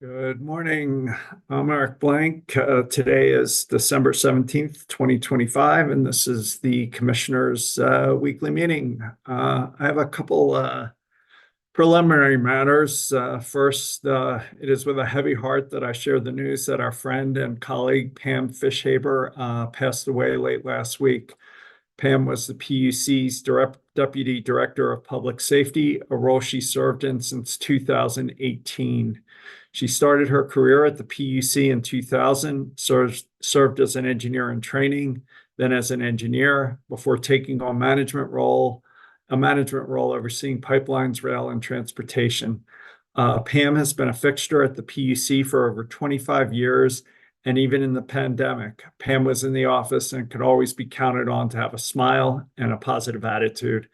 Good morning. I'm Eric Blank. Today is December 17th, 2025, and this is the Commissioners' weekly meeting. I have a couple preliminary matters. First, it is with a heavy heart that I share the news that our friend and colleague Pam Fishhaber passed away late last week. Pam was the PUC's Deputy Director of Public Safety, a role she served in since 2018. She started her career at the PUC in 2000, served as an engineer in training, then as an engineer, before taking on a management role overseeing pipelines, rail, and transportation. Pam has been a fixture at the PUC for over 25 years, and even in the pandemic, Pam was in the office and could always be counted on to have a smile and a positive attitude.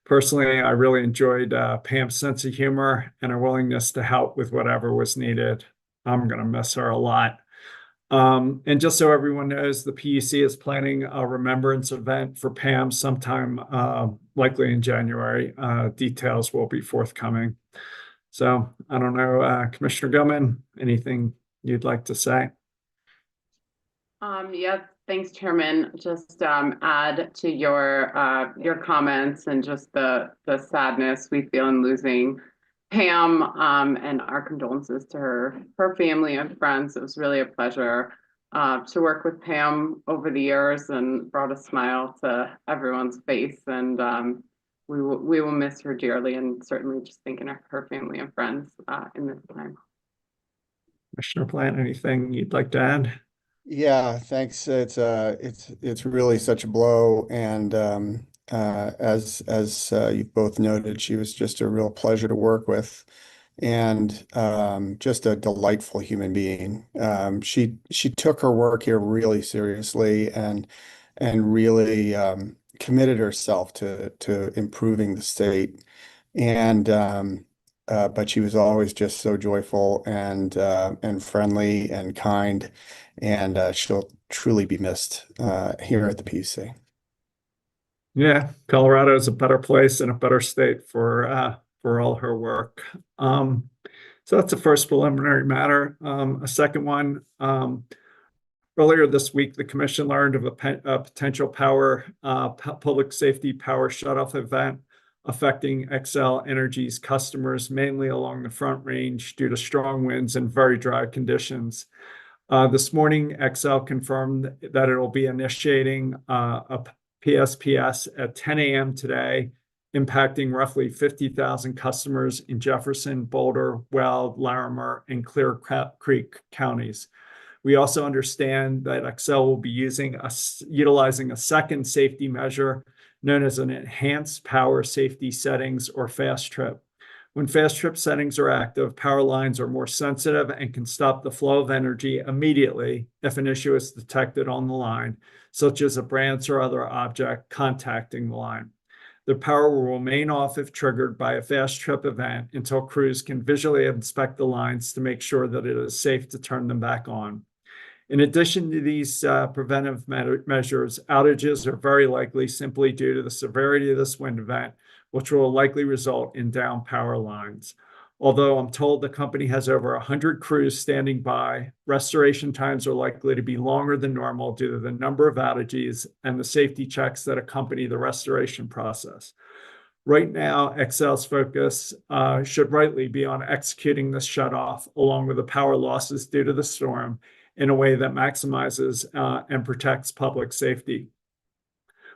Personally, I really enjoyed Pam's sense of humor and her willingness to help with whatever was needed. I'm going to miss her a lot. And just so everyone knows, the PUC is planning a remembrance event for Pam sometime likely in January. Details will be forthcoming. So I don't know, Commissioner Gilman, anything you'd like to say? Yeah, thanks, Chairman. Just add to your comments and just the sadness we feel in losing Pam, and our condolences to her family and friends. It was really a pleasure to work with Pam over the years and brought a smile to everyone's face. And we will miss her dearly, and certainly just thinking of her family and friends in this time. Commissioner Plant, anything you'd like to add? Yeah, thanks. It's really such a blow, and as you've both noted, she was just a real pleasure to work with, and just a delightful human being. She took her work here really seriously, and really committed herself to improving the state, and but she was always just so joyful and friendly and kind, and she'll truly be missed here at the PUC. Yeah, Colorado is a better place and a better state for all her work. So that's the first preliminary matter. A second one, earlier this week, the commission learned of a potential public safety power shutoff event affecting Xcel Energy's customers, mainly along the Front Range due to strong winds and very dry conditions. This morning, Xcel confirmed that it will be initiating a PSPS at 10 a.m. today, impacting roughly 50,000 customers in Jefferson, Boulder, Weld, Larimer, and Clear Creek counties. We also understand that Xcel will be utilizing a second safety measure known as an enhanced power safety settings, or fast trip. When fast trip settings are active, power lines are more sensitive and can stop the flow of energy immediately if an issue is detected on the line, such as a branch or other object contacting the line. The power will remain off if triggered by a fast trip event until crews can visually inspect the lines to make sure that it is safe to turn them back on. In addition to these preventive measures, outages are very likely simply due to the severity of this wind event, which will likely result in down power lines. Although I'm told the company has over 100 crews standing by, restoration times are likely to be longer than normal due to the number of outages and the safety checks that accompany the restoration process. Right now, Xcel's focus should rightly be on executing this shutoff along with the power losses due to the storm in a way that maximizes and protects public safety.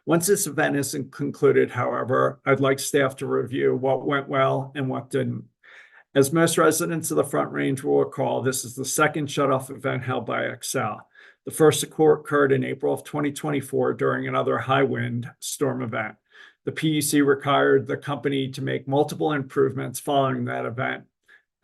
Once this event is concluded, however, I'd like staff to review what went well and what didn't. As most residents of the Front Range will recall, this is the second shutoff event held by Xcel. The first occurred in April of 2024 during another high wind storm event. The PUC required the company to make multiple improvements following that event,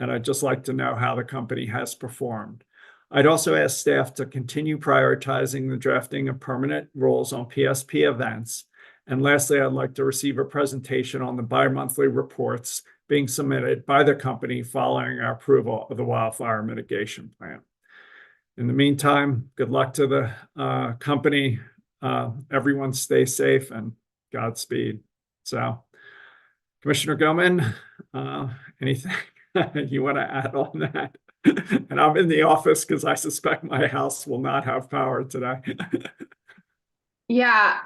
and I'd just like to know how the company has performed. I'd also ask staff to continue prioritizing the drafting of permanent rules on PSP events. And lastly, I'd like to receive a presentation on the bi-monthly reports being submitted by the company following our approval of the wildfire mitigation plan. In the meantime, good luck to the company. Everyone stay safe and Godspeed. So, Commissioner Gilman, anything you want to add on that? And I'm in the office because I suspect my house will not have power today. Yeah,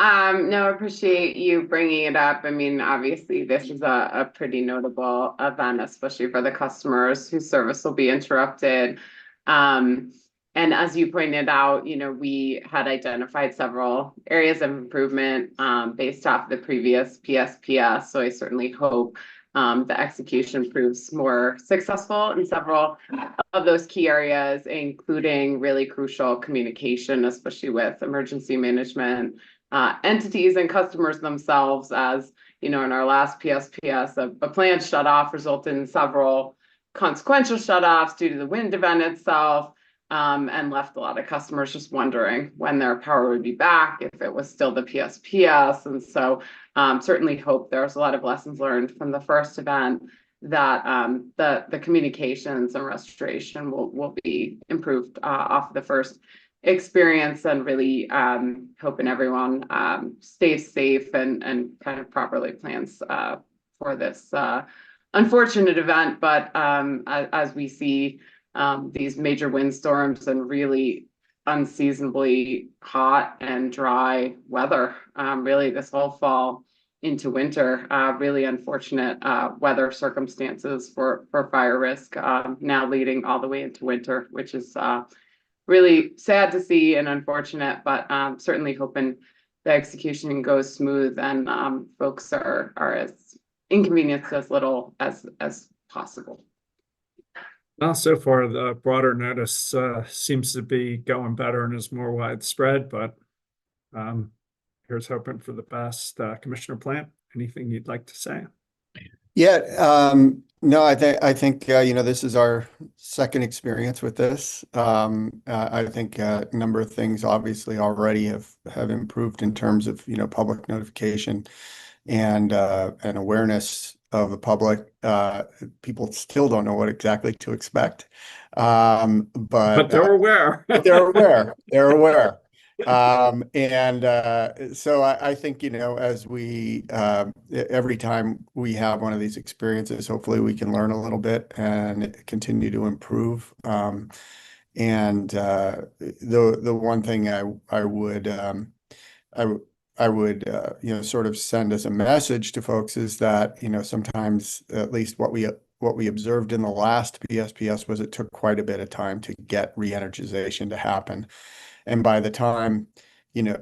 no, I appreciate you bringing it up. I mean, obviously, this is a pretty notable event, especially for the customers whose service will be interrupted. And as you pointed out, we had identified several areas of improvement based off the previous PSPS. So I certainly hope the execution proves more successful in several of those key areas, including really crucial communication, especially with emergency management entities and customers themselves. As in our last PSPS, a plant shut off resulted in several consequential shutoffs due to the wind event itself, and left a lot of customers just wondering when their power would be back, if it was still the PSPS. And so certainly hope there's a lot of lessons learned from the first event, that the communications and restoration will be improved off of the first experience, and really hoping everyone stays safe and kind of properly plans for this unfortunate event. But as we see these major windstorms and really unseasonably hot and dry weather, really this whole fall into winter, really unfortunate weather circumstances for fire risk, now leading all the way into winter, which is really sad to see and unfortunate, but certainly hoping the execution goes smooth and folks are as inconvenienced as little as possible. Well, so far the broader notice seems to be going better and is more widespread, but here's hoping for the best. Commissioner Plant, anything you'd like to say? Yeah, no, I think this is our second experience with this. I think a number of things obviously already have improved in terms of public notification and awareness of the public. People still don't know what exactly to expect, but they're aware. they're aware. They're aware. So I think, as we, every time we have one of these experiences, hopefully we can learn a little bit and continue to improve. The one thing I would sort of send as a message to folks is that, sometimes at least what we observed in the last PSPS was it took quite a bit of time to get re-energization to happen. And by the time,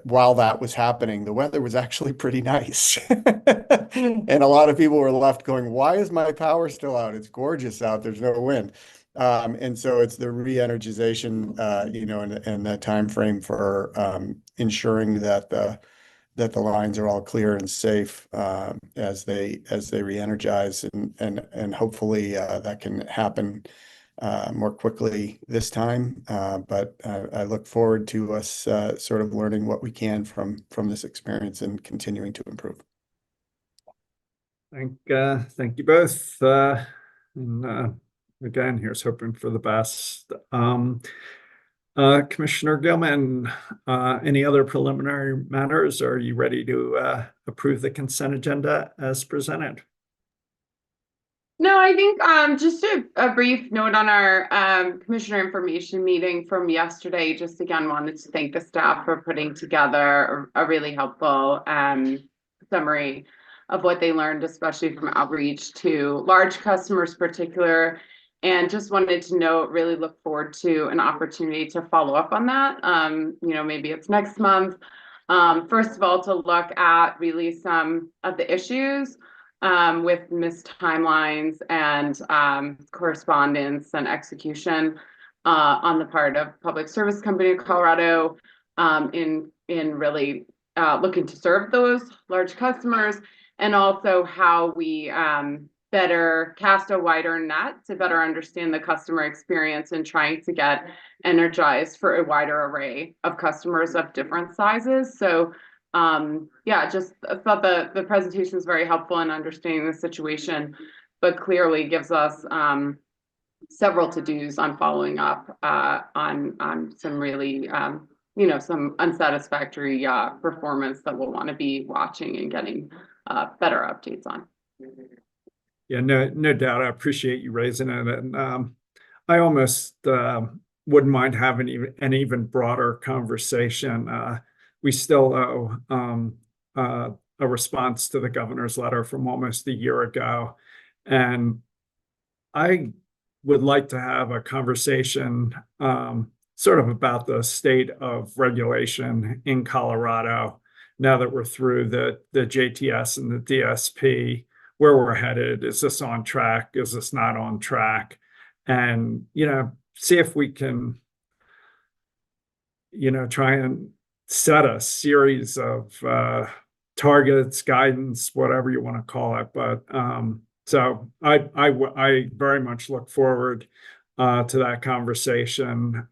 while that was happening, the weather was actually pretty nice. And a lot of people were left going, why is my power still out? It's gorgeous out. There's no wind. And so it's the re-energization, and the time frame for ensuring that the lines are all clear and safe as they re-energize, and hopefully that can happen more quickly this time. But I look forward to us sort of learning what we can from this experience and continuing to improve. Thank you both. And again, here's hoping for the best. Commissioner Gilman, any other preliminary matters? Are you ready to approve the consent agenda as presented? No, I think just a brief note on our commissioner information meeting from yesterday. Just again wanted to thank the staff for putting together a really helpful summary of what they learned, especially from outreach to large customers particular. And just wanted to note, really look forward to an opportunity to follow up on that. Maybe it's next month. First of all, to look at really some of the issues with missed timelines and correspondence and execution on the part of Public Service Company of Colorado in really looking to serve those large customers, and also how we better cast a wider net to better understand the customer experience and trying to get energized for a wider array of customers of different sizes. So just thought the presentation was very helpful in understanding the situation, but clearly gives us several to-dos on following up on some really some unsatisfactory performance that we'll want to be watching and getting better updates on. Yeah, no doubt. I appreciate you raising it. And I almost wouldn't mind having an even broader conversation. We still owe a response to the governor's letter from almost a year ago. And I would like to have a conversation sort of about the state of regulation in Colorado now that we're through the JTS and the DSP, where we're headed. Is this on track? Is this not on track? And, see if we can, try and set a series of targets, guidance, whatever you want to call it. But so I very much look forward to that conversation,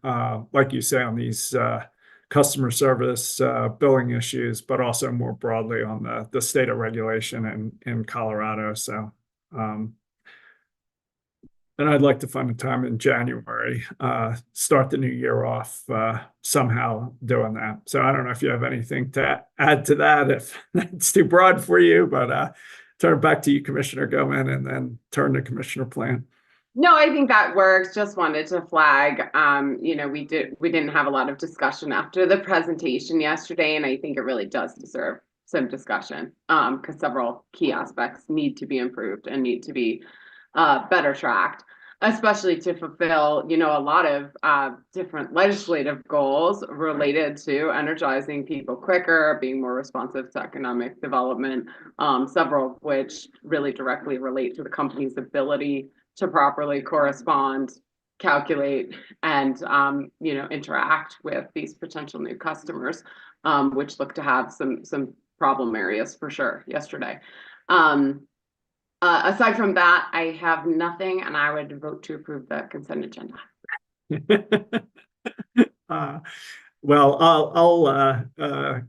like you say, on these customer service billing issues, but also more broadly on the state of regulation in Colorado. So, and I'd like to find a time in January, start the new year off somehow doing that. So I don't know if you have anything to add to that, if it's too broad for you, but turn it back to you, Commissioner Goman, and then turn to Commissioner Plant. No, I think that works. Just wanted to flag, we didn't have a lot of discussion after the presentation yesterday, and I think it really does deserve some discussion, because several key aspects need to be improved and need to be better tracked, especially to fulfill, a lot of different legislative goals related to energizing people quicker, being more responsive to economic development, several of which really directly relate to the company's ability to properly correspond, calculate, and interact with these potential new customers, which look to have some problem areas for sure yesterday. Aside from that, I have nothing, and I would vote to approve the consent agenda. Well, I'll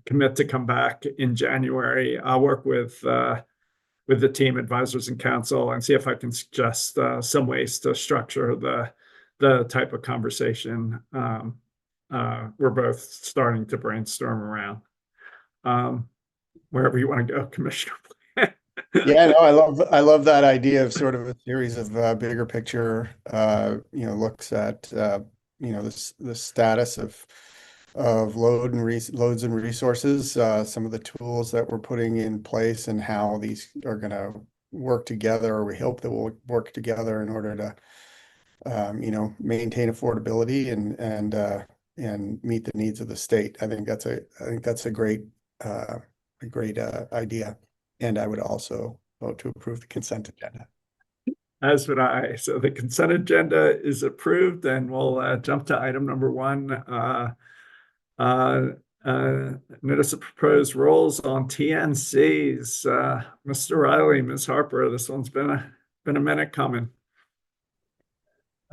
commit to come back in January. I'll work with the team, advisors, and council, and see if I can suggest some ways to structure the type of conversation we're both starting to brainstorm around. Wherever you want to go, Commissioner. Yeah, no, I love that idea of sort of a series of bigger picture, looks at the status of loads and resources, some of the tools that we're putting in place, and how these are going to work together, or we hope that will work together in order to maintain affordability and meet the needs of the state. I think that's a great idea. And I would also vote to approve the consent agenda. As would I. So the consent agenda is approved, and we'll jump to item number 1. Notice of proposed rules on TNCs. Mr. Riley, Ms. Harper, this one's been a minute coming.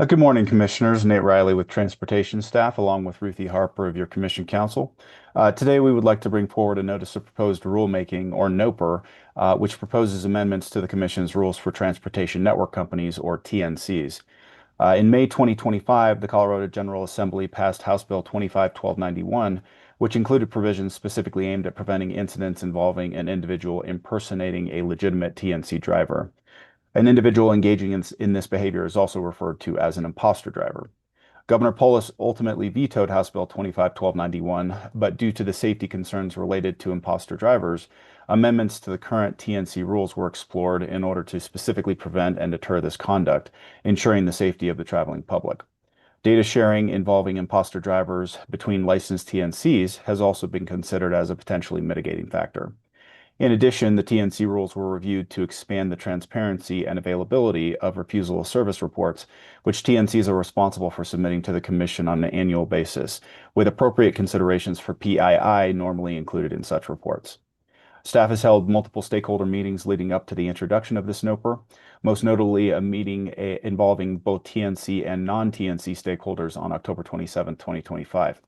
Good morning, Commissioners. Nate Riley with Transportation Staff, along with Ruthie Harper of your Commission Council. Today, we would like to bring forward a Notice of Proposed Rulemaking, or NOPR, which proposes amendments to the Commission's Rules for Transportation Network Companies, or TNCs. In May 2025, the Colorado General Assembly passed House Bill 25-1291, which included provisions specifically aimed at preventing incidents involving an individual impersonating a legitimate TNC driver. An individual engaging in this behavior is also referred to as an imposter driver. Governor Polis ultimately vetoed House Bill 25-1291, but due to the safety concerns related to imposter drivers, amendments to the current TNC rules were explored in order to specifically prevent and deter this conduct, ensuring the safety of the traveling public. Data sharing involving imposter drivers between licensed TNCs has also been considered as a potentially mitigating factor. In addition, the TNC rules were reviewed to expand the transparency and availability of refusal of service reports, which TNCs are responsible for submitting to the Commission on an annual basis, with appropriate considerations for PII normally included in such reports. Staff has held multiple stakeholder meetings leading up to the introduction of this NOPR, most notably a meeting involving both TNC and non-TNC stakeholders on October 27, 2025.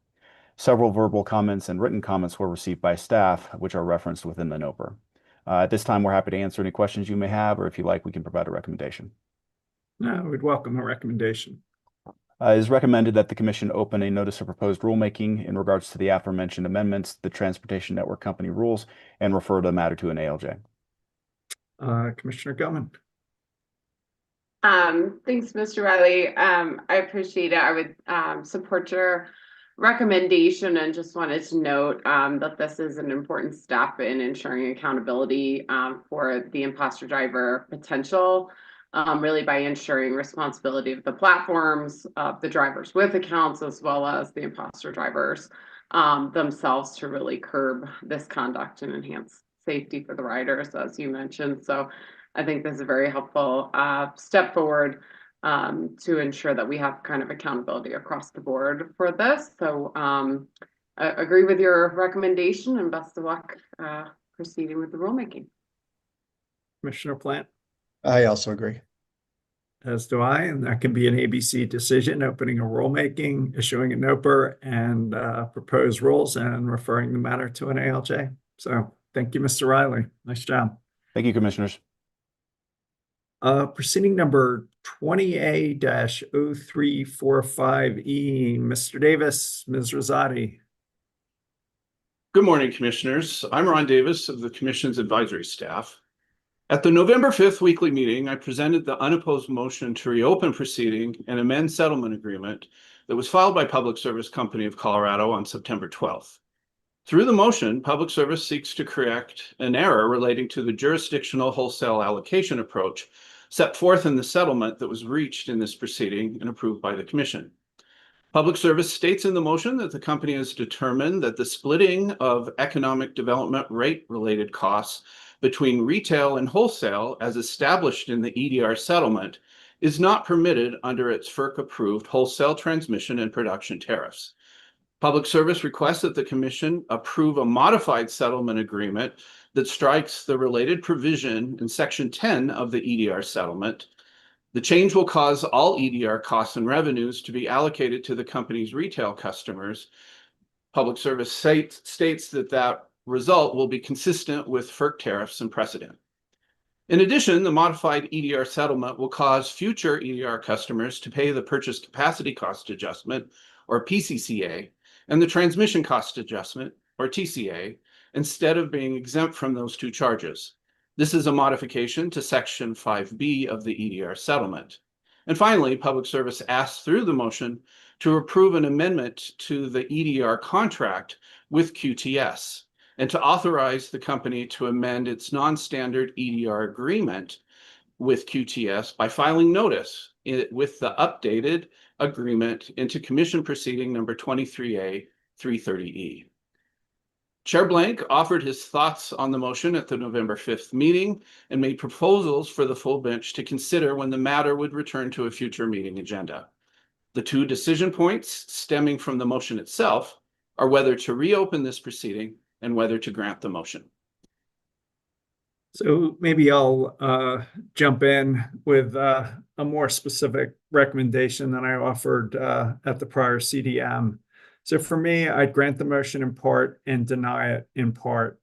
Several verbal comments and written comments were received by staff, which are referenced within the NOPR. At this time, we're happy to answer any questions you may have, or if you like, we can provide a recommendation. No, we'd welcome a recommendation. It is recommended that the Commission open a Notice of Proposed Rulemaking in regards to the aforementioned amendments to the Transportation Network Company rules, and refer the matter to an ALJ. Commissioner Gellman. Thanks, Mr. Riley. I appreciate it. I would support your recommendation and just wanted to note that this is an important step in ensuring accountability for the imposter driver potential, really by ensuring responsibility of the platforms, of the drivers with accounts, as well as the imposter drivers themselves to really curb this conduct and enhance safety for the riders, as you mentioned. So I think this is a very helpful step forward to ensure that we have kind of accountability across the board for this. So I agree with your recommendation and best of luck proceeding with the rulemaking. Commissioner Plant, I also agree. as do I, and that can be an ABC decision, opening a rulemaking, issuing a NOPR, and propose rules and referring the matter to an ALJ. So thank you, Mr. Riley. Nice job. Thank you, Commissioners. Proceeding number 20A-0345E, Mr. Davis, Ms. Rosati. Good morning, Commissioners. I'm Ron Davis of the Commission's advisory staff. At the November 5th weekly meeting, I presented the unopposed motion to reopen proceeding and amend settlement agreement that was filed by Public Service Company of Colorado on September 12th. Through the motion, Public Service seeks to correct an error relating to the jurisdictional wholesale allocation approach set forth in the settlement that was reached in this proceeding and approved by the Commission. Public Service states in the motion that the company has determined that the splitting of economic development rate-related costs between retail and wholesale, as established in the EDR settlement, is not permitted under its FERC-approved wholesale transmission and production tariffs. Public Service requests that the Commission approve a modified settlement agreement that strikes the related provision in Section 10 of the EDR settlement. The change will cause all EDR costs and revenues to be allocated to the company's retail customers. Public Service states that result will be consistent with FERC tariffs and precedent. In addition, the modified EDR settlement will cause future EDR customers to pay the Purchase Capacity Cost Adjustment, or PCCA, and the Transmission Cost Adjustment, or TCA, instead of being exempt from those two charges. This is a modification to Section 5B of the EDR settlement. And finally, Public Service asks through the motion to approve an amendment to the EDR contract with QTS and to authorize the company to amend its non-standard EDR agreement with QTS by filing notice with the updated agreement into Commission Proceeding number 23A-330E. Chair Blank offered his thoughts on the motion at the November 5th meeting and made proposals for the full bench to consider when the matter would return to a future meeting agenda. The two decision points stemming from the motion itself are whether to reopen this proceeding and whether to grant the motion. So maybe I'll jump in with a more specific recommendation than I offered at the prior CDM. So for me, I'd grant the motion in part and deny it in part.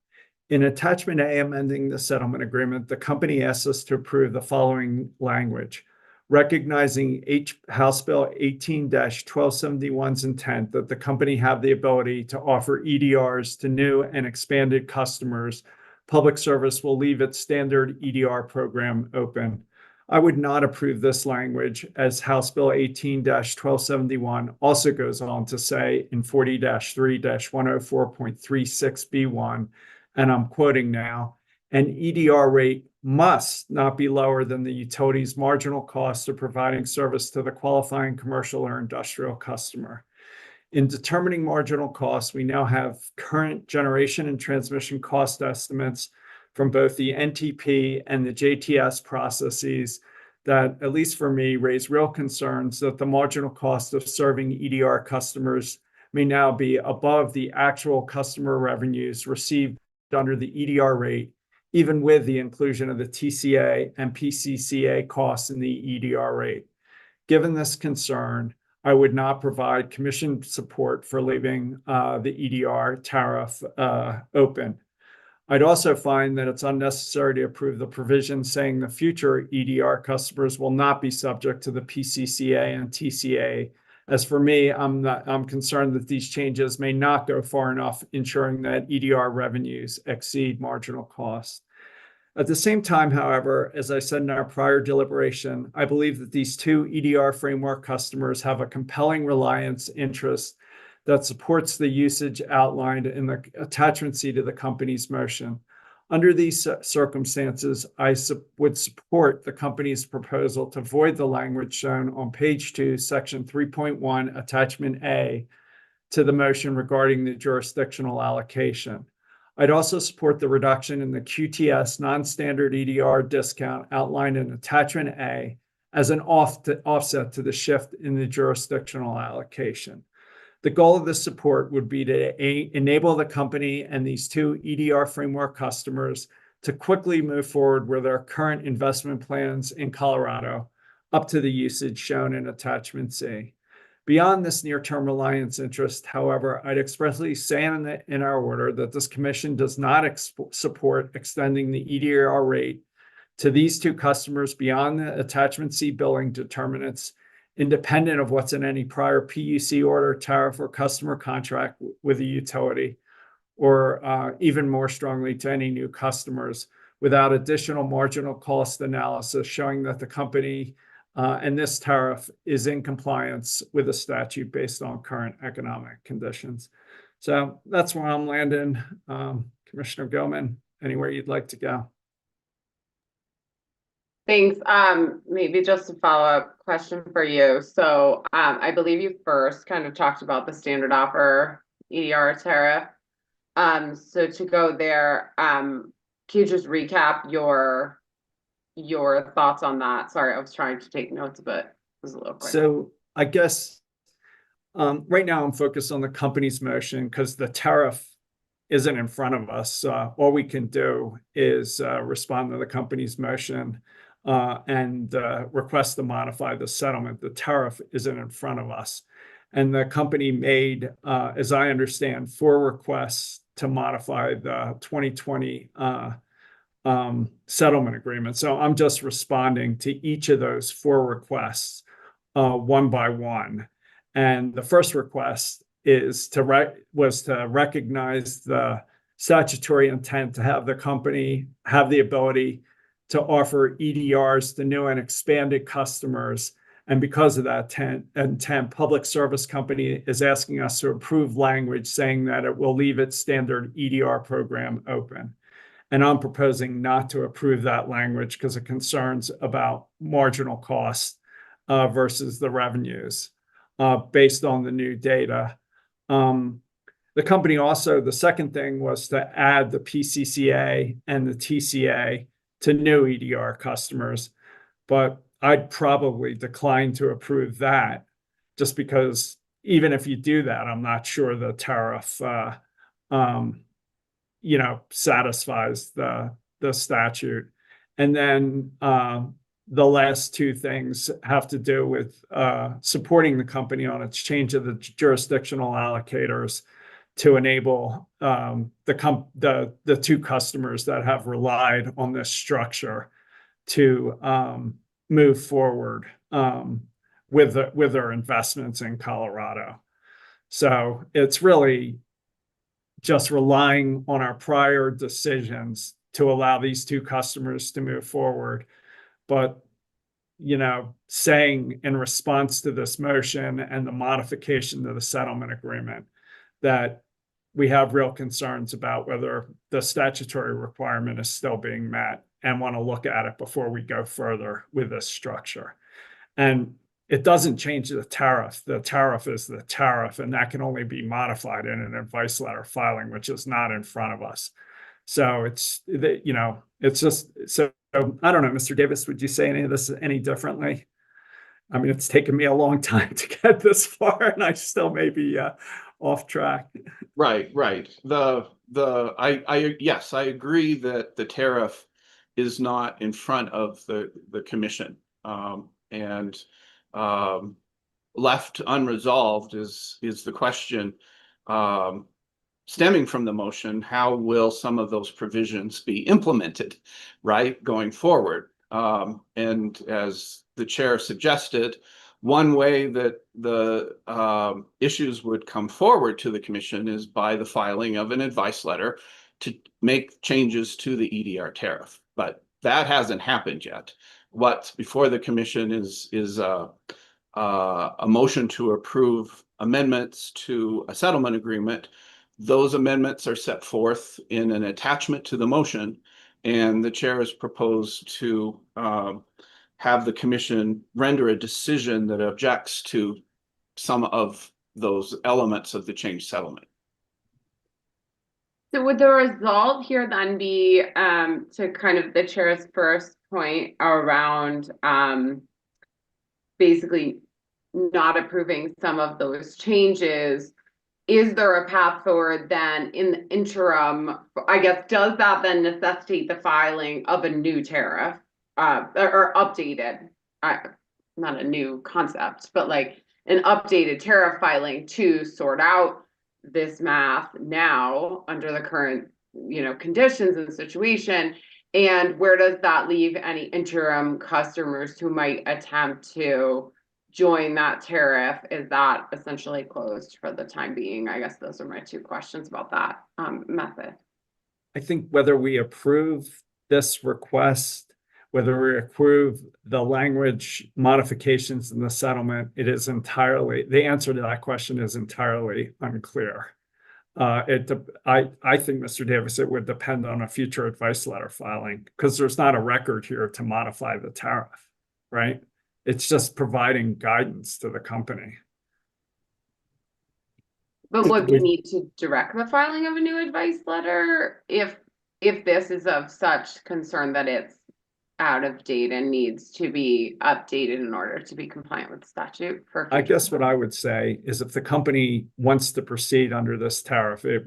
In attachment A, amending the settlement agreement, the company asks us to approve the following language: recognizing House Bill 18-1271's intent that the company have the ability to offer EDRs to new and expanded customers, Public Service will leave its standard EDR program open. I would not approve this language, as House Bill 18-1271 also goes on to say in 40-3-104.36B1, and I'm quoting now, an EDR rate must not be lower than the utility's marginal cost of providing service to the qualifying commercial or industrial customer. In determining marginal costs, we now have current generation and transmission cost estimates from both the NTP and the JTS processes that, at least for me, raise real concerns that the marginal cost of serving EDR customers may now be above the actual customer revenues received under the EDR rate, even with the inclusion of the TCA and PCCA costs in the EDR rate. Given this concern, I would not provide Commission support for leaving the EDR tariff open. I'd also find that it's unnecessary to approve the provision saying the future EDR customers will not be subject to the PCCA and TCA. As for me, I'm concerned that these changes may not go far enough ensuring that EDR revenues exceed marginal costs. At the same time, however, as I said in our prior deliberation, I believe that these two EDR framework customers have a compelling reliance interest that supports the usage outlined in the attachment C to the company's motion. Under these circumstances, I would support the company's proposal to void the language shown on page 2, section 3.1, attachment A to the motion regarding the jurisdictional allocation. I'd also support the reduction in the QTS non-standard EDR discount outlined in attachment A as an offset to the shift in the jurisdictional allocation. The goal of this support would be to enable the company and these two EDR framework customers to quickly move forward with their current investment plans in Colorado up to the usage shown in attachment C. Beyond this near-term reliance interest, however, I'd expressly say in our order that this commission does not support extending the EDR rate to these two customers beyond the attachment C billing determinants, independent of what's in any prior PUC order, tariff, or customer contract with a utility, or even more strongly to any new customers, without additional marginal cost analysis showing that the company and this tariff is in compliance with the statute based on current economic conditions. So that's where I'm landing. Commissioner Gilman, anywhere you'd like to go? Thanks. Maybe just a follow-up question for you. So I believe you first kind of talked about the standard offer EDR tariff. So to go there, can you just recap your thoughts on that? Sorry, I was trying to take notes, but it was a little quick. So I guess right now I'm focused on the company's motion because the tariff isn't in front of us. All we can do is respond to the company's motion and request to modify the settlement. The tariff isn't in front of us. And the company made, as I understand, 4 requests to modify the 2020 settlement agreement. So I'm just responding to each of those 4 requests one by one. And the first request is was to recognize the statutory intent to have the company have the ability to offer EDRs to new and expanded customers. And because of that intent, Public Service Company is asking us to approve language saying that it will leave its standard EDR program open. And I'm proposing not to approve that language because of concerns about marginal cost versus the revenues based on the new data. The company also, the second thing was to add the PCCA and the TCA to new EDR customers, but I'd probably decline to approve that just because even if you do that, I'm not sure the tariff satisfies the statute. And then the last 2 things have to do with supporting the company on its change of the jurisdictional allocators to enable the 2 customers that have relied on this structure to move forward with their investments in Colorado. So it's really just relying on our prior decisions to allow these 2 customers to move forward. But, saying in response to this motion and the modification to the settlement agreement that we have real concerns about whether the statutory requirement is still being met and want to look at it before we go further with this structure. And it doesn't change the tariff. The tariff is the tariff, and that can only be modified in an advice letter filing, which is not in front of us. So it's just, so I don't know, Mr. Davis, would you say any of this any differently? I mean, it's taken me a long time to get this far, and I still may be off track. Right. Yes, I agree that the tariff is not in front of the commission, and left unresolved is the question stemming from the motion: how will some of those provisions be implemented, right, going forward? And as the chair suggested, one way that the issues would come forward to the commission is by the filing of an advice letter to make changes to the EDR tariff. but that hasn't happened yet. What's before the commission is a motion to approve amendments to a settlement agreement. Those amendments are set forth in an attachment to the motion, and the chair has proposed to have the commission render a decision that objects to some of those elements of the change settlement. So would the result here then be to kind of the chair's first point around basically not approving some of those changes? Is there a path forward then in the interim? I guess, does that then necessitate the filing of a new tariff or updated, not a new concept, but like an updated tariff filing to sort out this math now under the current, conditions and situation? And where does that leave any interim customers who might attempt to join that tariff? Is that essentially closed for the time being? I guess those are my two questions about that method. I think whether we approve this request, whether we approve the language modifications in the settlement, the answer to that question is entirely unclear. I think, Mr. Davis, it would depend on a future advice letter filing, because there's not a record here to modify the tariff, right? It's just providing guidance to the company. But would we need to direct the filing of a new advice letter if this is of such concern that it's out of date and needs to be updated in order to be compliant with statute? I guess what I would say is if the company wants to proceed under this tariff, it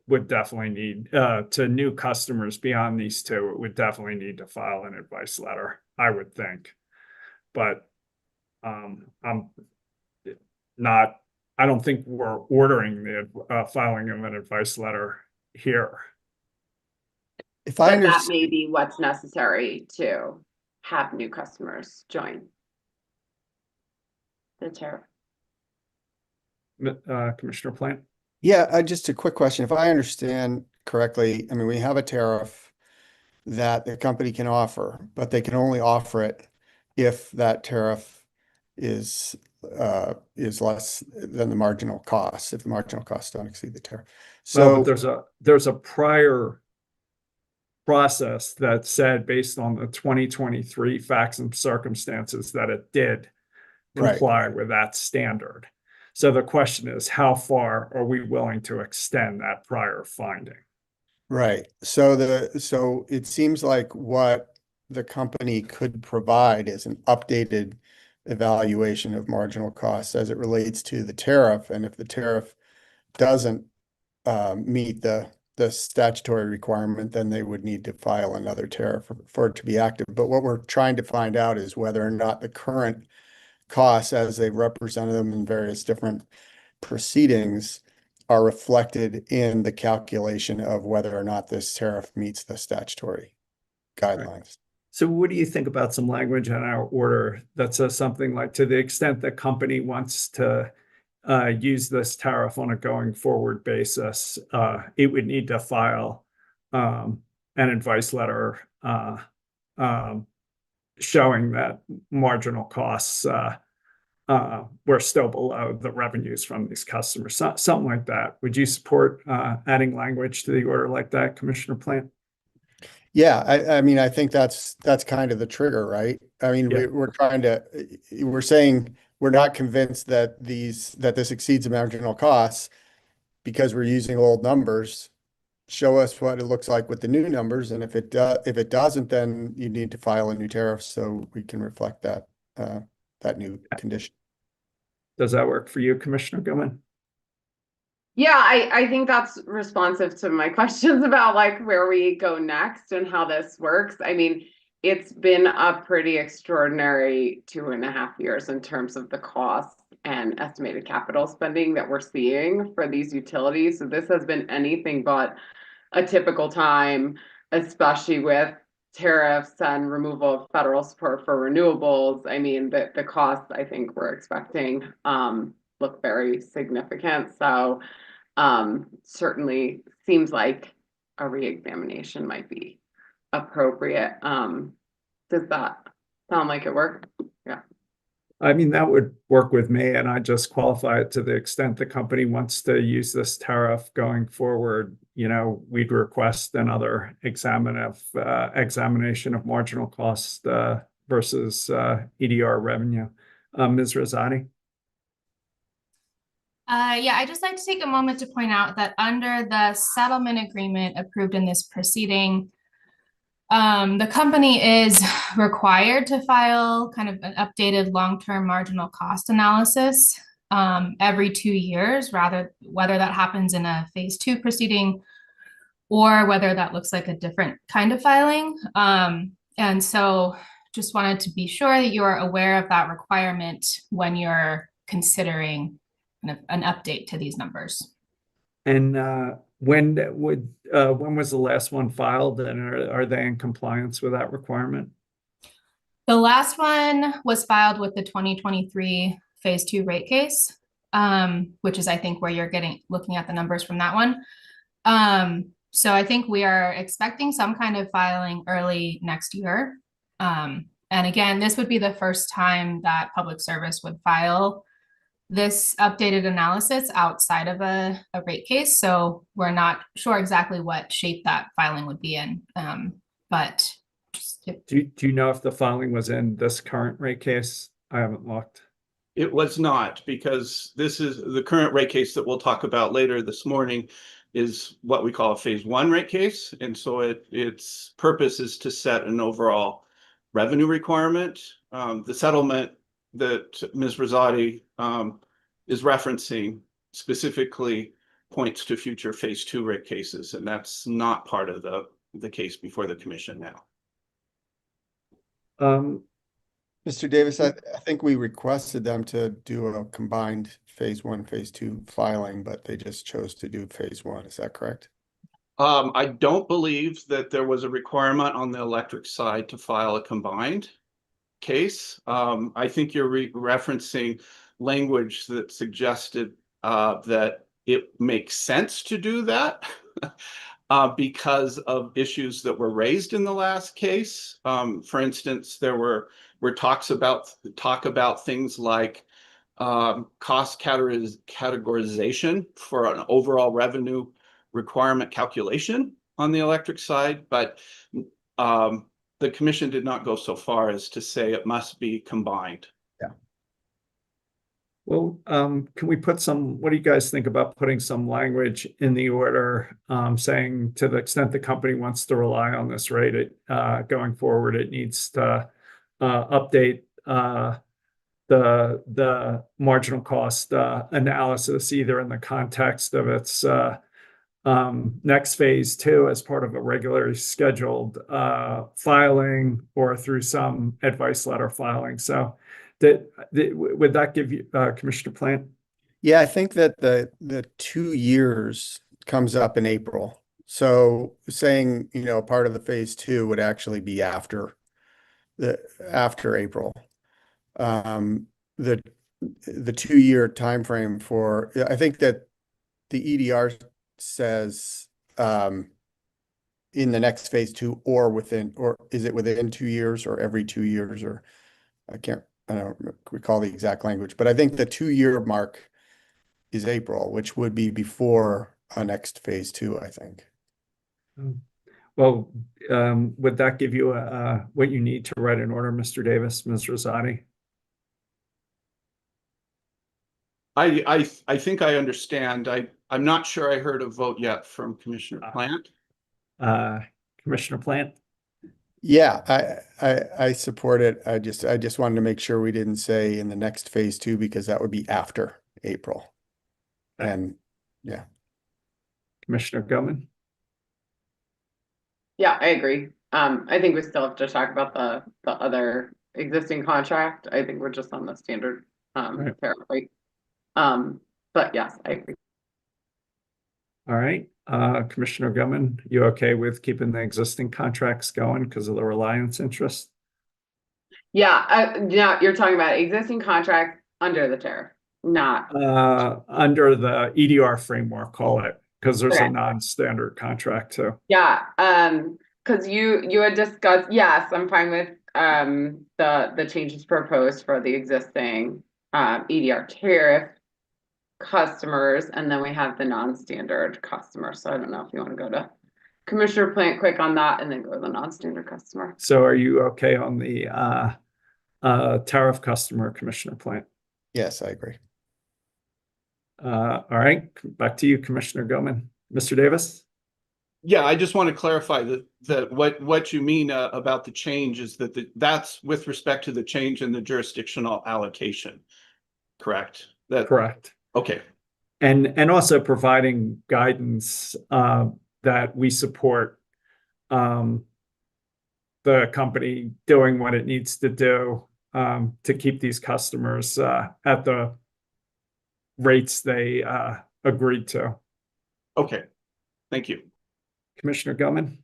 would definitely need to new customers beyond these two, it would definitely need to file an advice letter, I would think. But I don't think we're ordering the filing of an advice letter here. If I But that understand, may be what's necessary to have new customers join the tariff. Commissioner Plant? yeah, just a quick question. If I understand correctly, I mean, we have a tariff that the company can offer, but they can only offer it if that tariff is less than the marginal cost, if the marginal costs don't exceed the tariff. Well, So but there's a prior process that said, based on the 2023 facts and circumstances, that it did right, comply with that standard. So the question is, how far are we willing to extend that prior finding? right. So it seems like what the company could provide is an updated evaluation of marginal costs as it relates to the tariff. And if the tariff doesn't meet the statutory requirement, then they would need to file another tariff for it to be active. But what we're trying to find out is whether or not the current costs, as they represented them in various different proceedings, are reflected in the calculation of whether or not this tariff meets the statutory guidelines. So what do you think about some language in our order that says something like, to the extent the company wants to use this tariff on a going forward basis, it would need to file an advice letter showing that marginal costs were still below the revenues from these customers, something like that. Would you support adding language to the order like that, Commissioner Plant? Yeah, I mean, I think that's kind of the trigger, right? I mean, Yeah. we're saying we're not convinced that this exceeds the marginal costs because we're using old numbers. Show us what it looks like with the new numbers, and if it doesn't, then you need to file a new tariff so we can reflect that new condition. Does that work for you, Commissioner Gilman? Yeah, I think that's responsive to my questions about like where we go next and how this works. I mean, it's been a pretty extraordinary 2.5 years in terms of the costs and estimated capital spending that we're seeing for these utilities. So this has been anything but a typical time, especially with tariffs and removal of federal support for renewables. I mean, the costs I think we're expecting look very significant. So certainly seems like a reexamination might be appropriate. Does that sound like it worked? Yeah. I mean, that would work with me, and I just qualify it to the extent the company wants to use this tariff going forward. We'd request another examination of marginal cost versus EDR revenue. Ms. Rosati? Yeah, I'd just like to take a moment to point out that under the settlement agreement approved in this proceeding, the company is required to file kind of an updated long-term marginal cost analysis every 2 years, whether that happens in a phase 2 proceeding or whether that looks like a different kind of filing. And so just wanted to be sure that you are aware of that requirement when you're considering kind of an update to these numbers. And when was the last one filed, and are they in compliance with that requirement? The last one was filed with the 2023 phase 2 rate case, which is I think where you're looking at the numbers from that one. So I think we are expecting some kind of filing early next year. And again, this would be the first time that Public Service would file this updated analysis outside of a rate case. So we're not sure exactly what shape that filing would be in. But do you know if the filing was in this current rate case? I haven't looked. It was not, because this is the current rate case that we'll talk about later this morning is what we call a phase 1 rate case. And so its purpose is to set an overall revenue requirement. The settlement that Ms. Rosati is referencing specifically points to future phase 2 rate cases, and that's not part of the case before the commission now. Mr. Davis, I think we requested them to do a combined phase 1, phase 2 filing, but they just chose to do phase 1. Is that correct? I don't believe that there was a requirement on the electric side to file a combined case. I think you're referencing language that suggested that it makes sense to do that because of issues that were raised in the last case. For instance, there were talk about things like cost categorization for an overall revenue requirement calculation on the electric side, but the commission did not go so far as to say it must be combined. Yeah. Well, can we put what do you guys think about putting some language in the order saying to the extent the company wants to rely on this rate going forward, it needs to update the marginal cost analysis either in the context of its next phase 2 as part of a regularly scheduled filing or through some advice letter filing. So would that give you Commissioner Plant? Yeah, I think that the 2 years comes up in April. So saying, part of the phase 2 would actually be after April. The 2-year time frame I think that the EDR says in the next phase 2 or is it within 2 years or every 2 years, or I don't recall the exact language, but I think the 2-year mark is April, which would be before our next phase 2, I think. Well, would that give you what you need to write an order, Mr. Davis, Ms. Rosati? I think I understand. I'm not sure I heard a vote yet from Commissioner Plant. Commissioner Plant? Yeah, I support it. I just wanted to make sure we didn't say in the next phase 2 because that would be after April. And yeah. Commissioner Gilman? Yeah, I agree. I think we still have to talk about the other existing contract. I think we're just on the standard tariff rate. But yes, I agree. All right. Commissioner Gilman, you okay with keeping the existing contracts going because of the reliance interest? Yeah, you're talking about existing contract under the tariff, not under the EDR framework, call it, because there's Okay. a non-standard contract too. Yeah. because you had discussed, yes, I'm fine with the changes proposed for the existing EDR tariff customers, and then we have the non-standard customer. So I don't know if you want to go to Commissioner Plant quick on that and then go to the non-standard customer. So are you okay on the tariff customer, Commissioner Plant? Yes, I agree. All right, back to you, Commissioner Goman. Mr. Davis? Yeah, I just want to clarify that what you mean about the change is that that's with respect to the change in the jurisdictional allocation, correct? Correct. Okay. And also providing guidance that we support the company doing what it needs to do to keep these customers at the rates they agreed to. Okay. Thank you. Commissioner Gilman?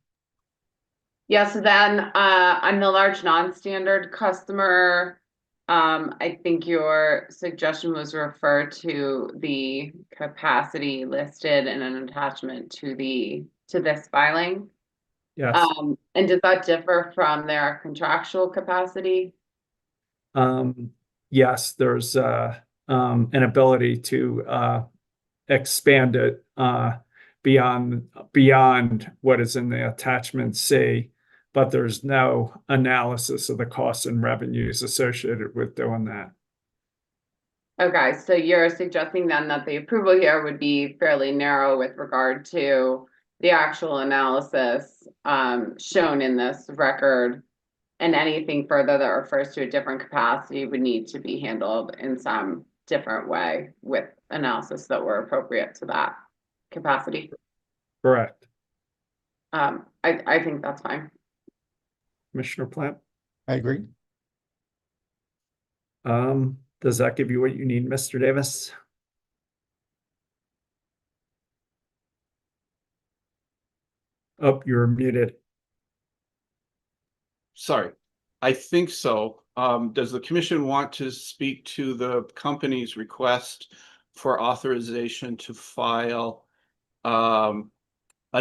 Yeah, so then on the large non-standard customer, I think your suggestion was refer to the capacity listed in an attachment to this filing. Yes. And does that differ from their contractual capacity? Yes, there's an ability to expand it beyond what is in the attachment C, but there's no analysis of the costs and revenues associated with doing that. Okay, so you're suggesting then that the approval here would be fairly narrow with regard to the actual analysis shown in this record, and anything further that refers to a different capacity would need to be handled in some different way with analysis that were appropriate to that capacity. Correct. I think that's fine. Commissioner Plant? I agree. Does that give you what you need, Mr. Davis? Oh, you're muted. Sorry. I think so. Does the commission want to speak to the company's request for authorization to file a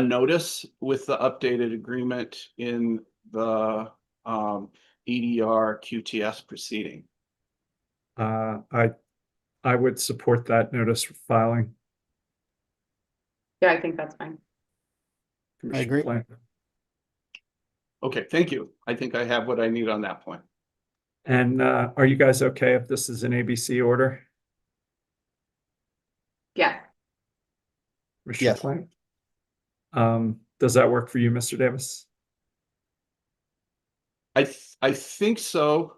notice with the updated agreement in the EDR QTS proceeding? I would support that notice for filing. Yeah, I think that's fine. Commissioner agree. Plant. Okay, thank you. I think I have what I need on that point. And are you guys okay if this is an ABC order? Yeah. Commissioner Yes. Plant? Does that work for you, Mr. Davis? I think so.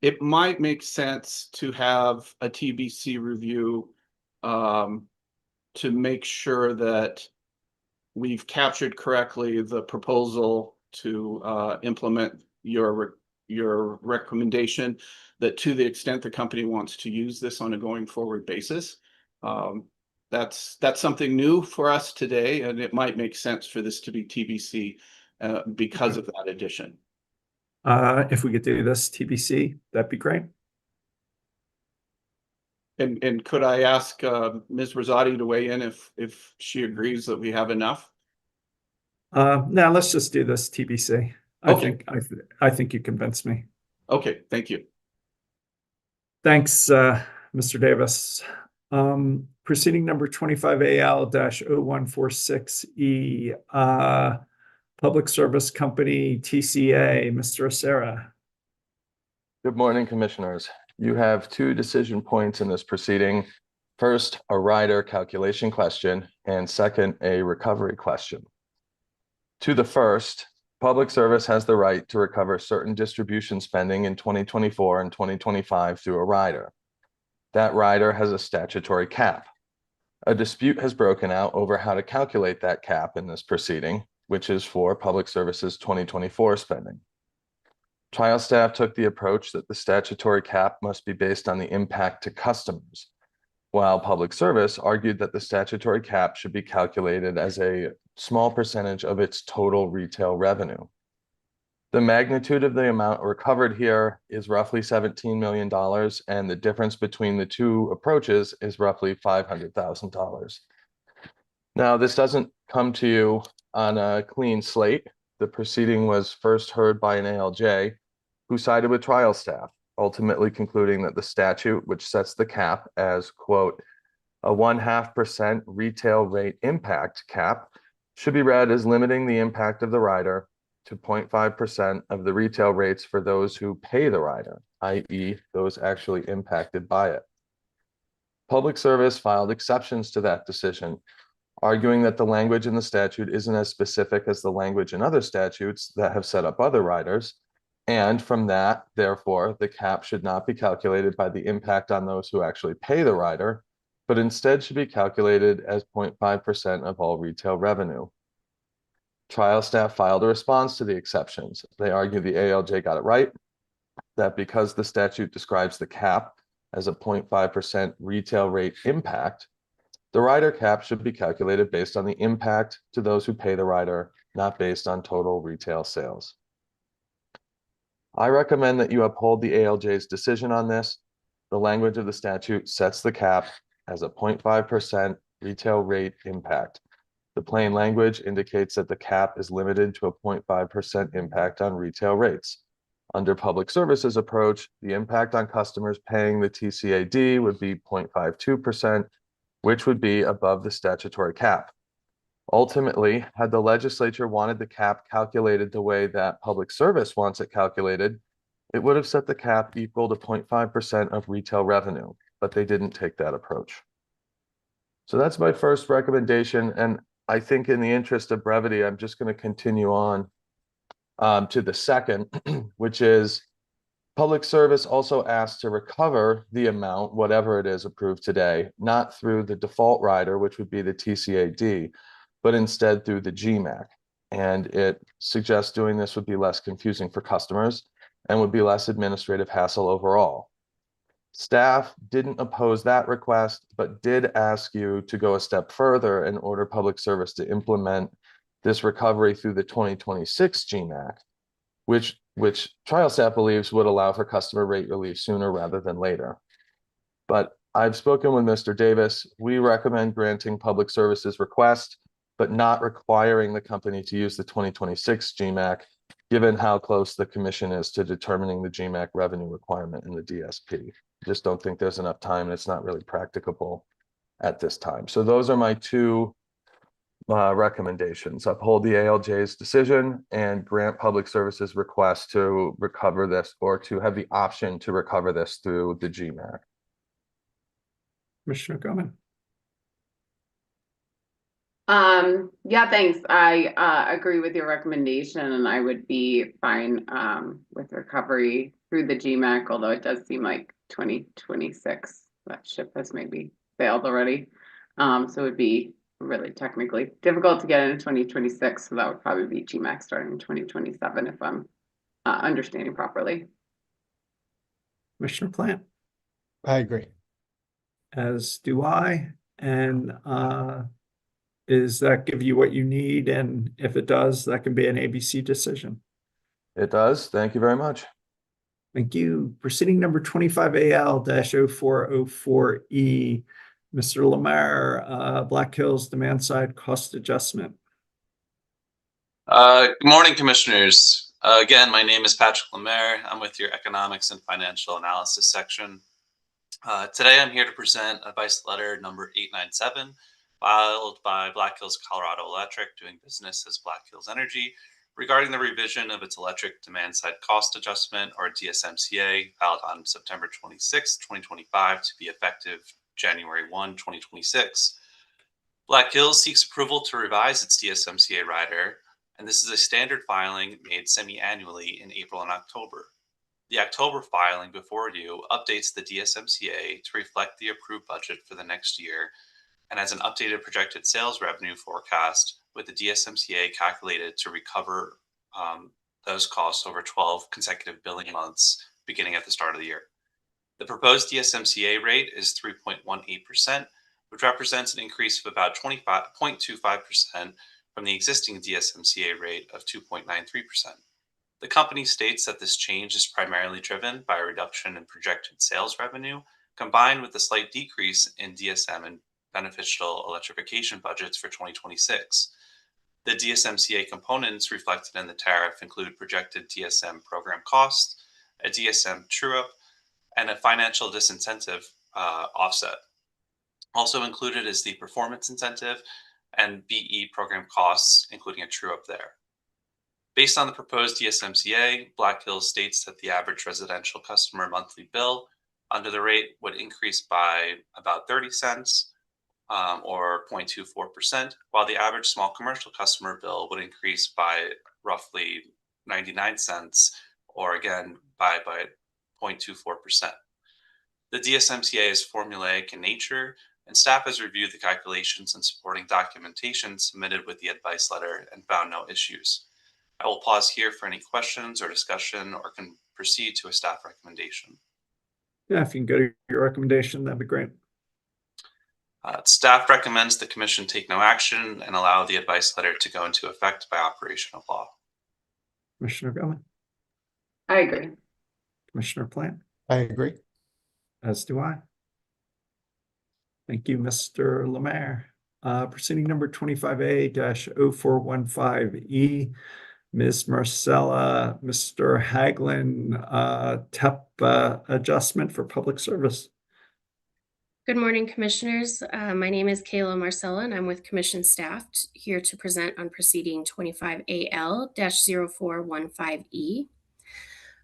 It might make sense to have a TBC review to make sure that we've captured correctly the proposal to implement your recommendation, that to the extent the company wants to use this on a going forward basis. That's something new for us today, and it might make sense for this to be TBC because of that addition. If we could do this TBC, that'd be great. And could I ask Ms. Rosati to weigh in if she agrees that we have enough? Now let's just do this TBC. Okay. I think you convinced me. Okay, thank you. Thanks, Mr. Davis. Proceeding number 25AL-0146E, Public Service Company TCA, Mr. Acera. Good morning, Commissioners. You have two decision points in this proceeding. First, a rider calculation question, and second, a recovery question. To the first, Public Service has the right to recover certain distribution spending in 2024 and 2025 through a rider. That rider has a statutory cap. A dispute has broken out over how to calculate that cap in this proceeding, which is for Public Service's 2024 spending. Trial staff took the approach that the statutory cap must be based on the impact to customers, while Public Service argued that the statutory cap should be calculated as a small percentage of its total retail revenue. The magnitude of the amount recovered here is roughly $17 million, and the difference between the two approaches is roughly $500,000. Now, this doesn't come to you on a clean slate. The proceeding was first heard by an ALJ who sided with trial staff, ultimately concluding that the statute, which sets the cap as, quote, a 0.5% retail rate impact cap, should be read as limiting the impact of the rider to 0.5% of the retail rates for those who pay the rider, i.e., those actually impacted by it. Public Service filed exceptions to that decision, arguing that the language in the statute isn't as specific as the language in other statutes that have set up other riders. And from that, therefore, the cap should not be calculated by the impact on those who actually pay the rider, but instead should be calculated as 0.5% of all retail revenue. Trial staff filed a response to the exceptions. They argue the ALJ got it right, that because the statute describes the cap as a 0.5% retail rate impact, the rider cap should be calculated based on the impact to those who pay the rider, not based on total retail sales. I recommend that you uphold the ALJ's decision on this. The language of the statute sets the cap as a 0.5% retail rate impact. The plain language indicates that the cap is limited to a 0.5% impact on retail rates. Under Public Service's approach, the impact on customers paying the TCAD would be 0.52%, which would be above the statutory cap. Ultimately, had the legislature wanted the cap calculated the way that Public Service wants it calculated, it would have set the cap equal to 0.5% of retail revenue, but they didn't take that approach. So that's my first recommendation. And I think in the interest of brevity, I'm just going to continue on to the second, which is Public Service also asked to recover the amount, whatever it is approved today, not through the default rider, which would be the TCAD, but instead through the GMAC. And it suggests doing this would be less confusing for customers and would be less administrative hassle overall. Staff didn't oppose that request, but did ask you to go a step further and order Public Service to implement this recovery through the 2026 GMAC, which trial staff believes would allow for customer rate relief sooner rather than later. But I've spoken with Mr. Davis. We recommend granting Public Service's request, but not requiring the company to use the 2026 GMAC, given how close the commission is to determining the GMAC revenue requirement in the DSP. Just don't think there's enough time, and it's not really practicable at this time. So those are my two recommendations: uphold the ALJ's decision and grant Public Service's request to recover this, or to have the option to recover this through the GMAC. Commissioner Goman. Yeah, thanks. I agree with your recommendation, and I would be fine with recovery through the GMAC, although it does seem like 2026, that ship has maybe failed already. So it would be really technically difficult to get into 2026, so that would probably be GMAC starting in 2027 if I'm understanding properly. Commissioner Plant. I agree. As do I. And does that give you what you need? And if it does, that can be an ABC decision. It does. Thank you very much. Thank you. Proceeding number 25AL-0404E, Mr. Lemare, Black Hills Demand Side Cost Adjustment. Good morning, Commissioners. Again, my name is Patrick Lemare. I'm with your Economics and Financial Analysis section. Today, I'm here to present advice letter number 897, filed by Black Hills Colorado Electric, doing business as Black Hills Energy, regarding the revision of its electric demand side cost adjustment, or DSMCA, filed on September 26, 2025, to be effective January 1, 2026. Black Hills seeks approval to revise its DSMCA rider, and this is a standard filing made semi-annually in April and October. The October filing before you updates the DSMCA to reflect the approved budget for the next year, and has an updated projected sales revenue forecast, with the DSMCA calculated to recover those costs over 12 consecutive billing months beginning at the start of the year. The proposed DSMCA rate is 3.18%, which represents an increase of about 0.25% from the existing DSMCA rate of 2.93%. The company states that this change is primarily driven by a reduction in projected sales revenue, combined with a slight decrease in DSM and beneficial electrification budgets for 2026. The DSMCA components reflected in the tariff include projected DSM program cost, a DSM true-up, and a financial disincentive offset. Also included is the performance incentive and BE program costs, including a true-up there. Based on the proposed DSMCA, Black Hills states that the average residential customer monthly bill under the rate would increase by about 30 cents or 0.24%, while the average small commercial customer bill would increase by roughly 99 cents, or again, by 0.24%. The DSMCA is formulaic in nature, and staff has reviewed the calculations and supporting documentation submitted with the advice letter and found no issues. I will pause here for any questions or discussion, or can proceed to a staff recommendation. Yeah, if you can go to your recommendation, that'd be great. Staff recommends the commission take no action and allow the advice letter to go into effect by operation of law. Commissioner Goman, I agree. Commissioner Plant, I agree. as do I. Thank you, Mr. Lemaire. Proceeding number 25A-0415E, Ms. Marcella, Mr. Haglin, TEP adjustment for public service. Good morning, Commissioners. My name is Kayla Marcella, and I'm with Commission staff here to present on proceeding 25AL-0415E.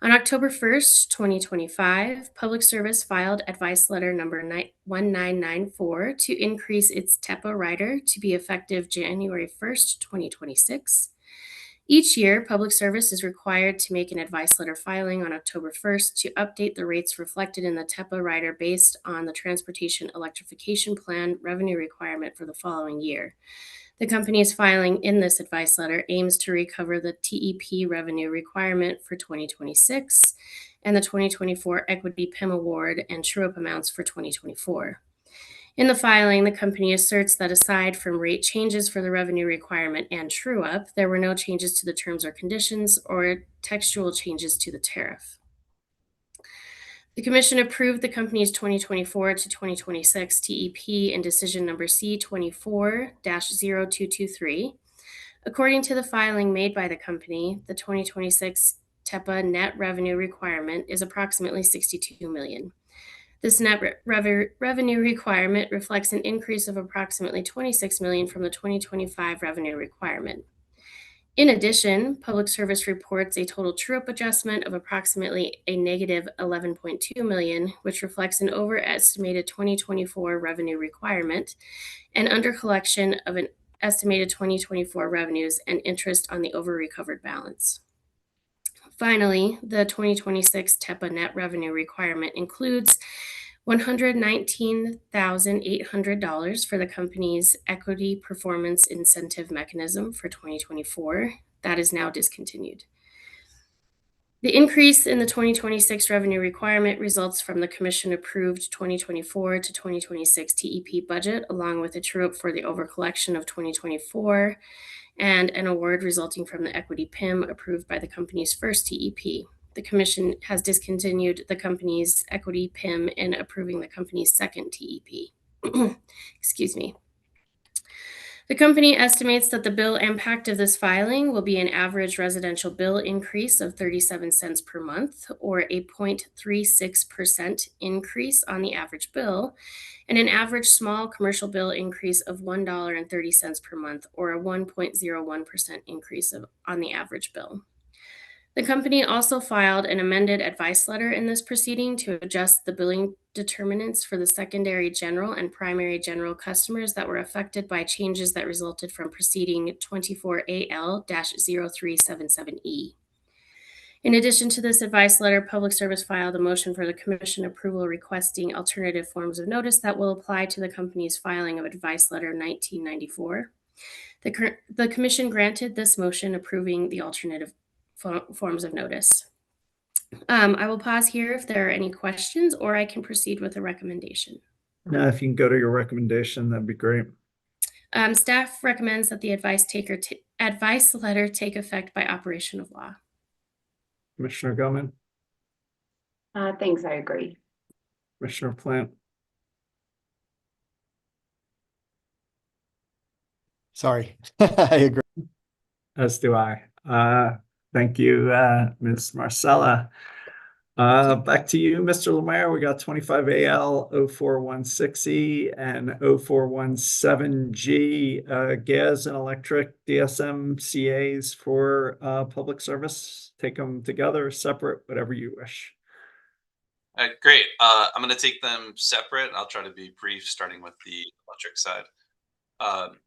On October 1st, 2025, Public Service filed advice letter number 1994 to increase its TEPA rider to be effective January 1st, 2026. Each year, Public Service is required to make an advice letter filing on October 1st to update the rates reflected in the TEPA rider based on the Transportation Electrification Plan revenue requirement for the following year. The company's filing in this advice letter aims to recover the TEP revenue requirement for 2026 and the 2024 Equity PIM Award and true-up amounts for 2024. In the filing, the company asserts that aside from rate changes for the revenue requirement and true-up, there were no changes to the terms or conditions or textual changes to the tariff. The Commission approved the company's 2024 to 2026 TEP in decision number C24-0223. According to the filing made by the company, the 2026 TEPA net revenue requirement is approximately $62 million. This net revenue requirement reflects an increase of approximately $26 million from the 2025 revenue requirement. In addition, Public Service reports a total true-up adjustment of approximately a negative $11.2 million, which reflects an overestimated 2024 revenue requirement and under-collection of an estimated 2024 revenues and interest on the over-recovered balance. Finally, the 2026 TEPA net revenue requirement includes $119,800 for the company's equity performance incentive mechanism for 2024. That is now discontinued. The increase in the 2026 revenue requirement results from the Commission-approved 2024 to 2026 TEP budget, along with a true-up for the overcollection of 2024 and an award resulting from the equity PIM approved by the company's first TEP. The Commission has discontinued the company's equity PIM in approving the company's second TEP. Excuse me. The company estimates that the bill impact of this filing will be an average residential bill increase of 37 cents per month, or a 0.36% increase on the average bill, and an average small commercial bill increase of $1.30 per month, or a 1.01% increase on the average bill. The company also filed an amended advice letter in this proceeding to adjust the billing determinants for the secondary general and primary general customers that were affected by changes that resulted from proceeding 24AL-0377E. In addition to this advice letter, Public Service filed a motion for the Commission approval requesting alternative forms of notice that will apply to the company's filing of advice letter 1994. The Commission granted this motion approving the alternative forms of notice. I will pause here if there are any questions, or I can proceed with a recommendation. Now, if you can go to your recommendation, that'd be great. Staff recommends that the advice letter take effect by operation of law. Commissioner Goman, Thanks, I agree. Commissioner Plant, Sorry. I agree. As do I. Thank you, Ms. Marcella. Back to you, Mr. Lemire. We got 25 AL 0416E and 0417G gas and electric DSM CAs for public service. Take them together, separate, whatever you wish. Great. I'm going to take them separate. I'll try to be brief, starting with the electric side.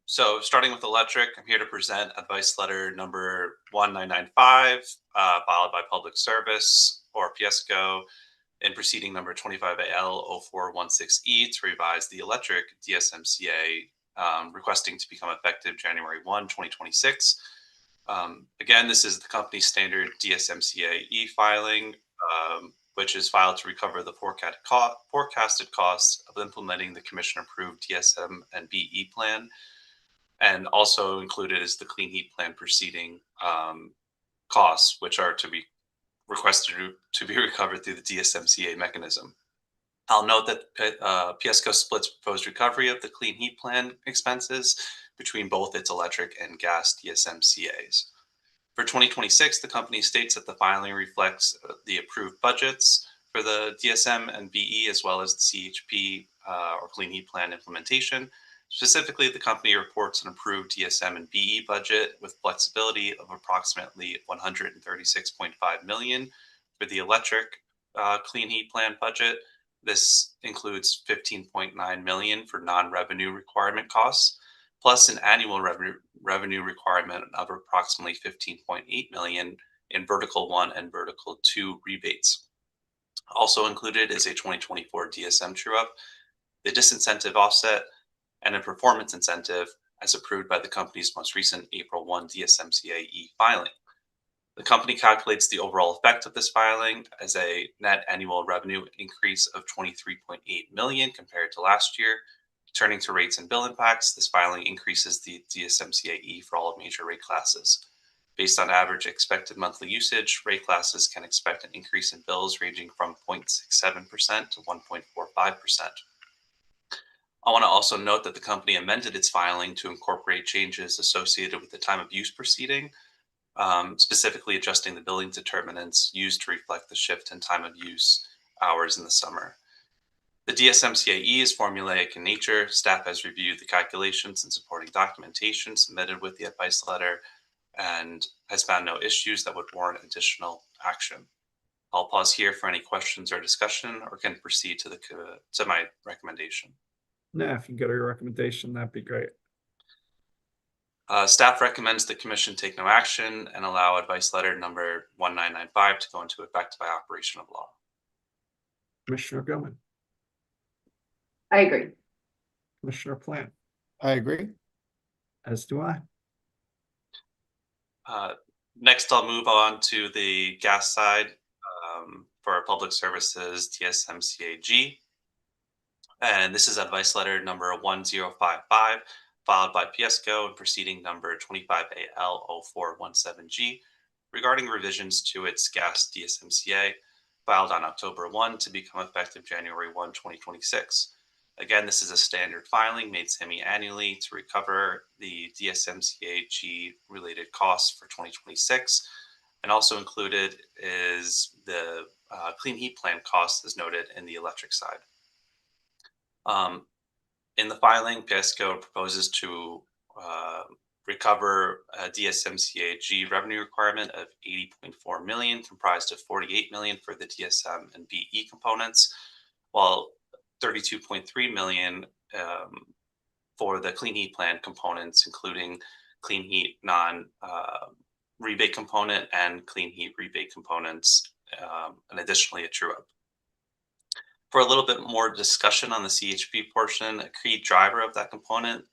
So starting with electric, I'm here to present advice letter number 1995, filed by Public Service or PSCO in proceeding number 25AL0416E to revise the electric DSMCA, requesting to become effective January 1, 2026. Again, this is the company's standard DSMCA e-filing, which is filed to recover the forecasted costs of implementing the commission-approved DSM and BE plan. And also included is the Clean Heat Plan proceeding costs, which are to be requested to be recovered through the DSMCA mechanism. I'll note that PSCO splits proposed recovery of the Clean Heat Plan expenses between both its electric and gas DSMCAs. For 2026, the company states that the filing reflects the approved budgets for the DSM and BE, as well as the CHP or Clean Heat Plan implementation. Specifically, the company reports an approved DSM and BE budget with flexibility of approximately $136.5 million for the electric Clean Heat Plan budget. This includes $15.9 million for non-revenue requirement costs, plus an annual revenue requirement of approximately $15.8 million in Vertical 1 and Vertical 2 rebates. Also included is a 2024 DSM true-up, the disincentive offset, and a performance incentive as approved by the company's most recent April 1 DSMCA e-filing. The company calculates the overall effect of this filing as a net annual revenue increase of $23.8 million compared to last year. Turning to rates and bill impacts, this filing increases the DSMCA-E for all major rate classes. Based on average expected monthly usage, rate classes can expect an increase in bills ranging from 0.67% to 1.45%. I want to also note that the company amended its filing to incorporate changes associated with the time of use proceeding, specifically adjusting the billing determinants used to reflect the shift in time of use hours in the summer. The DSMCA-E is formulaic in nature. Staff has reviewed the calculations and supporting documentation submitted with the advice letter and has found no issues that would warrant additional action. I'll pause here for any questions or discussion, or can proceed to my recommendation. Yeah, if you go to your recommendation, that'd be great. Staff recommends the commission take no action and allow advice letter number 1995 to go into effect by operation of law. Commissioner Gilman. I agree. Commissioner Plant. I agree. As do I. Next, I'll move on to the gas side for public services DSMCA-G. And this is advice letter number 1055, filed by PSCO and proceeding number 25AL0417G regarding revisions to its gas DSMCA, filed on October 1 to become effective January 1, 2026. Again, this is a standard filing made semi-annually to recover the DSMCA-G related costs for 2026. And also included is the Clean Heat Plan costs as noted in the electric side. In the filing, PSCO proposes to recover a DSMCA-G revenue requirement of $80.4 million, comprised of $48 million for the DSM and BE components, while $32.3 million for the Clean Heat Plan components, including Clean Heat non-rebate component and Clean Heat rebate components, and additionally a true-up. For a little bit more discussion on the CHP portion, a key driver of that component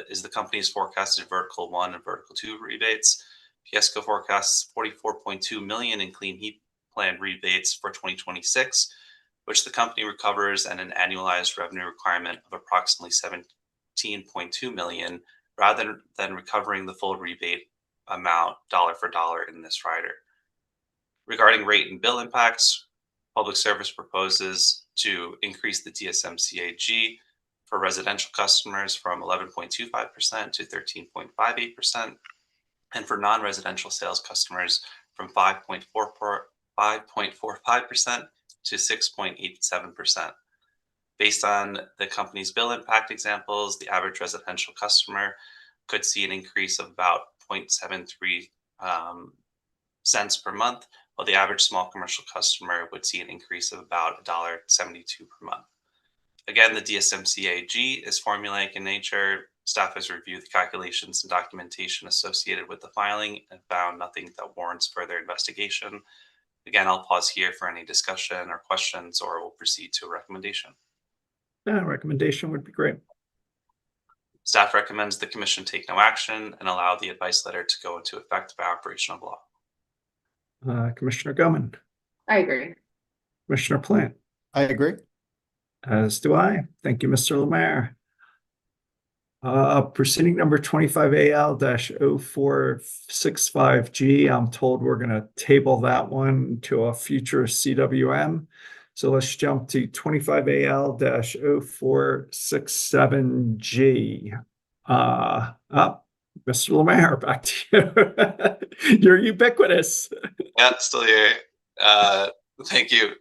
is the company's forecasted Vertical 1 and Vertical 2 rebates. PSCO forecasts $44.2 million in Clean Heat Plan rebates for 2026, which the company recovers at an annualized revenue requirement of approximately $17.2 million, rather than recovering the full rebate amount dollar for dollar in this rider. Regarding rate and bill impacts, Public Service proposes to increase the DSMCA-G for residential customers from 11.25% to 13.58%, and for non-residential sales customers from 5.45% to 6.87%. Based on the company's bill impact examples, the average residential customer could see an increase of about 0.73 cents per month, while the average small commercial customer would see an increase of about $1.72 per month. Again, the DSMCAG is formulaic in nature. Staff has reviewed the calculations and documentation associated with the filing and found nothing that warrants further investigation. Again, I'll pause here for any discussion or questions, or we'll proceed to a recommendation. Yeah, recommendation would be great. Staff recommends the commission take no action and allow the advice letter to go into effect by operation of law. Commissioner Goman, I agree. Commissioner Plant, I agree. as do I. Thank you, Mr. Lemaire. Proceeding number 25AL-0465G. I'm told we're going to table that one to a future CWM. So let's jump to 25AL-0467G. Mr. Lemaire, back to you. You're ubiquitous. Yeah, still here. Thank you.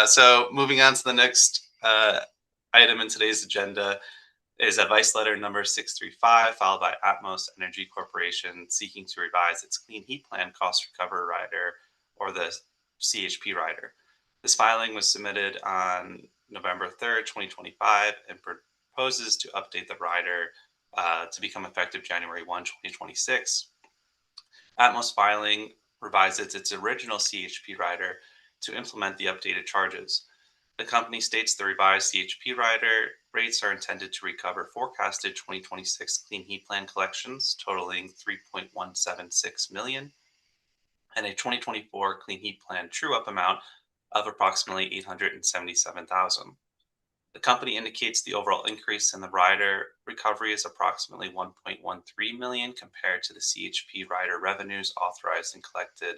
So moving on to the next item in today's agenda is advice letter number 635, filed by Atmos Energy Corporation, seeking to revise its Clean Heat Plan Cost Recovery Rider, or the CHP rider. This filing was submitted on November 3rd, 2025, and proposes to update the rider to become effective January 1, 2026. Atmos filing revises its original CHP rider to implement the updated charges. The company states the revised CHP rider rates are intended to recover forecasted 2026 Clean Heat Plan collections totaling $3.176 million and a 2024 Clean Heat Plan true-up amount of approximately $877,000. The company indicates the overall increase in the rider recovery is approximately $1.13 million compared to the CHP rider revenues authorized and collected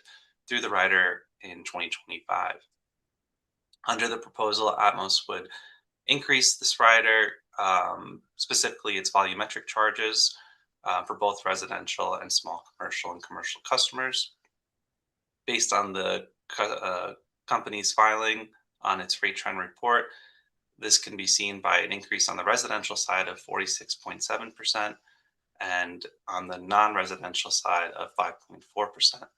through the rider in 2025. Under the proposal, Atmos would increase this rider, specifically its volumetric charges for both residential and small commercial and commercial customers. Based on the company's filing on its rate trend report, this can be seen by an increase on the residential side of 46.7% and on the non-residential side of 5.4%.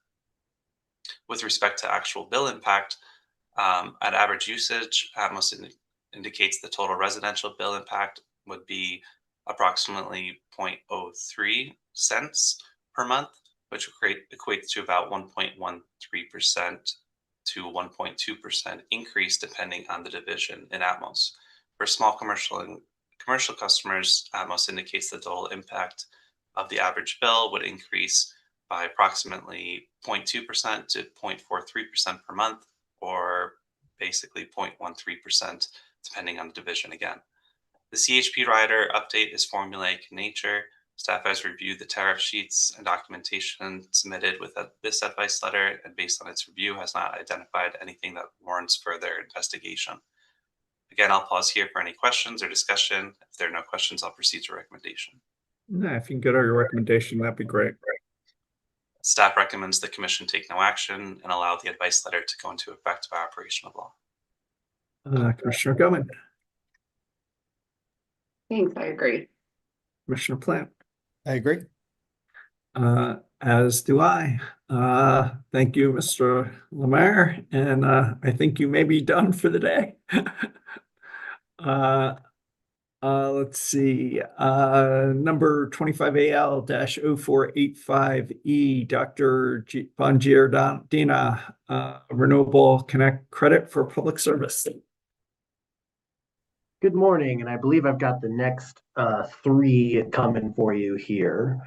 With respect to actual bill impact, at average usage, Atmos indicates the total residential bill impact would be approximately 0.03 cents per month, which equates to about 1.13% to 1.2% increase depending on the division in Atmos. For small commercial and commercial customers, Atmos indicates the total impact of the average bill would increase by approximately 0.2% to 0.43% per month, or basically 0.13% depending on the division again. The CHP rider update is formulaic in nature. Staff has reviewed the tariff sheets and documentation submitted with this advice letter, and based on its review, has not identified anything that warrants further investigation. Again, I'll pause here for any questions or discussion. If there are no questions, I'll proceed to recommendation. If you can get our recommendation, that'd be great. Staff recommends the commission take no action and allow the advice letter to go into effect by operation of law. Commissioner Goman, Thanks, I agree. Commissioner Plant, I agree. as do I. Thank you, Mr. Lemaire, and I think you may be done for the day. Let's see. Number 25AL-0485E, Dr. Von Giordina, Renewable Connect Credit for Public Service. Good morning, and I believe I've got the next three coming for you here.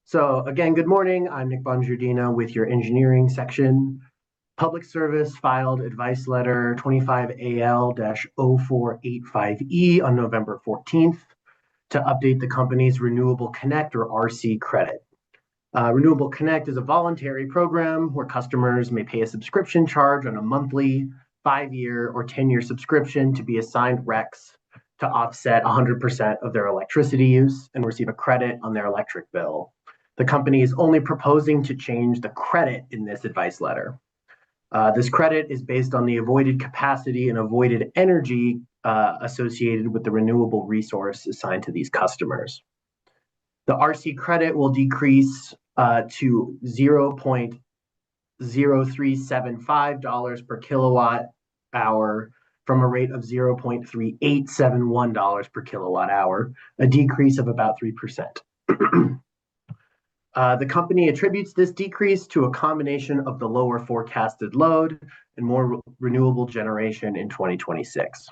So again, good morning. I'm Nick Von Giordina with your engineering section. Public Service filed advice letter 25AL-0485E on November 14th to update the company's Renewable Connect, or RC, credit. Renewable Connect is a voluntary program where customers may pay a subscription charge on a monthly, 5-year, or 10-year subscription to be assigned RECs to offset 100% of their electricity use and receive a credit on their electric bill. The company is only proposing to change the credit in this advice letter. This credit is based on the avoided capacity and avoided energy associated with the renewable resource assigned to these customers. The RC credit will decrease to $0.0375 per kilowatt hour from a rate of $0.3871 per kilowatt hour, a decrease of about 3%. The company attributes this decrease to a combination of the lower forecasted load and more renewable generation in 2026.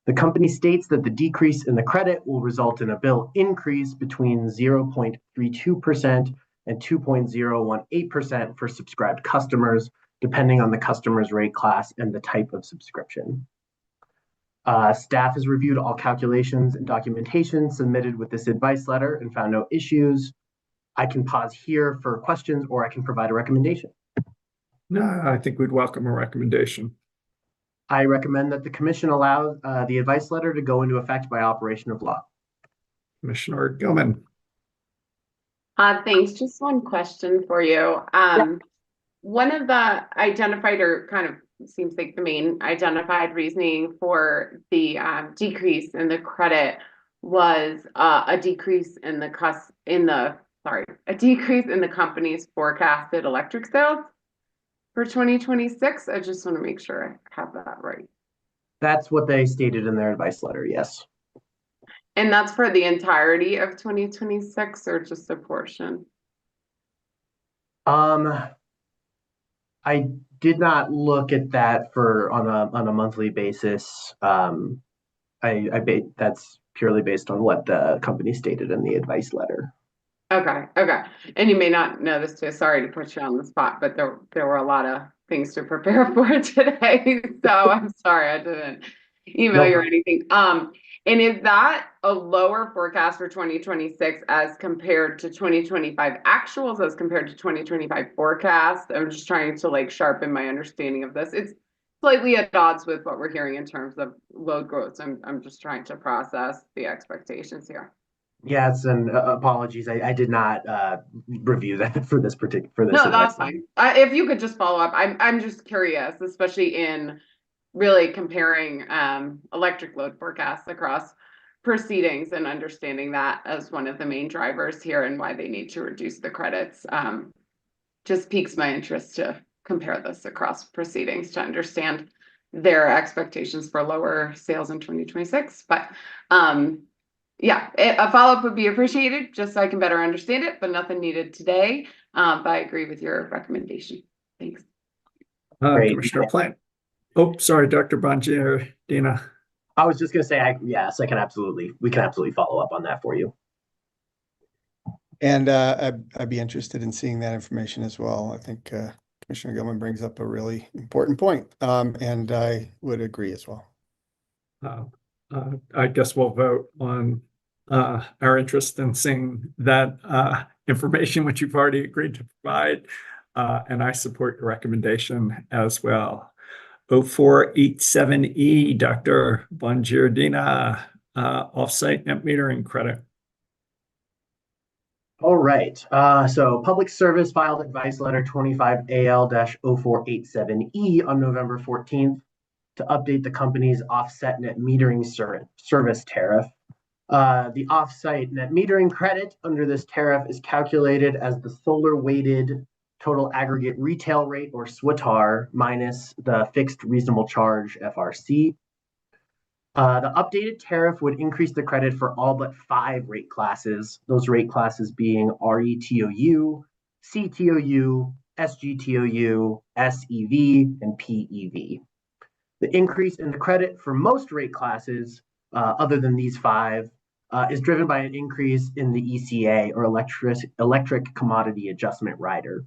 The company states that the decrease in the credit will result in a bill increase between 0.32% and 2.018% for subscribed customers, depending on the customer's rate class and the type of subscription. Staff has reviewed all calculations and documentation submitted with this advice letter and found no issues. I can pause here for questions, or I can provide a recommendation. No, I think we'd welcome a recommendation. I recommend that the commission allow the advice letter to go into effect by operation of law. Commissioner Gilman. Thanks. Just one question for you. One of the identified, or kind of seems like the main identified reasoning for the decrease in the credit was a decrease in the company's forecasted electric sales for 2026. I just want to make sure I have that right. That's what they stated in their advice letter, yes. And that's for the entirety of 2026 or just a portion? I did not look at that on a monthly basis. That's purely based on what the company stated in the advice letter. Okay. And you may not know this too. Sorry to put you on the spot, but there were a lot of things to prepare for today. So I'm sorry I didn't email you or anything. And is that a lower forecast for 2026 as compared to 2025 actuals, as compared to 2025 forecast? I'm just trying to sharpen my understanding of this. It's slightly at odds with what we're hearing in terms of load growth. I'm just trying to process the expectations here. Yes, and apologies, I did not review that for this particular. No, that's fine. If you could just follow up, I'm just curious, especially in really comparing electric load forecasts across proceedings and understanding that as one of the main drivers here and why they need to reduce the credits. Just piques my interest to compare this across proceedings to understand their expectations for lower sales in 2026. But yeah, a follow-up would be appreciated just so I can better understand it, but nothing needed today. But I agree with your recommendation. Thanks. Commissioner Plant. Oh, sorry, Dr. Bongiardina. I was just going to say, yes, we can absolutely follow up on that for you. And I'd be interested in seeing that information as well. I think Commissioner Gilman brings up a really important point, and I would agree as well. I guess we'll vote on our interest in seeing that information, which you've already agreed to provide, and I support your recommendation as well. 0487E, Dr. Bongiardina, offsite net metering credit. All right. So Public Service filed advice letter 25AL-0487E on November 14th to update the company's offset net metering service tariff. The offsite net metering credit under this tariff is calculated as the solar weighted total aggregate retail rate, or SWTAR, minus the fixed reasonable charge, FRC. The updated tariff would increase the credit for all but 5 rate classes, those rate classes being RETOU, CTOU, SGTOU, SEV, and PEV. The increase in the credit for most rate classes, other than these 5, is driven by an increase in the ECA, or Electric Commodity Adjustment Rider.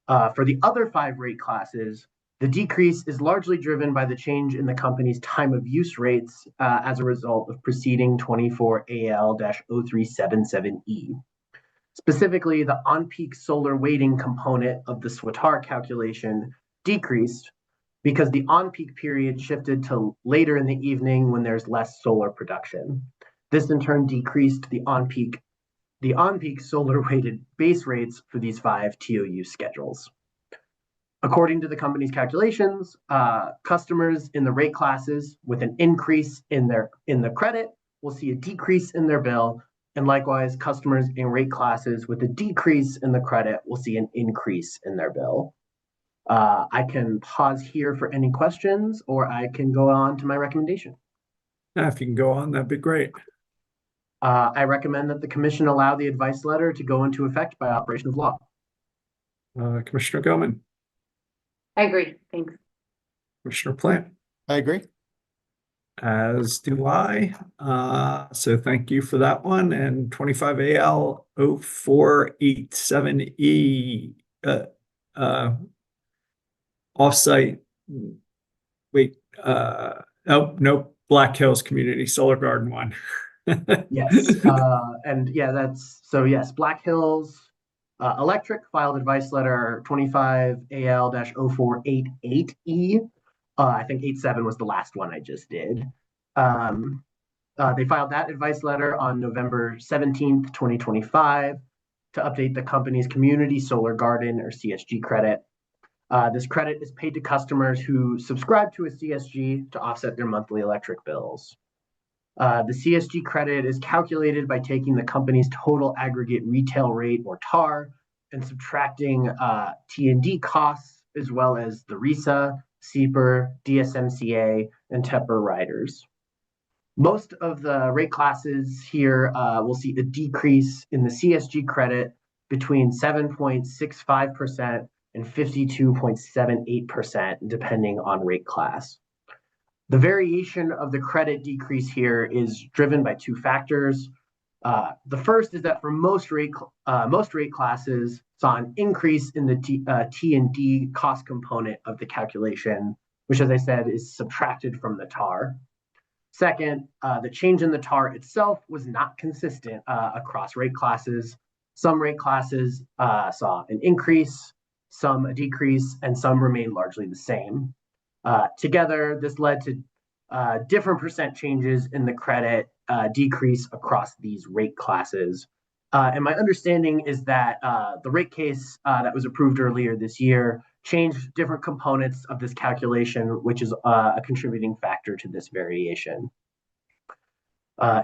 For the other 5 rate classes, the decrease is largely driven by the change in the company's time of use rates as a result of preceding 24AL-0377E. Specifically, the on-peak solar weighting component of the SWTAR calculation decreased, because the on-peak period shifted to later in the evening when there's less solar production. This in turn decreased the on-peak solar-weighted base rates for these 5 TOU schedules. According to the company's calculations, customers in the rate classes with an increase in the credit will see a decrease in their bill, and likewise, customers in rate classes with a decrease in the credit will see an increase in their bill. I can pause here for any questions, or I can go on to my recommendation. If you can go on, that'd be great. I recommend that the commission allow the advice letter to go into effect by operation of law. Commissioner Goman, I agree. Thanks. Commissioner Plant, I agree. as do I. So thank you for that one. And 25 AL 0487E, offsite, wait, oh, nope, Black Hills Community Solar Garden one. Yes, and yeah, yes, Black Hills Electric filed advice letter 25 AL-0488E. I think 87 was the last one I just did. They filed that advice letter on November 17th, 2025 to update the company's Community Solar Garden or CSG credit. This credit is paid to customers who subscribe to a CSG to offset their monthly electric bills. The CSG credit is calculated by taking the company's total aggregate retail rate, or TAR, and subtracting T&D costs, as well as the RESA, CPR, DSMCA, and TEPR riders. Most of the rate classes here will see a decrease in the CSG credit between 7.65% and 52.78%, depending on rate class. The variation of the credit decrease here is driven by 2 factors. The first is that for most rate classes saw an increase in the T&D cost component of the calculation, which, as I said, is subtracted from the TAR. Second, the change in the TAR itself was not consistent across rate classes. Some rate classes saw an increase, some a decrease, and some remained largely the same. Together, this led to different percent changes in the credit decrease across these rate classes. And my understanding is that the rate case that was approved earlier this year changed different components of this calculation, which is a contributing factor to this variation.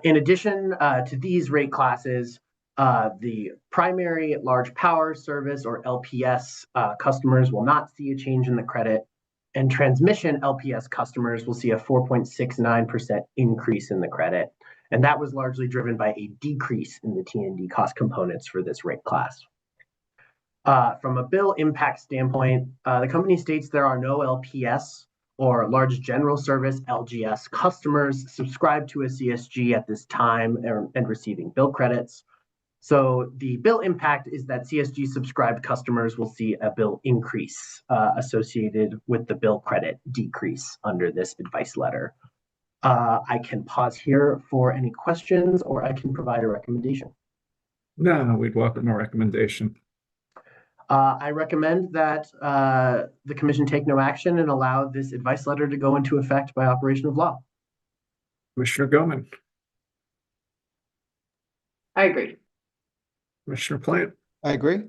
In addition to these rate classes, the primary large power service, or LPS, customers will not see a change in the credit, and transmission LPS customers will see a 4.69% increase in the credit. And that was largely driven by a decrease in the T&D cost components for this rate class. From a bill impact standpoint, the company states there are no LPS, or large general service, LGS, customers subscribed to a CSG at this time and receiving bill credits. So the bill impact is that CSG subscribed customers will see a bill increase associated with the bill credit decrease under this advice letter. I can pause here for any questions, or I can provide a recommendation. No, we'd welcome a recommendation. I recommend that the commission take no action and allow this advice letter to go into effect by operation of law. Commissioner Goman, I agree. Commissioner Plant, I agree.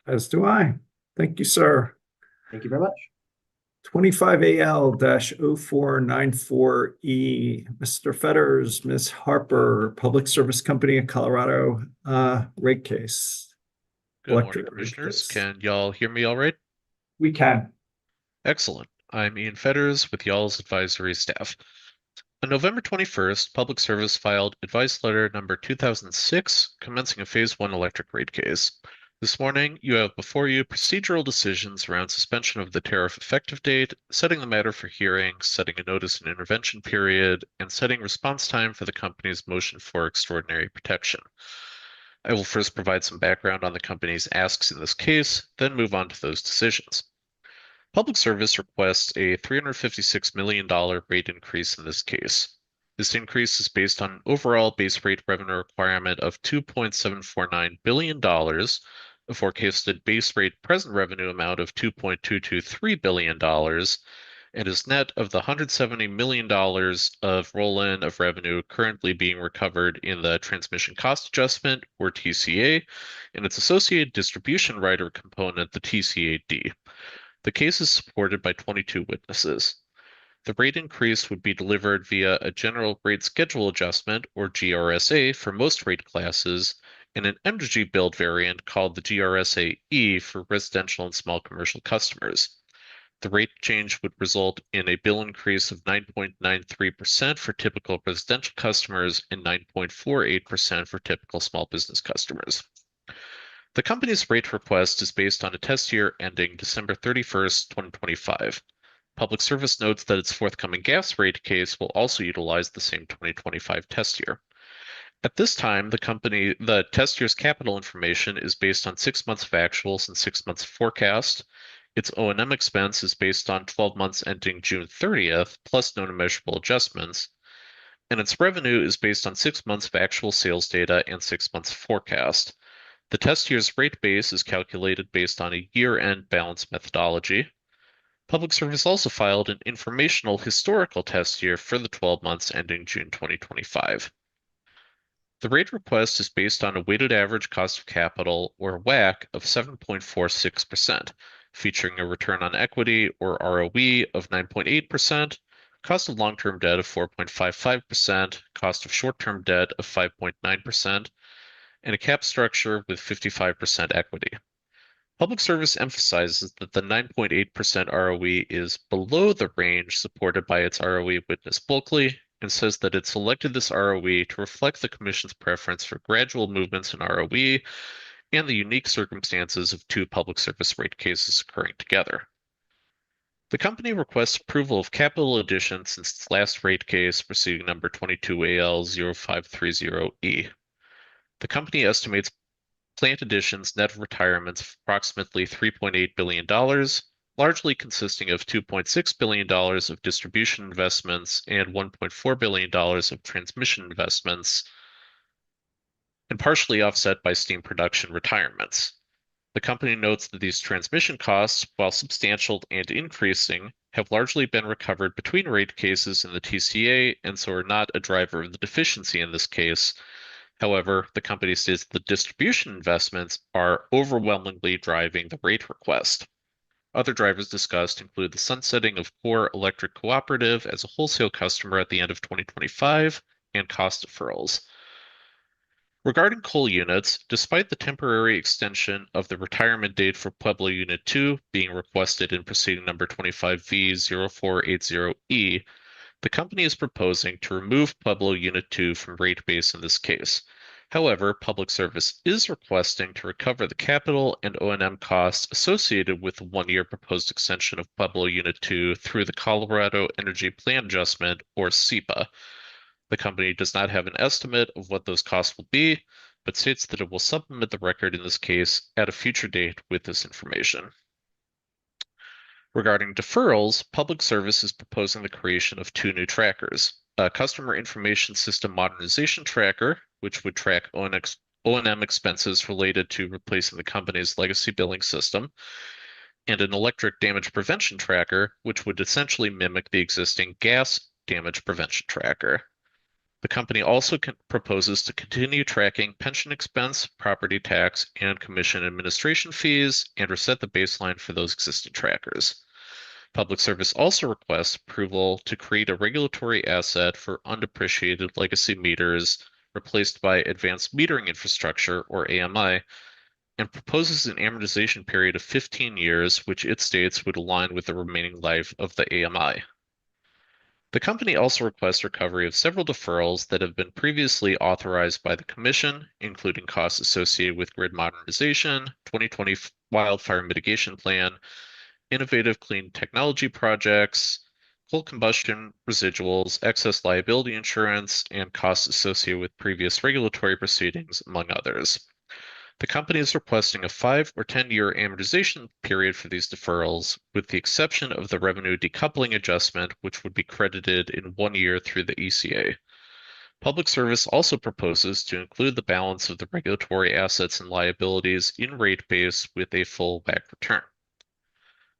as do I. Thank you, sir. Thank you very much. 25 AL-0494E, Mr. Fetters, Ms. Harper, Public Service Company of Colorado, rate case. Good morning, Electric rate commissioners. case. Can y'all hear me all right? We can. Excellent. I'm Ian Fetters with y'all's advisory staff. On November 21st, Public Service filed advice letter number 2006, commencing a Phase 1 electric rate case. This morning, you have before you procedural decisions around suspension of the tariff effective date, setting the matter for hearing, setting a notice and intervention period, and setting response time for the company's motion for extraordinary protection. I will first provide some background on the company's asks in this case, then move on to those decisions. Public Service requests a $356 million rate increase in this case. This increase is based on an overall base rate revenue requirement of $2.749 billion, a forecasted base rate present revenue amount of $2.223 billion, and is net of the $170 million of roll-in of revenue currently being recovered in the Transmission Cost Adjustment, or TCA, and its associated distribution rider component, the TCAD. The case is supported by 22 witnesses. The rate increase would be delivered via a general rate schedule adjustment, or GRSA, for most rate classes, and an energy billed variant called the GRSA-E for residential and small commercial customers. The rate change would result in a bill increase of 9.93% for typical residential customers and 9.48% for typical small business customers. The company's rate request is based on a test year ending December 31st, 2025. Public Service notes that its forthcoming gas rate case will also utilize the same 2025 test year. At this time, the test year's capital information is based on 6 months of actuals and 6 months of forecast. Its O&M expense is based on 12 months ending June 30th, plus known and measurable adjustments. And its revenue is based on 6 months of actual sales data and 6 months of forecast. The test year's rate base is calculated based on a year-end balance methodology. Public Service also filed an informational historical test year for the 12 months ending June 2025. The rate request is based on a weighted average cost of capital, or WACC, of 7.46%, featuring a return on equity, or ROE, of 9.8%, cost of long-term debt of 4.55%, cost of short-term debt of 5.9%, and a cap structure with 55% equity. Public Service emphasizes that the 9.8% ROE is below the range supported by its ROE witness Bulkley, and says that it selected this ROE to reflect the Commission's preference for gradual movements in ROE and the unique circumstances of 2 Public Service rate cases occurring together. The company requests approval of capital additions since its last rate case, proceeding number 22AL0530E. The company estimates plant additions net of retirements of approximately $3.8 billion, largely consisting of $2.6 billion of distribution investments and $1.4 billion of transmission investments, and partially offset by steam production retirements. The company notes that these transmission costs, while substantial and increasing, have largely been recovered between rate cases in the TCA and so are not a driver of the deficiency in this case. However, the company states the distribution investments are overwhelmingly driving the rate request. Other drivers discussed include the sunsetting of Core Electric Cooperative as a wholesale customer at the end of 2025 and cost deferrals. Regarding coal units, despite the temporary extension of the retirement date for Pueblo Unit 2 being requested in proceeding number 25V0480E, the company is proposing to remove Pueblo Unit 2 from rate base in this case. However, Public Service is requesting to recover the capital and O&M costs associated with the 1-year proposed extension of Pueblo Unit 2 through the Colorado Energy Plan Adjustment, or CEPA. The company does not have an estimate of what those costs will be, but states that it will supplement the record in this case at a future date with this information. Regarding deferrals, Public Service is proposing the creation of 2 new trackers: a Customer Information System Modernization Tracker, which would track O&M expenses related to replacing the company's legacy billing system, and an Electric Damage Prevention Tracker, which would essentially mimic the existing Gas Damage Prevention Tracker. The company also proposes to continue tracking pension expense, property tax, and commission administration fees, and reset the baseline for those existing trackers. Public Service also requests approval to create a regulatory asset for undepreciated legacy meters replaced by Advanced Metering Infrastructure, or AMI, and proposes an amortization period of 15 years, which it states would align with the remaining life of the AMI. The company also requests recovery of several deferrals that have been previously authorized by the Commission, including costs associated with grid modernization, 2020 wildfire mitigation plan, innovative clean technology projects, coal combustion residuals, excess liability insurance, and costs associated with previous regulatory proceedings, among others. The company is requesting a 5 or 10-year amortization period for these deferrals, with the exception of the revenue decoupling adjustment, which would be credited in 1 year through the ECA. Public Service also proposes to include the balance of the regulatory assets and liabilities in rate base with a full back return.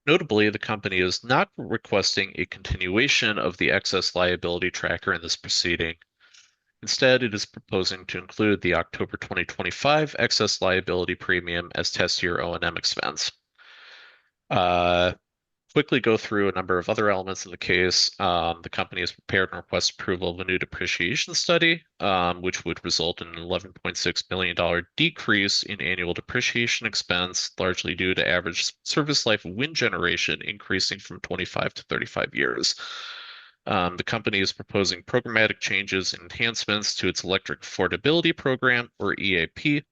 Notably, the company is not requesting a continuation of the excess liability tracker in this proceeding. Instead, it is proposing to include the October 2025 excess liability premium as test year O&M expense. Quickly go through a number of other elements in the case. The company has prepared and request approval of a new depreciation study, which would result in an $11.6 million decrease in annual depreciation expense, largely due to average service life of wind generation increasing from 25 to 35 years. The company is proposing programmatic changes and enhancements to its electric affordability program, or EAP,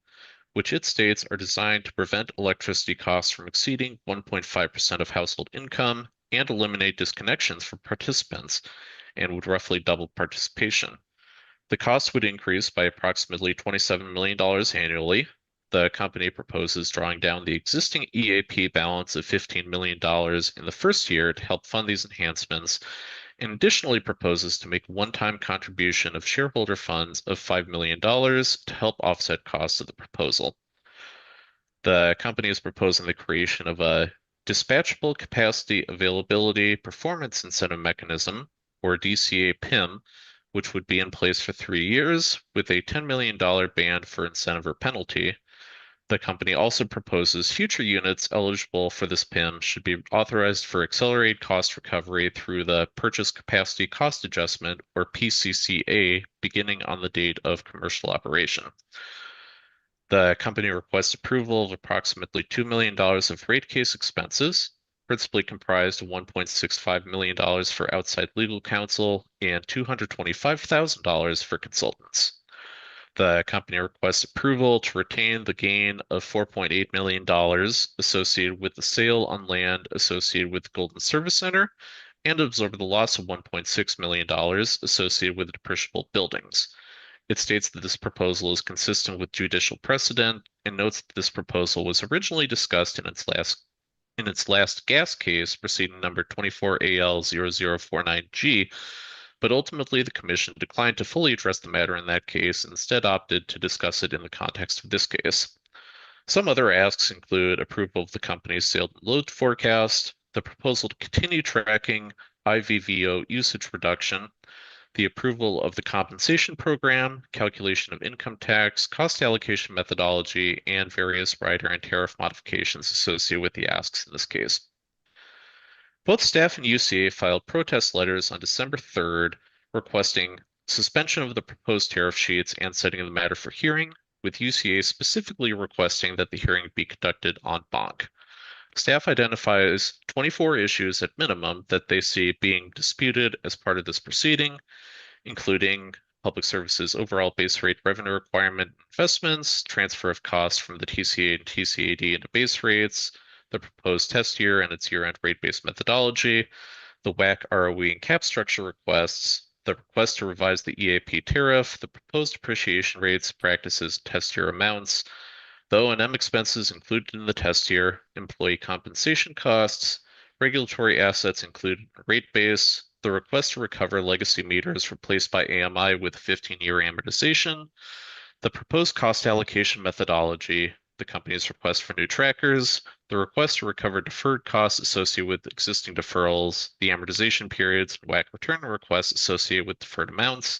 which it states are designed to prevent electricity costs from exceeding 1.5% of household income and eliminate disconnections for participants, and would roughly double participation. The cost would increase by approximately $27 million annually. The company proposes drawing down the existing EAP balance of $15 million in the first year to help fund these enhancements, and additionally proposes to make a one-time contribution of shareholder funds of $5 million to help offset costs of the proposal. The company is proposing the creation of a dispatchable capacity availability performance incentive mechanism, or DCA PIM, which would be in place for 3 years with a $10 million band for incentive or penalty. The company also proposes future units eligible for this PIM should be authorized for accelerated cost recovery through the Purchase Capacity Cost Adjustment, or PCCA, beginning on the date of commercial operation. The company requests approval of approximately $2 million of rate case expenses, principally comprised of $1.65 million for outside legal counsel and $225,000 for consultants. The company requests approval to retain the gain of $4.8 million associated with the sale on land associated with the Golden Service Center and absorb the loss of $1.6 million associated with the depreciable buildings. It states that this proposal is consistent with judicial precedent and notes that this proposal was originally discussed in its last gas case, proceeding number 24AL0049G, but ultimately the commission declined to fully address the matter in that case and instead opted to discuss it in the context of this case. Some other asks include approval of the company's sales and load forecast, the proposal to continue tracking IVVO usage reduction, the approval of the compensation program, calculation of income tax, cost allocation methodology, and various rider and tariff modifications associated with the asks in this case. Both staff and UCA filed protest letters on December 3rd requesting suspension of the proposed tariff sheets and setting the matter for hearing, with UCA specifically requesting that the hearing be conducted en banc. Staff identifies 24 issues at minimum that they see being disputed as part of this proceeding, including Public Service's overall base rate revenue requirement investments, transfer of costs from the TCA and TCAD into base rates, the proposed test year and its year-end rate-based methodology, the WACC ROE and cap structure requests, the request to revise the EAP tariff, the proposed depreciation rates, practices, test year amounts, the O&M expenses included in the test year, employee compensation costs, regulatory assets included in the rate base, the request to recover legacy meters replaced by AMI with 15-year amortization, the proposed cost allocation methodology, the company's request for new trackers, the request to recover deferred costs associated with existing deferrals, the amortization periods, and WACC return requests associated with deferred amounts,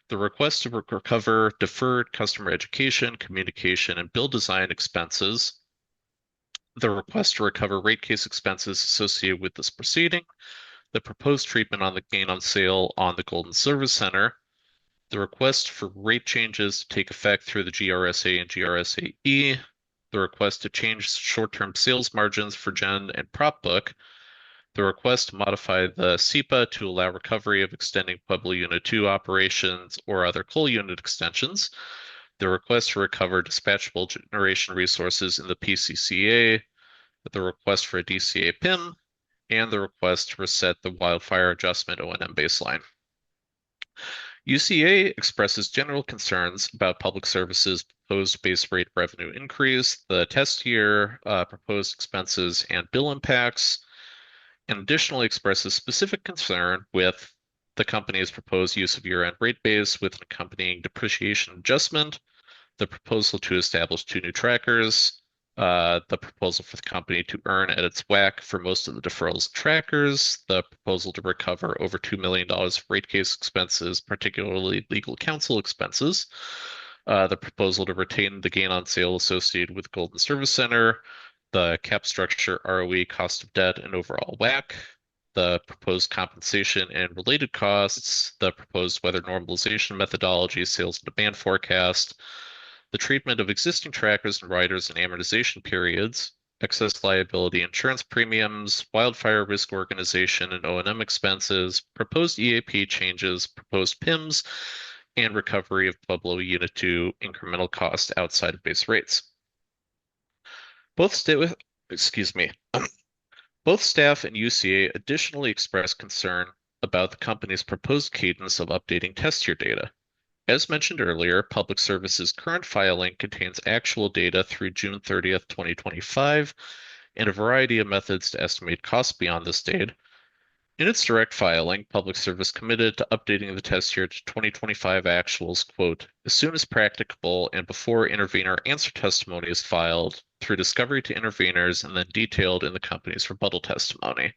the request to recover deferred customer education, communication, and bill design expenses, the request to recover rate case expenses associated with this proceeding, the proposed treatment on the gain on sale on the Golden Service Center, the request for rate changes to take effect through the GRSA and GRSAE, the request to change short-term sales margins for Gen and Prop Book, the request to modify the SEPA to allow recovery of extending Pueblo Unit 2 operations or other coal unit extensions, the request to recover dispatchable generation resources in the PCCA, the request for a DCA PIM, and the request to reset the wildfire adjustment O&M baseline. UCA expresses general concerns about Public Service's proposed base rate revenue increase, the test year, proposed expenses, and bill impacts, and additionally expresses specific concern with the company's proposed use of year-end rate base with an accompanying depreciation adjustment, the proposal to establish 2 new trackers, the proposal for the company to earn at its WACC for most of the deferrals and trackers, the proposal to recover over $2 million of rate case expenses, particularly legal counsel expenses, the proposal to retain the gain on sale associated with Golden Service Center, the cap structure, ROE, cost of debt, and overall WACC, the proposed compensation and related costs, the proposed weather normalization methodology, sales and demand forecast, the treatment of existing trackers and riders and amortization periods, excess liability insurance premiums, wildfire risk organization and O&M expenses, proposed EAP changes, proposed PIMs, and recovery of Pueblo Unit 2 incremental cost outside of base rates. Both staff and UCA additionally expressed concern about the company's proposed cadence of updating test year data. As mentioned earlier, Public Service's current filing contains actual data through June 30th, 2025, and a variety of methods to estimate costs beyond this date. In its direct filing, Public Service committed to updating the test year to 2025 actuals, quote, as soon as practicable and before intervener answer testimony is filed through discovery to interveners and then detailed in the company's rebuttal testimony.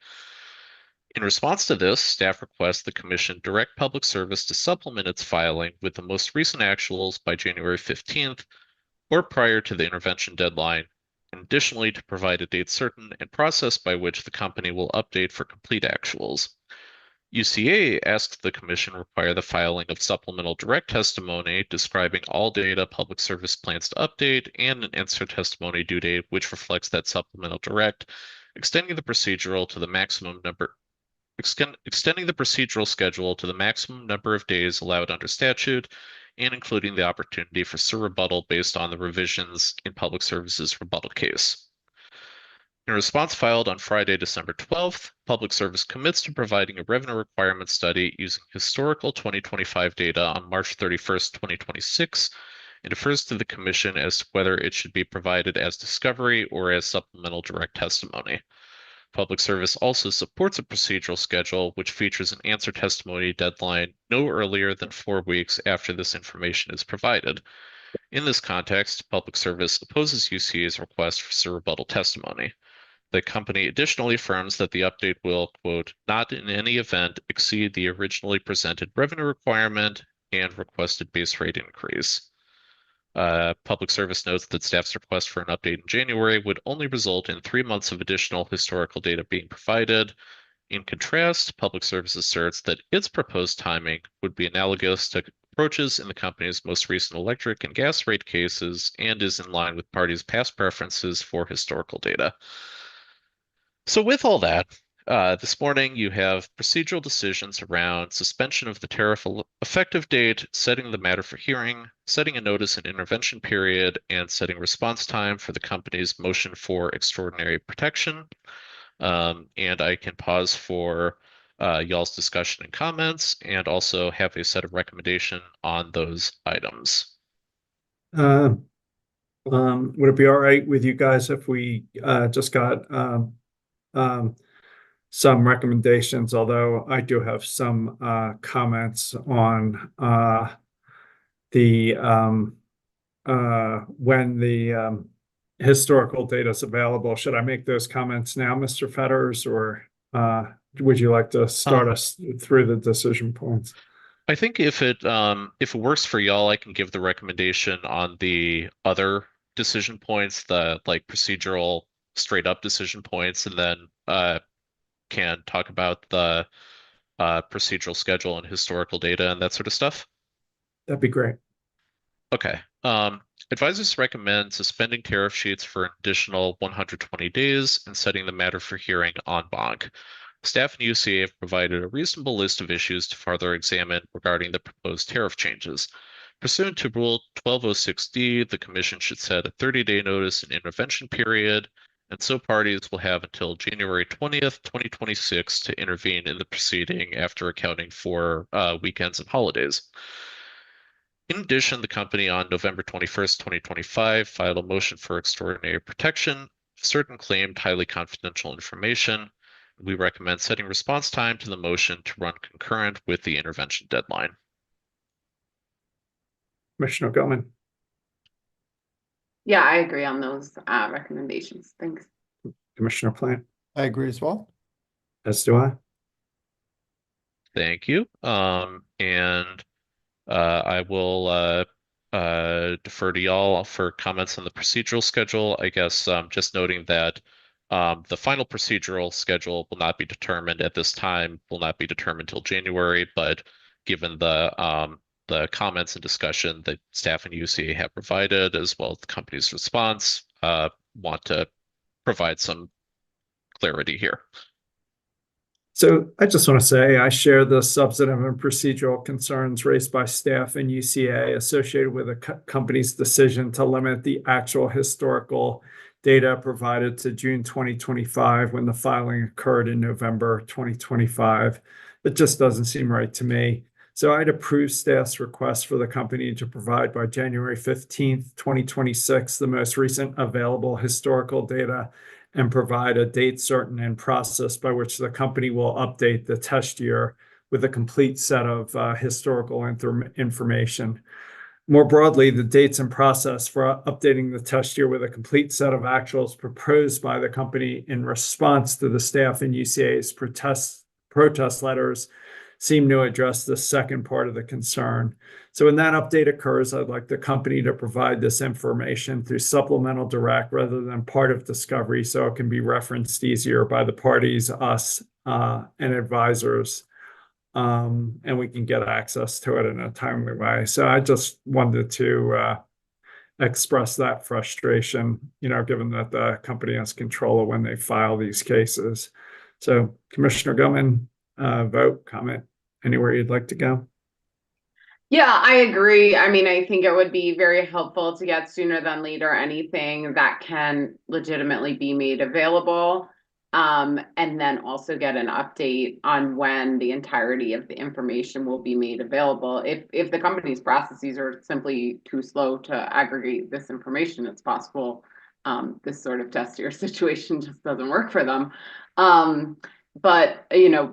In response to this, staff requests the Commission direct Public Service to supplement its filing with the most recent actuals by January 15th or prior to the intervention deadline, and additionally to provide a date certain and process by which the company will update for complete actuals. UCA asks the Commission require the filing of supplemental direct testimony describing all data Public Service plans to update and an answer testimony due date which reflects that supplemental direct, extending the procedural schedule to the maximum number of days allowed under statute, and including the opportunity for surrebuttal based on the revisions in Public Service's rebuttal case. In a response filed on Friday, December 12th, Public Service commits to providing a revenue requirement study using historical 2025 data on March 31st, 2026, and defers to the Commission as to whether it should be provided as discovery or as supplemental direct testimony. Public Service also supports a procedural schedule which features an answer testimony deadline no earlier than 4 weeks after this information is provided. In this context, Public Service opposes UCA's request for surrebuttal testimony. The company additionally affirms that the update will, quote, not in any event exceed the originally presented revenue requirement and requested base rate increase. Public Service notes that staff's request for an update in January would only result in 3 months of additional historical data being provided. In contrast, Public Service asserts that its proposed timing would be analogous to approaches in the company's most recent electric and gas rate cases and is in line with parties' past preferences for historical data. So with all that, this morning you have procedural decisions around suspension of the tariff effective date, setting the matter for hearing, setting a notice and intervention period, and setting response time for the company's motion for extraordinary protection. And I can pause for y'all's discussion and comments, and also have a set of recommendation on those items. Would it be all right with you guys if we just got some recommendations, although I do have some comments on the when the historical data is available. Should I make those comments now, Mr. Fetters, or would you like to start us through the decision points? I think if it works for y'all, I can give the recommendation on the other decision points, the like procedural straight up decision points, and then can talk about the procedural schedule and historical data and that sort of stuff. That'd be great. Okay. Advisors recommend suspending tariff sheets for an additional 120 days and setting the matter for hearing en banc. Staff and UCA have provided a reasonable list of issues to further examine regarding the proposed tariff changes. Pursuant to Rule 1206D, the Commission should set a 30-day notice and intervention period, and so parties will have until January 20th, 2026 to intervene in the proceeding after accounting for weekends and holidays. In addition, the company on November 21st, 2025 filed a motion for extraordinary protection of certain claimed highly confidential information. We recommend setting response time to the motion to run concurrent with the intervention deadline. Commissioner Gilman, Yeah, I agree on those recommendations. Thanks. Commissioner Plant, I agree as well. as do I. Thank you. I will defer to y'all for comments on the procedural schedule. I guess just noting that the final procedural schedule will not be determined at this time, will not be determined until January, but given the comments and discussion that staff and UCA have provided, as well as the company's response, want to provide some clarity here. So I just want to say I share the substantive and procedural concerns raised by staff and UCA associated with a company's decision to limit the actual historical data provided to June 2025 when the filing occurred in November 2025. It just doesn't seem right to me. So I'd approve staff's request for the company to provide by January 15th, 2026, the most recent available historical data and provide a date certain and process by which the company will update the test year with a complete set of historical information. More broadly, the dates and process for updating the test year with a complete set of actuals proposed by the company in response to the staff and UCA's protest letters seem to address the second part of the concern. So when that update occurs, I'd like the company to provide this information through supplemental direct rather than part of discovery so it can be referenced easier by the parties, us, and advisors, and we can get access to it in a timely way. So I just wanted to express that frustration, given that the company has control of when they file these cases. So Commissioner Gilman, vote, comment, anywhere you'd like to go? Yeah, I agree. I mean, I think it would be very helpful to get sooner than later anything that can legitimately be made available. And then also get an update on when the entirety of the information will be made available. If the company's processes are simply too slow to aggregate this information, it's possible this sort of test year situation just doesn't work for them. But,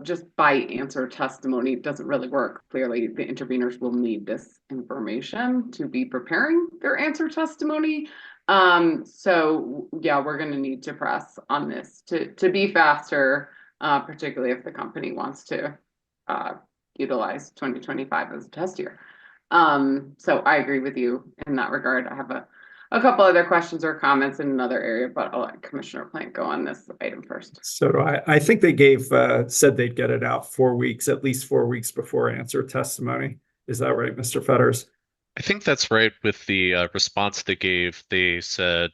just by answer testimony doesn't really work. Clearly, the interveners will need this information to be preparing their answer testimony. So yeah, we're going to need to press on this to be faster, particularly if the company wants to utilize 2025 as a test year. So I agree with you in that regard. I have a couple other questions or comments in another area, but I'll let Commissioner Plank go on this item first. So I think they said they'd get it out 4 weeks, at least 4 weeks before answer testimony. Is that right, Mr. Fetters? I think that's right. With the response they gave, they said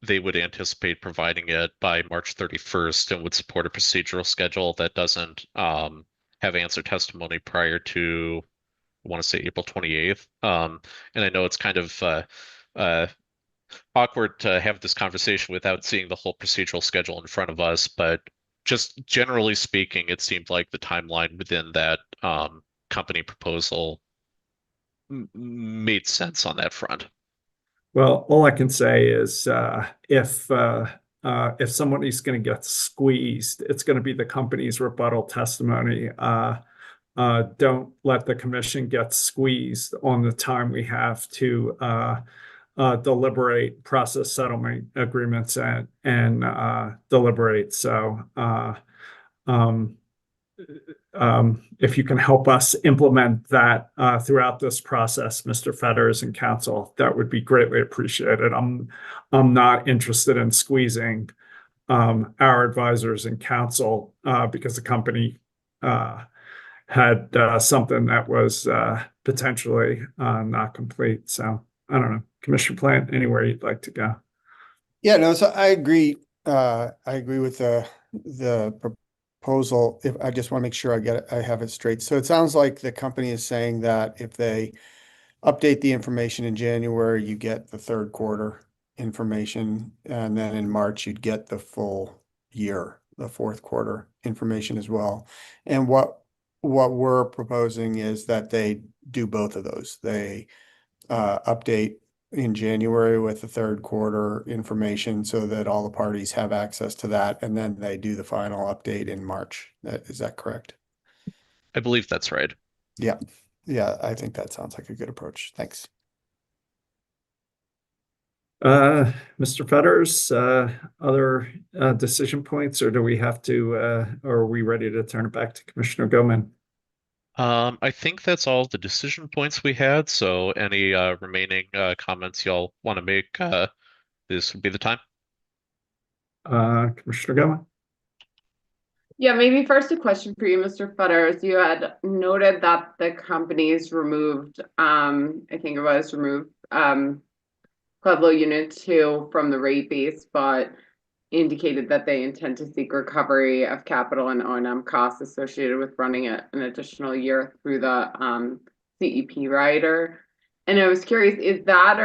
they would anticipate providing it by March 31st and would support a procedural schedule that doesn't have answer testimony prior to, I want to say, April 28th. And I know it's kind of awkward to have this conversation without seeing the whole procedural schedule in front of us, but just generally speaking, it seemed like the timeline within that company proposal made sense on that front. Well, all I can say is if somebody's going to get squeezed, it's going to be the company's rebuttal testimony. Don't let the commission get squeezed on the time we have to deliberate, process settlement agreements, and deliberate. So if you can help us implement that throughout this process, Mr. Fetters and council, that would be greatly appreciated. I'm not interested in squeezing our advisors and council because the company had something that was potentially not complete. So I don't know, Commissioner Plant, anywhere you'd like to go? Yeah, no, so I agree. I agree with the proposal. If I just want to make sure I have it straight. So it sounds like the company is saying that if they update the information in January, you get the third quarter information, and then in March you'd get the full year, the fourth quarter information as well. And what we're proposing is that they do both of those. They update in January with the third quarter information so that all the parties have access to that, and then they do the final update in March. Is that correct? I believe that's right. Yeah. Yeah, I think that sounds like a good approach. Thanks. Mr. Fetters, other decision points, or do we have to, or are we ready to turn it back to Commissioner Goman? I think that's all the decision points we had. So any remaining comments y'all want to make, this would be the time. Commissioner Goman? Yeah, maybe first a question for you, Mr. Fetters. You had noted that the companies removed, I think it was removed, Pueblo Unit 2 from the rate base, but indicated that they intend to seek recovery of capital and O&M costs associated with running it an additional year through the CEP rider. And I was curious, is that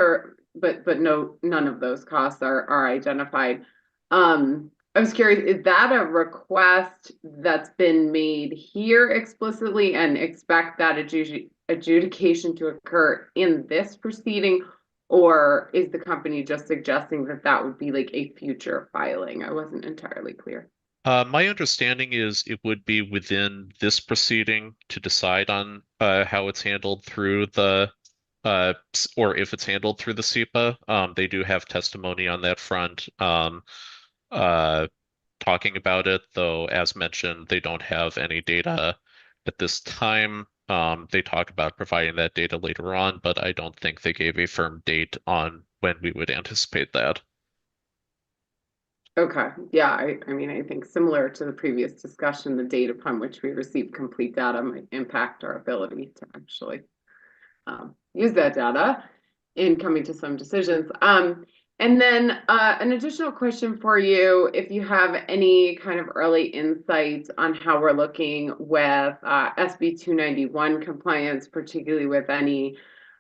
but no, none of those costs are identified. I was curious, is that a request that's been made here explicitly and expect that adjudication to occur in this proceeding? Or is the company just suggesting that that would be like a future filing? I wasn't entirely clear. My understanding is it would be within this proceeding to decide on how it's handled through the or if it's handled through the SEPA. They do have testimony on that front, talking about it, though, as mentioned, they don't have any data at this time. They talk about providing that data later on, but I don't think they gave a firm date on when we would anticipate that. Okay, yeah, I mean, I think similar to the previous discussion, the date upon which we receive complete data might impact our ability to actually use that data in coming to some decisions. And then an additional question for you, if you have any kind of early insights on how we're looking with SB 291 compliance, particularly with any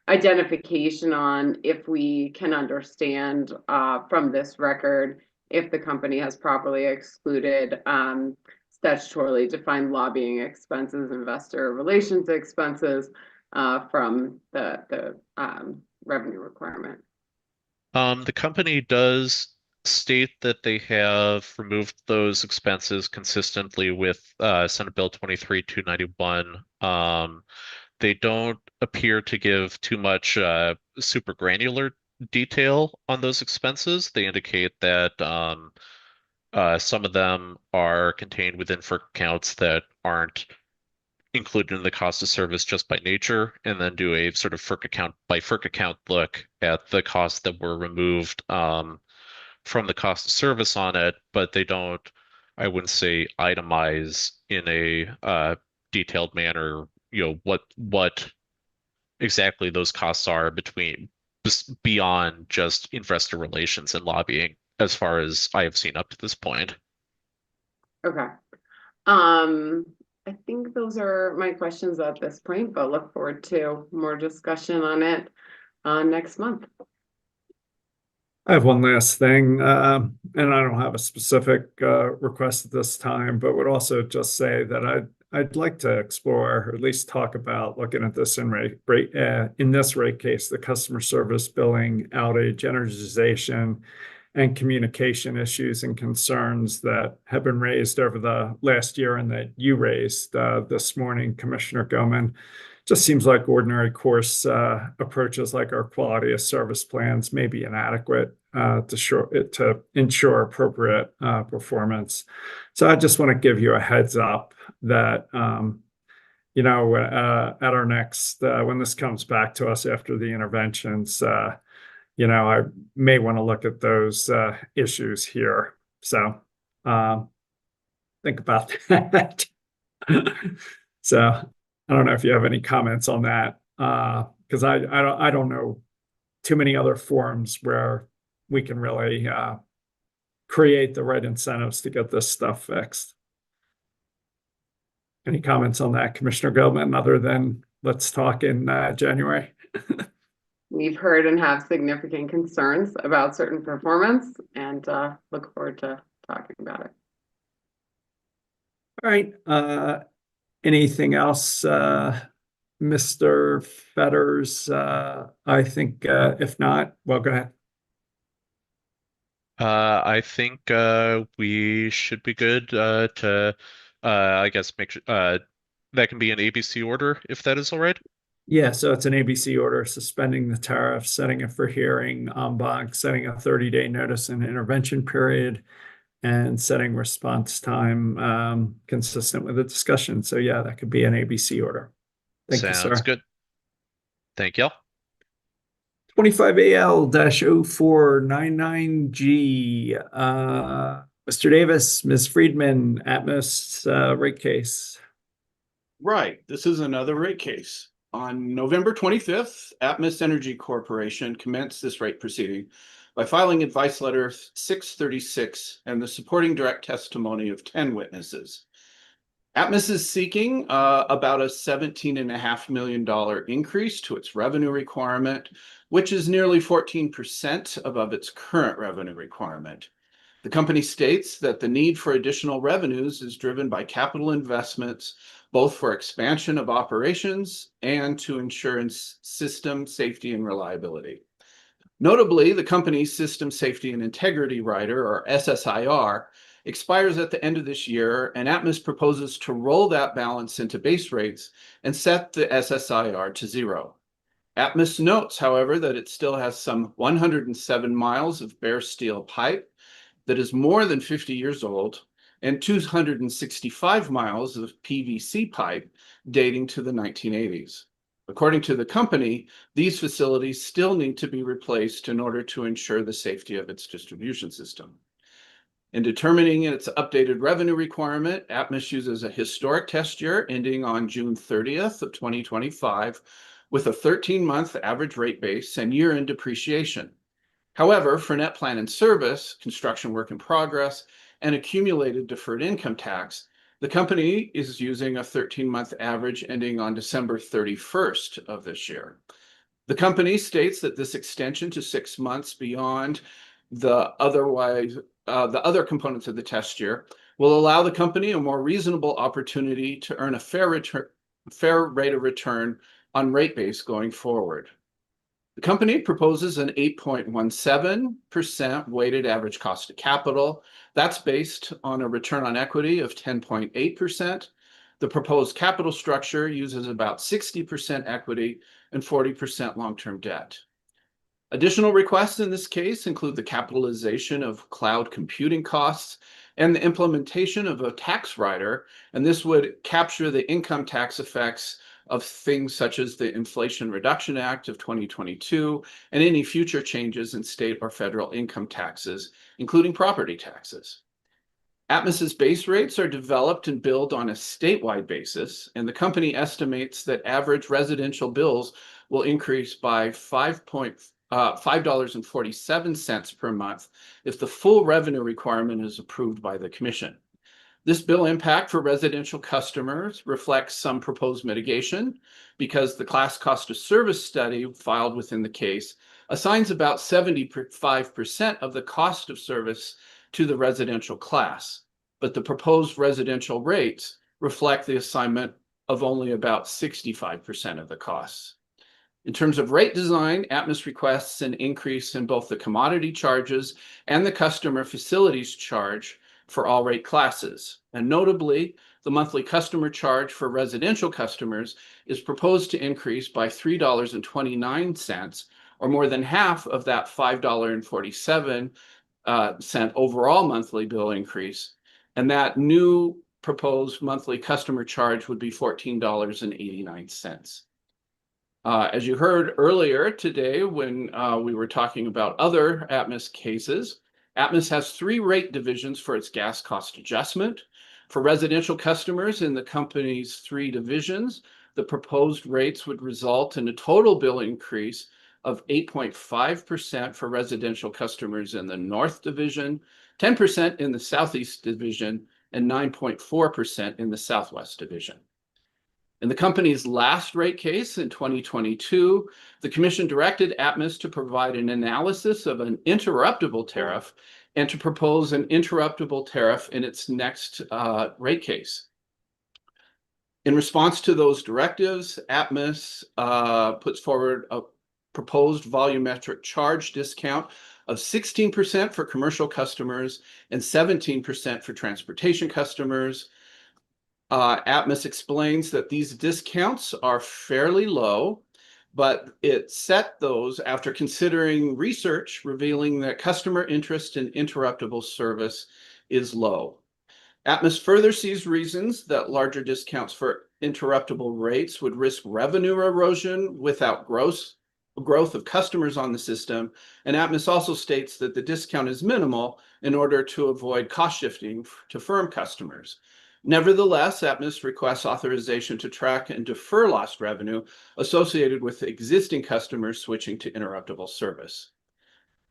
identification on if we can understand from this record if the company has properly excluded statutorily defined lobbying expenses, investor relations expenses from the revenue requirement. The company does state that they have removed those expenses consistently with Senate Bill 23-291. They don't appear to give too much super granular detail on those expenses. They indicate that some of them are contained within FERC accounts that aren't included in the cost of service just by nature, and then do a sort of FERC account by FERC account look at the costs that were removed from the cost of service on it, but they don't, I wouldn't say, itemize in a detailed manner, what exactly those costs are beyond just investor relations and lobbying, as far as I have seen up to this point. Okay. I think those are my questions at this point, but look forward to more discussion on it next month. I have one last thing, and I don't have a specific request at this time, but would also just say that I'd like to explore, or at least talk about looking at this in this rate case, the customer service billing outage, energization, and communication issues and concerns that have been raised over the last year and that you raised this morning, Commissioner Goman. Just seems like ordinary course approaches like our quality of service plans may be inadequate to ensure appropriate performance. So I just want to give you a heads up that at our next when this comes back to us after the interventions, I may want to look at those issues here. So think about that. So I don't know if you have any comments on that, because I don't know too many other forums where we can really create the right incentives to get this stuff fixed. Any comments on that, Commissioner Goldman, other than let's talk in January? We've heard and have significant concerns about certain performance, and look forward to talking about it. All right. Anything else, Mr. Mr. Fetters, I think if not, well, go ahead. I think we should be good to I guess make sure that can be an ABC order if that is all right. Yeah, so it's an ABC order suspending the tariff, setting it for hearing en banc, setting a 30-day notice and intervention period, and setting response time consistent with the discussion. So yeah, that could be an ABC order. Thank you, Sounds sir. good. Thank y'all. 25AL-0499G. Mr. Davis, Ms. Friedman, Atmos rate case. Right, this is another rate case. On November 25th, Atmos Energy Corporation commenced this rate proceeding by filing advice letter 636 and the supporting direct testimony of 10 witnesses. Atmos is seeking about a $17.5 million increase to its revenue requirement, which is nearly 14% above its current revenue requirement. The company states that the need for additional revenues is driven by capital investments, both for expansion of operations and to ensure system safety and reliability. Notably, the company's System Safety and Integrity Rider, or SSIR, expires at the end of this year, and Atmos proposes to roll that balance into base rates and set the SSIR to zero. Atmos notes, however, that it still has some 107 miles of bare steel pipe that is more than 50 years old and 265 miles of PVC pipe dating to the 1980s. According to the company, these facilities still need to be replaced in order to ensure the safety of its distribution system. In determining its updated revenue requirement, Atmos uses a historic test year ending on June 30th of 2025 with a 13-month average rate base and year-end depreciation. However, for net plan and service, construction work in progress, and accumulated deferred income tax, the company is using a 13-month average ending on December 31st of this year. The company states that this extension to 6 months beyond the other components of the test year will allow the company a more reasonable opportunity to earn a fair rate of return on rate base going forward. The company proposes an 8.17% weighted average cost of capital. That's based on a return on equity of 10.8%. The proposed capital structure uses about 60% equity and 40% long-term debt. Additional requests in this case include the capitalization of cloud computing costs and the implementation of a tax rider, and this would capture the income tax effects of things such as the Inflation Reduction Act of 2022 and any future changes in state or federal income taxes, including property taxes. Atmos's base rates are developed and billed on a statewide basis, and the company estimates that average residential bills will increase by $5.47 per month if the full revenue requirement is approved by the Commission. This bill impact for residential customers reflects some proposed mitigation because the class cost of service study filed within the case assigns about 75% of the cost of service to the residential class, but the proposed residential rates reflect the assignment of only about 65% of the costs. In terms of rate design, Atmos requests an increase in both the commodity charges and the customer facilities charge for all rate classes. And notably, the monthly customer charge for residential customers is proposed to increase by $3.29, or more than half of that $5.47 overall monthly bill increase. And that new proposed monthly customer charge would be $14.89. As you heard earlier today when we were talking about other Atmos cases, Atmos has 3 rate divisions for its gas cost adjustment. For residential customers in the company's 3 divisions, the proposed rates would result in a total bill increase of 8.5% for residential customers in the North Division, 10% in the Southeast Division, and 9.4% in the Southwest Division. In the company's last rate case in 2022, the Commission directed Atmos to provide an analysis of an interruptible tariff and to propose an interruptible tariff in its next rate case. In response to those directives, Atmos puts forward a proposed volumetric charge discount of 16% for commercial customers and 17% for transportation customers. Atmos explains that these discounts are fairly low, but it set those after considering research revealing that customer interest in interruptible service is low. Atmos further sees reasons that larger discounts for interruptible rates would risk revenue erosion without growth of customers on the system. And Atmos also states that the discount is minimal in order to avoid cost shifting to firm customers. Nevertheless, Atmos requests authorization to track and defer lost revenue associated with existing customers switching to interruptible service.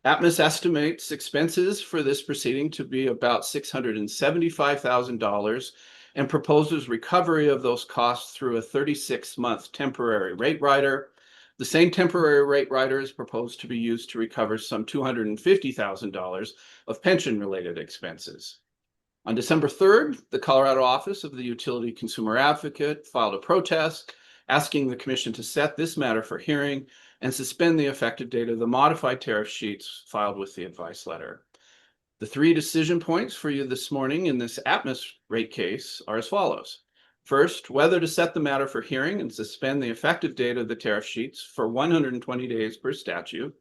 Atmos estimates expenses for this proceeding to be about $675,000 and proposes recovery of those costs through a 36-month temporary rate rider. The same temporary rate rider is proposed to be used to recover some $250,000 of pension-related expenses. On December 3rd, the Colorado Office of the Utility Consumer Advocate filed a protest asking the Commission to set this matter for hearing and suspend the effective date of the modified tariff sheets filed with the advice letter. The 3 decision points for you this morning in this Atmos rate case are as follows. First, whether to set the matter for hearing and suspend the effective date of the tariff sheets for 120 days per statute.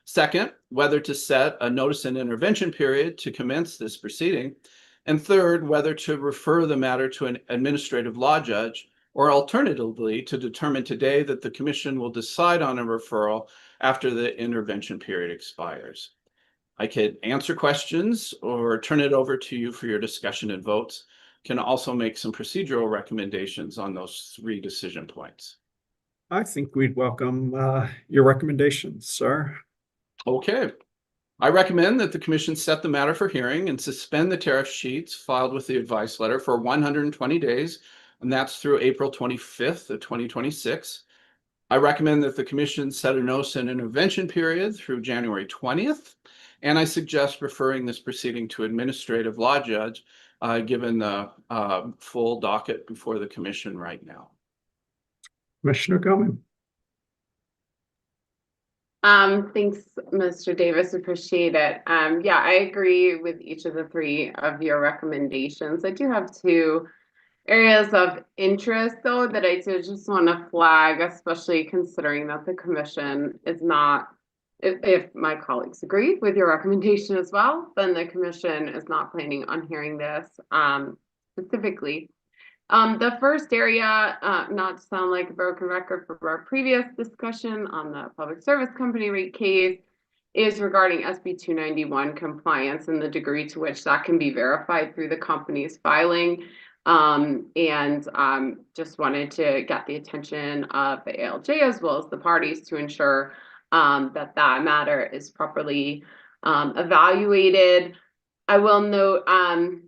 Second, whether to set a notice and intervention period to commence this proceeding. And third, whether to refer the matter to an administrative law judge, or alternatively, to determine today that the Commission will decide on a referral after the intervention period expires. I could answer questions or turn it over to you for your discussion and votes. Can also make some procedural recommendations on those 3 decision points. I think we'd welcome your recommendations, sir. Okay. I recommend that the Commission set the matter for hearing and suspend the tariff sheets filed with the advice letter for 120 days, and that's through April 25th of 2026. I recommend that the Commission set a notice and intervention period through January 20th, and I suggest referring this proceeding to administrative law judge, given the full docket before the Commission right now. Commissioner Gilman. Thanks, Mr. Davis. Appreciate it. Yeah, I agree with each of the 3 of your recommendations. I do have 2 areas of interest, though, that I did just want to flag, especially considering that the Commission is not, if my colleagues agree with your recommendation as well, then the Commission is not planning on hearing this specifically. The first area, not to sound like a broken record for our previous discussion on the public service company rate case, is regarding SB 291 compliance and the degree to which that can be verified through the company's filing. Just wanted to get the attention of the ALJ as well as the parties to ensure that matter is properly evaluated. I will note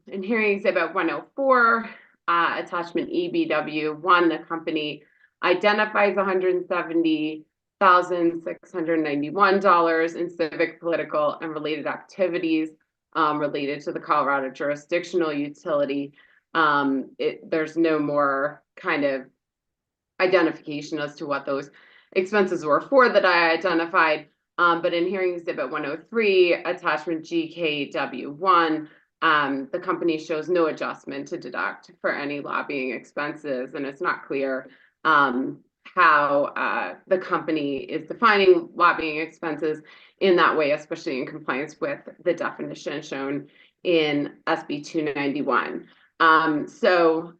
in hearing exhibit 104, attachment EBW1, the company identifies $170,691 in civic, political, and related activities related to the Colorado jurisdictional utility. There's no more kind of identification as to what those expenses were for that I identified. But in hearing exhibit 103, attachment GKW1, the company shows no adjustment to deduct for any lobbying expenses, and it's not clear how the company is defining lobbying expenses in that way, especially in compliance with the definition shown in SB 291. So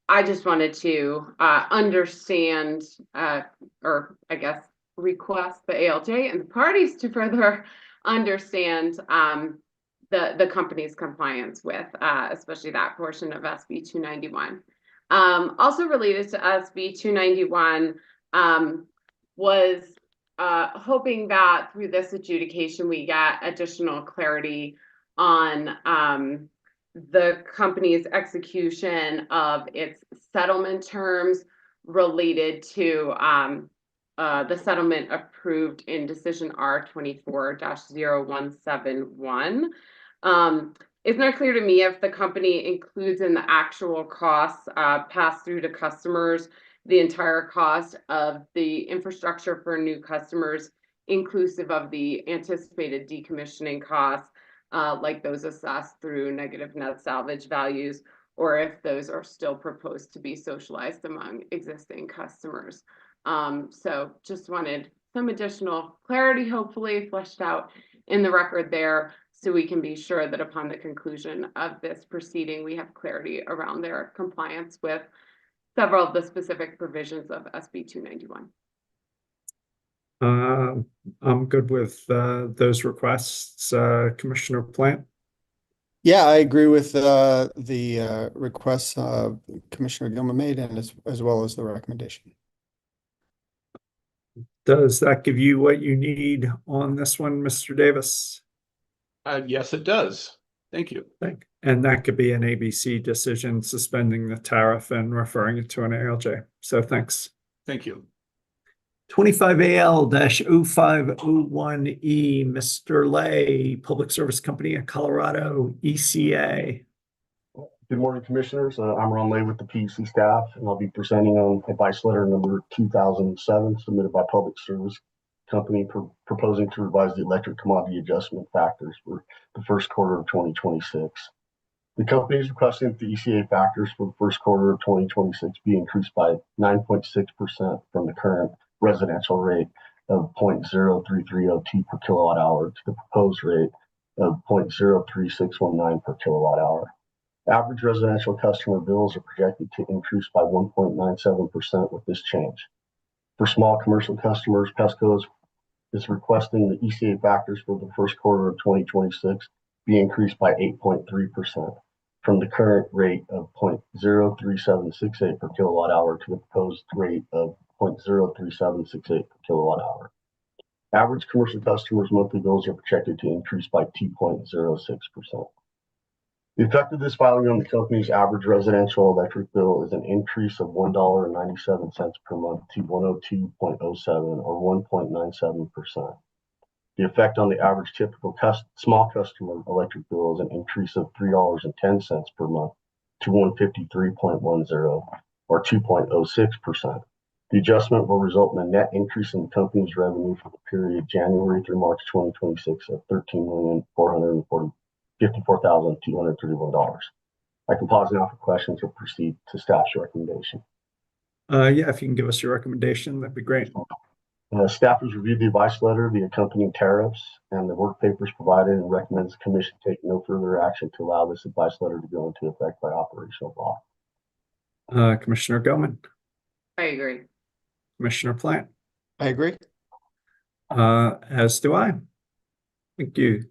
I just wanted to understand, or I guess request the ALJ and the parties to further understand the company's compliance with, especially that portion of SB 291. Also related to SB 291, was hoping that through this adjudication we get additional clarity on the company's execution of its settlement terms related to the settlement approved in decision R24-0171. it's not clear to me if the company includes in the actual costs passed through to customers the entire cost of the infrastructure for new customers, inclusive of the anticipated decommissioning costs, like those assessed through negative net salvage values, or if those are still proposed to be socialized among existing customers. So just wanted some additional clarity, hopefully fleshed out in the record there, so we can be sure that upon the conclusion of this proceeding, we have clarity around their compliance with several of the specific provisions of SB 291. I'm good with those requests. Commissioner Plant? Yeah, I agree with the requests Commissioner Gilman made, and as well as the recommendation. Does that give you what you need on this one, Mr. Davis? Yes, it does. Thank you. And that could be an ABC decision, suspending the tariff and referring it to an ALJ. So thanks. Thank you. 25AL-0501E, Mr. Lay, Public Service Company of Colorado, ECA. Good morning, Commissioners. I'm Ron Lay with the PUC staff, and I'll be presenting on advice letter number 2007 submitted by Public Service Company proposing to revise the electric commodity adjustment factors for the first quarter of 2026. The company is requesting that the ECA factors for the first quarter of 2026 be increased by 9.6% from the current residential rate of 0.0330 per kilowatt hour to the proposed rate of 0.03619 per kilowatt hour. Average residential customer bills are projected to increase by 1.97% with this change. For small commercial customers, PESCO is requesting the ECA factors for the first quarter of 2026 be increased by 8.3% from the current rate of 0.03768 per kilowatt hour to the proposed rate of 0.03768 per kilowatt hour. Average commercial customers' monthly bills are projected to increase by 2.06%. The effect of this filing on the company's average residential electric bill is an increase of $1.97 per month to 102.07 or 1.97%. The effect on the average typical small customer electric bill is an increase of $3.10 per month to 153.10 or 2.06%. The adjustment will result in a net increase in the company's revenue for the period January through March 2026 of $13,454,231. I can pause now for questions or proceed to staff's recommendation. Yeah, if you can give us your recommendation, that'd be great. Staff has reviewed the advice letter, the accompanying tariffs, and the work papers provided, and recommends the Commission take no further action to allow this advice letter to go into effect by operational law. Commissioner Gilman? I agree. Commissioner Plant? I agree. As do I. Thank you.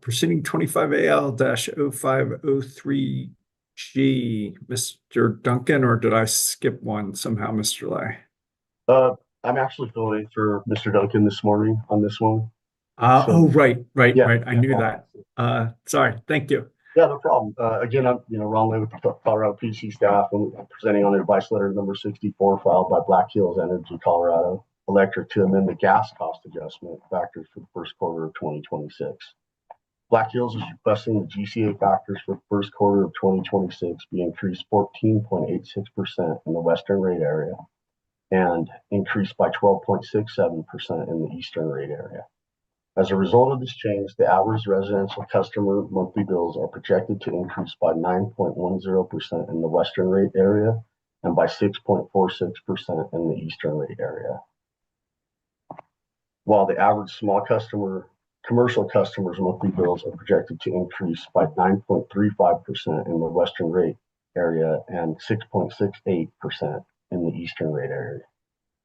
Proceeding 25AL-0503G, Mr. Duncan, or did I skip one somehow, Mr. Lay? I'm actually filling in for Mr. Duncan this morning on this one. Right. Yeah, I knew that. Sorry, thank you. Yeah, no problem. Again, I'm Ron Lay with the Colorado PC staff, and I'm presenting on advice letter number 64 filed by Black Hills Energy Colorado Electric to amend the gas cost adjustment factors for the first quarter of 2026. Black Hills is requesting the GCA factors for the first quarter of 2026 be increased 14.86% in the western rate area and increased by 12.67% in the eastern rate area. As a result of this change, the average residential customer monthly bills are projected to increase by 9.10% in the western rate area and by 6.46% in the eastern rate area. While the average commercial customers' monthly bills are projected to increase by 9.35% in the western rate area and 6.68% in the eastern rate area.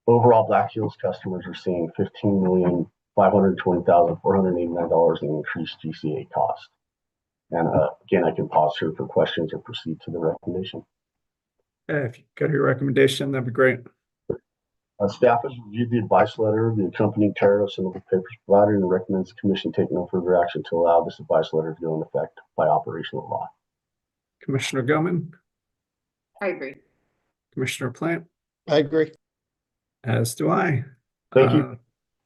Overall, Black Hills customers are seeing $15,520,489 in increased GCA cost. And again, I can pause here for questions or proceed to the recommendation. If you got your recommendation, that'd be great. Staff has reviewed the advice letter, the accompanying tariffs, and the papers provided, and recommends the Commission take no further action to allow this advice letter to go into effect by operational law. Commissioner Gilman? I agree. Commissioner Plant? I agree. As do I. Thank you.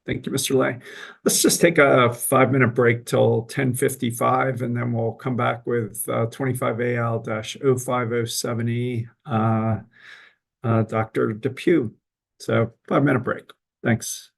Thank you, Mr. Lay. Let's just take a 5-minute break till 10:55, and then we'll come back with 25AL-0507E, Dr. Depew. So 5-minute break. Thanks.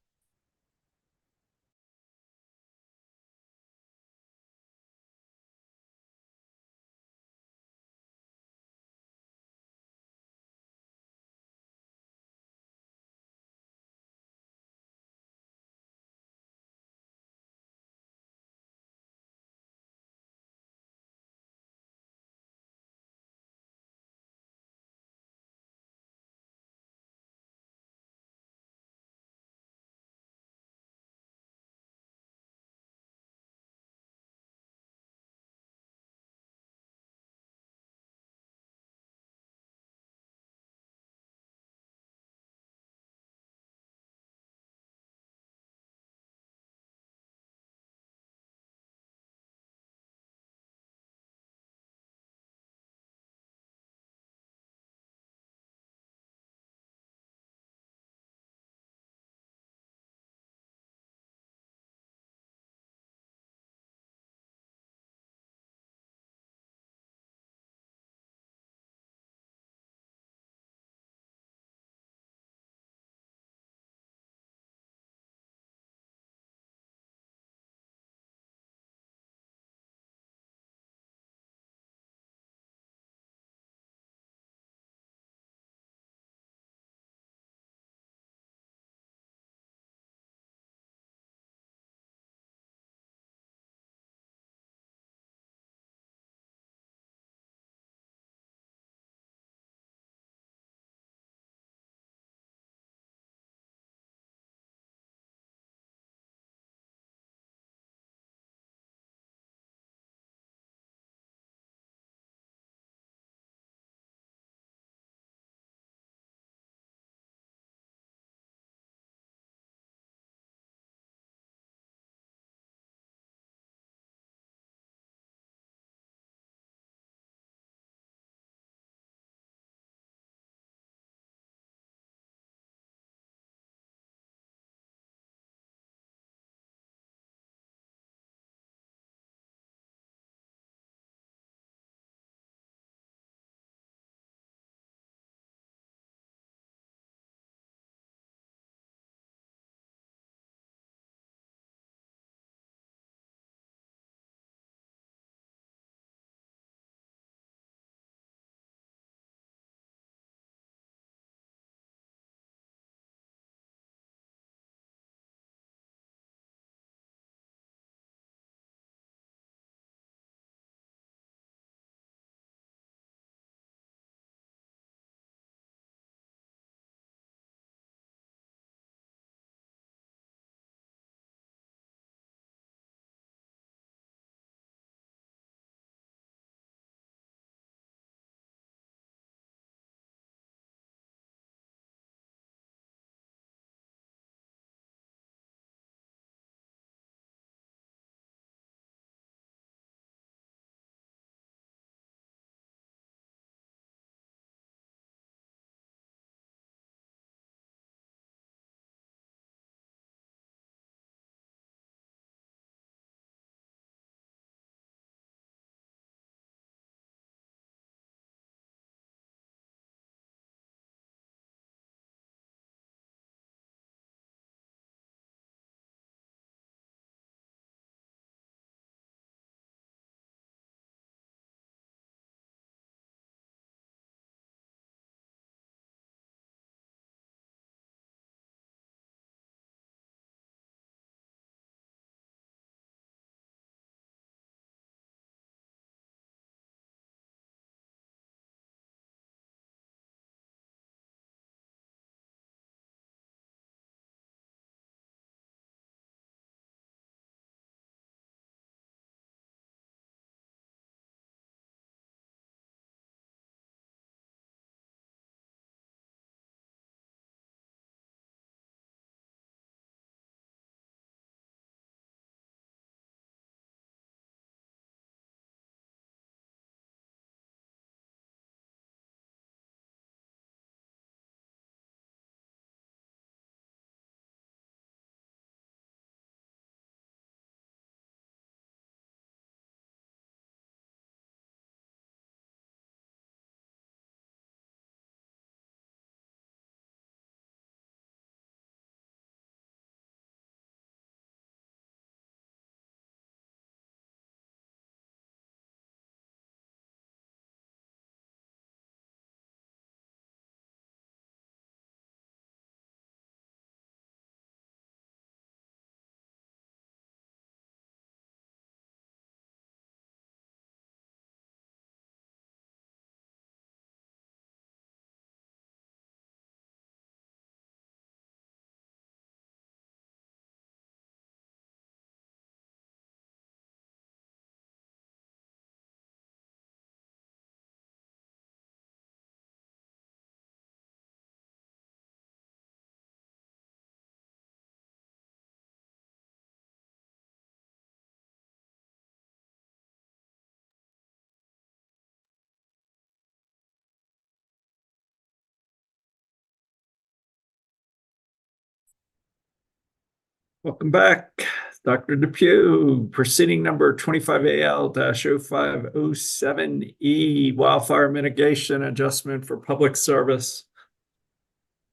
Welcome back. Dr. Depew, proceeding number 25AL-0507E, wildfire mitigation adjustment for public service.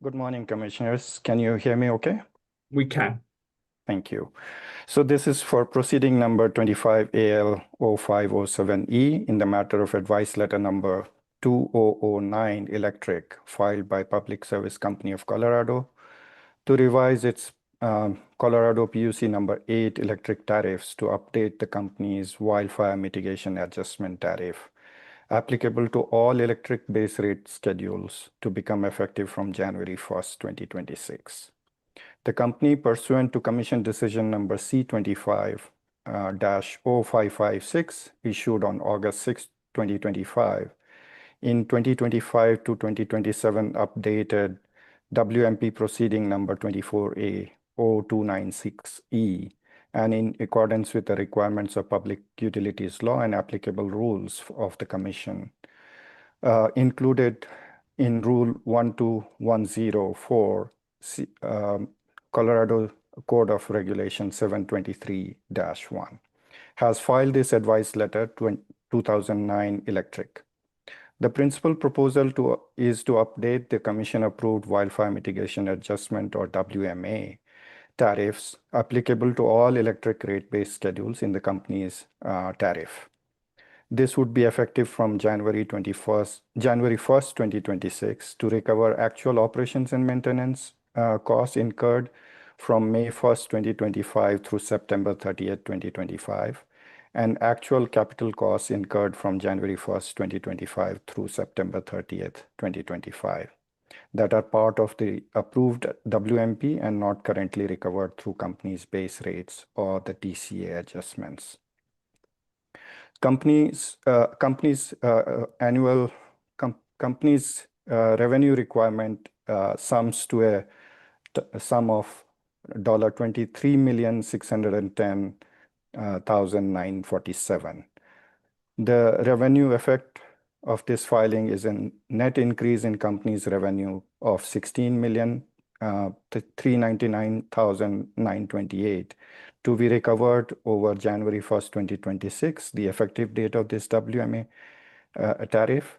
Good morning, Commissioners. Can you hear me okay? We can. Thank you. So this is for proceeding number 25AL-0507E in the matter of advice letter number 2009 Electric, filed by Public Service Company of Colorado to revise its Colorado PUC number 8 electric tariffs to update the company's wildfire mitigation adjustment tariff applicable to all electric base rate schedules to become effective from January 1st, 2026. The company, pursuant to Commission Decision number C25-0556, issued on August 6, 2025, in 2025 to 2027 updated WMP proceeding number 24A-0296E, and in accordance with the requirements of Public Utilities Law and applicable rules of the Commission, included in Rule 12104, Colorado Code of Regulation 723-1, has filed this advice letter to 2009 Electric. The principal proposal is to update the Commission-approved Wildfire Mitigation Adjustment, or WMA, tariffs applicable to all electric rate-based schedules in the company's tariff. This would be effective from January 1st, 2026, to recover actual operations and maintenance costs incurred from May 1st, 2025 through September 30th, 2025, and actual capital costs incurred from January 1st, 2025 through September 30th, 2025, that are part of the approved WMP and not currently recovered through company's base rates or the TCA adjustments. Company's revenue requirement sums to a sum of $23,610,947. The revenue effect of this filing is a net increase in company's revenue of $16,399,928 to be recovered over January 1st, 2026, the effective date of this WMA tariff,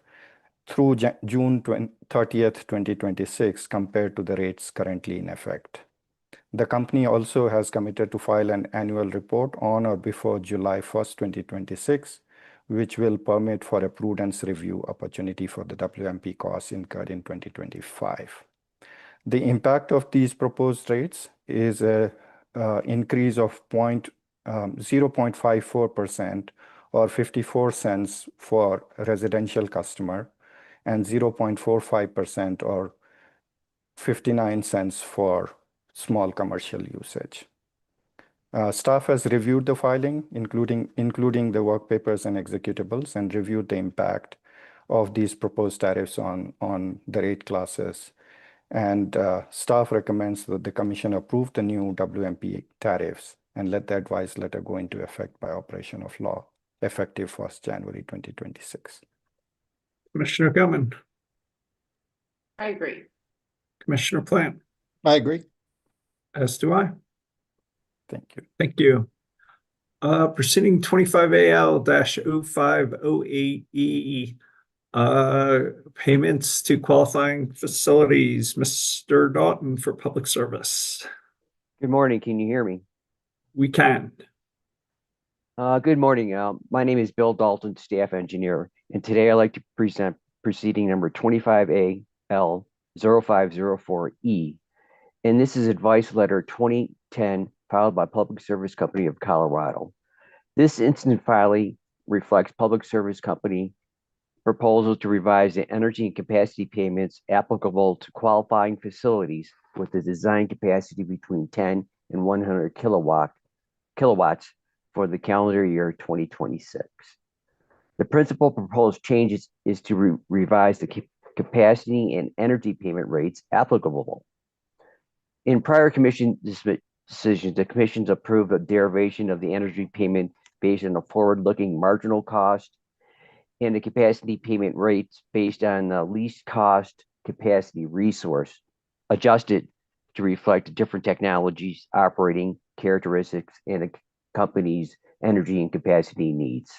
through June 30th, 2026, compared to the rates currently in effect. The company also has committed to file an annual report on or before July 1st, 2026, which will permit for a prudence review opportunity for the WMP costs incurred in 2025. The impact of these proposed rates is an increase of 0.54% or 54 cents for residential customer and 0.45% or 59 cents for small commercial usage. Staff has reviewed the filing, including the work papers and executables, and reviewed the impact of these proposed tariffs on the rate classes. And staff recommends that the Commission approve the new WMP tariffs and let the advice letter go into effect by operation of law, effective 1st January 2026. Commissioner Gilman. I agree. Commissioner Plant. I agree. As do I. Thank you. Thank you. Proceeding 25AL-0508E, payments to qualifying facilities. Mr. Dalton for public service. Good morning. Can you hear me? We can. Good morning. My name is Bill Dalton, staff engineer, and today I'd like to present proceeding number 25AL-0504E. And this is advice letter 2010 filed by Public Service Company of Colorado. This instant filing reflects Public Service Company proposal to revise the energy and capacity payments applicable to qualifying facilities with a design capacity between 10 and 100 kilowatts for the calendar year 2026. The principal proposed changes is to revise the capacity and energy payment rates applicable. In prior commission decisions, the commissions approved a derivation of the energy payment based on a forward-looking marginal cost and the capacity payment rates based on the least cost capacity resource, adjusted to reflect different technologies operating characteristics and the company's energy and capacity needs.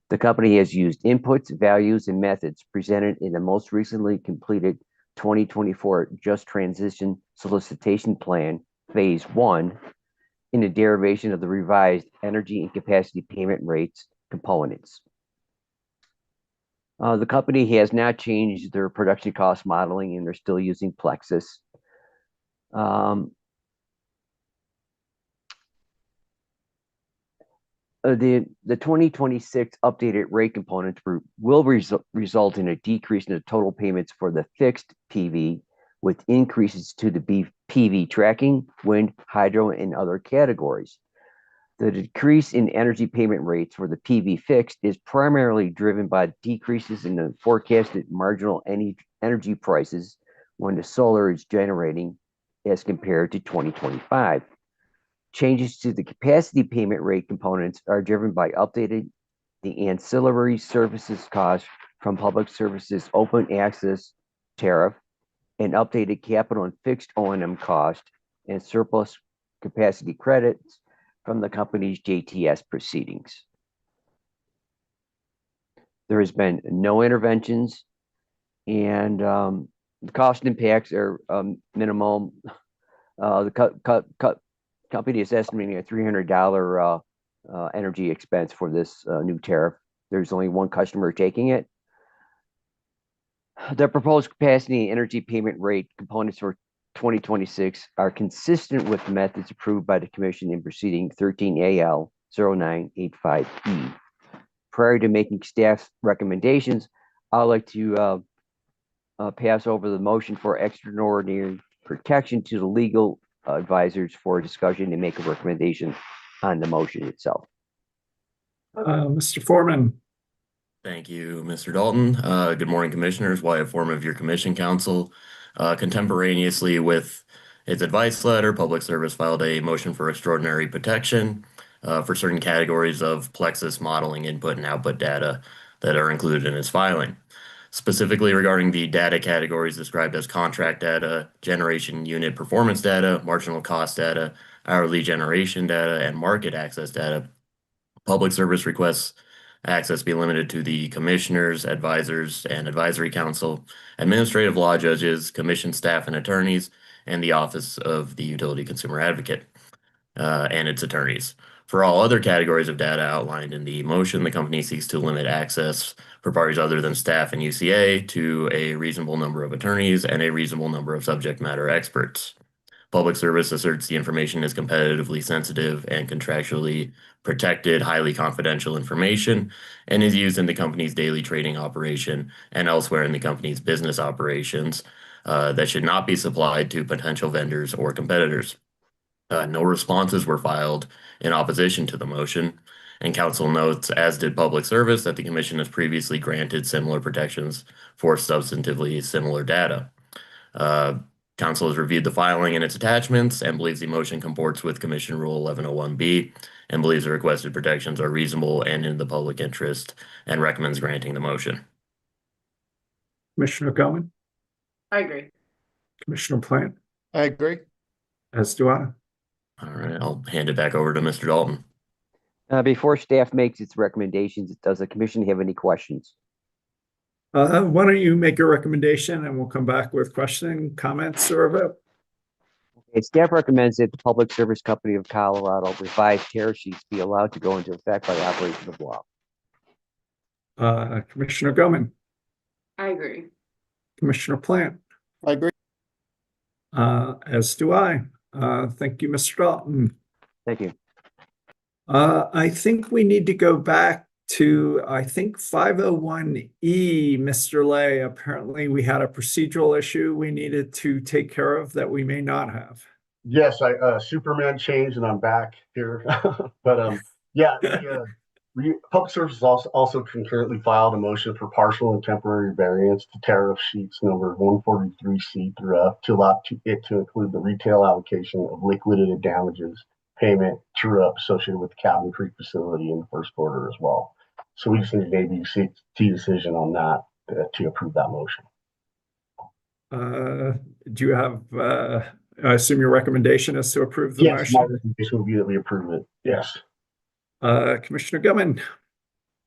The company has used inputs, values, and methods presented in the most recently completed 2024 Just Transition Solicitation Plan, Phase 1, in a derivation of the revised energy and capacity payment rates components. The company has not changed their production cost modeling, and they're still using Plexus. The 2026 updated rate components will result in a decrease in the total payments for the fixed PV, with increases to the PV tracking, wind, hydro, and other categories. The decrease in energy payment rates for the PV fixed is primarily driven by decreases in the forecasted marginal energy prices when the solar is generating as compared to 2025. Changes to the capacity payment rate components are driven by updated the ancillary services cost from Public Services Open Access Tariff and updated capital and fixed O&M cost and surplus capacity credits from the company's JTS proceedings. There has been no interventions, and the cost impacts are minimal. The company is estimating a $300 energy expense for this new tariff. There's only one customer taking it. The proposed capacity and energy payment rate components for 2026 are consistent with the methods approved by the Commission in proceeding 13AL 0985E. Prior to making staff's recommendations, I'd like to pass over the motion for extraordinary protection to the legal advisors for discussion and make a recommendation on the motion itself. Mr. Foreman. Thank you, Mr. Dalton. Good morning, Commissioners. Wyatt Foreman of your Commission Council. Contemporaneously with its advice letter, Public Service filed a motion for extraordinary protection for certain categories of Plexus modeling input and output data that are included in its filing. Specifically regarding the data categories described as contract data, generation unit performance data, marginal cost data, hourly generation data, and market access data, Public Service requests access be limited to the commissioners, advisors, and advisory council, administrative law judges, commission staff and attorneys, and the Office of the Utility Consumer Advocate and its attorneys. For all other categories of data outlined in the motion, the company seeks to limit access for parties other than staff and UCA to a reasonable number of attorneys and a reasonable number of subject matter experts. Public Service asserts the information is competitively sensitive and contractually protected, highly confidential information, and is used in the company's daily trading operation and elsewhere in the company's business operations that should not be supplied to potential vendors or competitors. No responses were filed in opposition to the motion, and Council notes, as did Public Service, that the Commission has previously granted similar protections for substantively similar data. Council has reviewed the filing and its attachments and believes the motion comports with Commission Rule 1101B and believes the requested protections are reasonable and in the public interest and recommends granting the motion. Commissioner Goman. I agree. Commissioner Plant. I agree. As do I. All right, I'll hand it back over to Mr. Dalton. Before staff makes its recommendations, does the Commission have any questions? Why don't you make your recommendation and we'll come back with questioning, comments, or a vote. Okay, staff recommends that the Public Service Company of Colorado revised tariff sheets be allowed to go into effect by operation of law. Commissioner Goman. I agree. Commissioner Plant. I agree. As do I. Thank you, Mr. Dalton. Thank you. I think we need to go back to, 501E, Mr. Lay. Apparently we had a procedural issue we needed to take care of that we may not have. Yes, Superman changed and I'm back here. But yeah, Public Service also concurrently filed a motion for partial and temporary variance to tariff sheets number 143C through F to allow it to include the retail allocation of liquidated damages payment true-up associated with the Cabin Creek facility in the first quarter as well. So we just need an ABC decision on that to approve that motion. Do you have I assume your recommendation is to approve the Yes, my motion. recommendation would be that we approve it. Yes. Commissioner Gilman,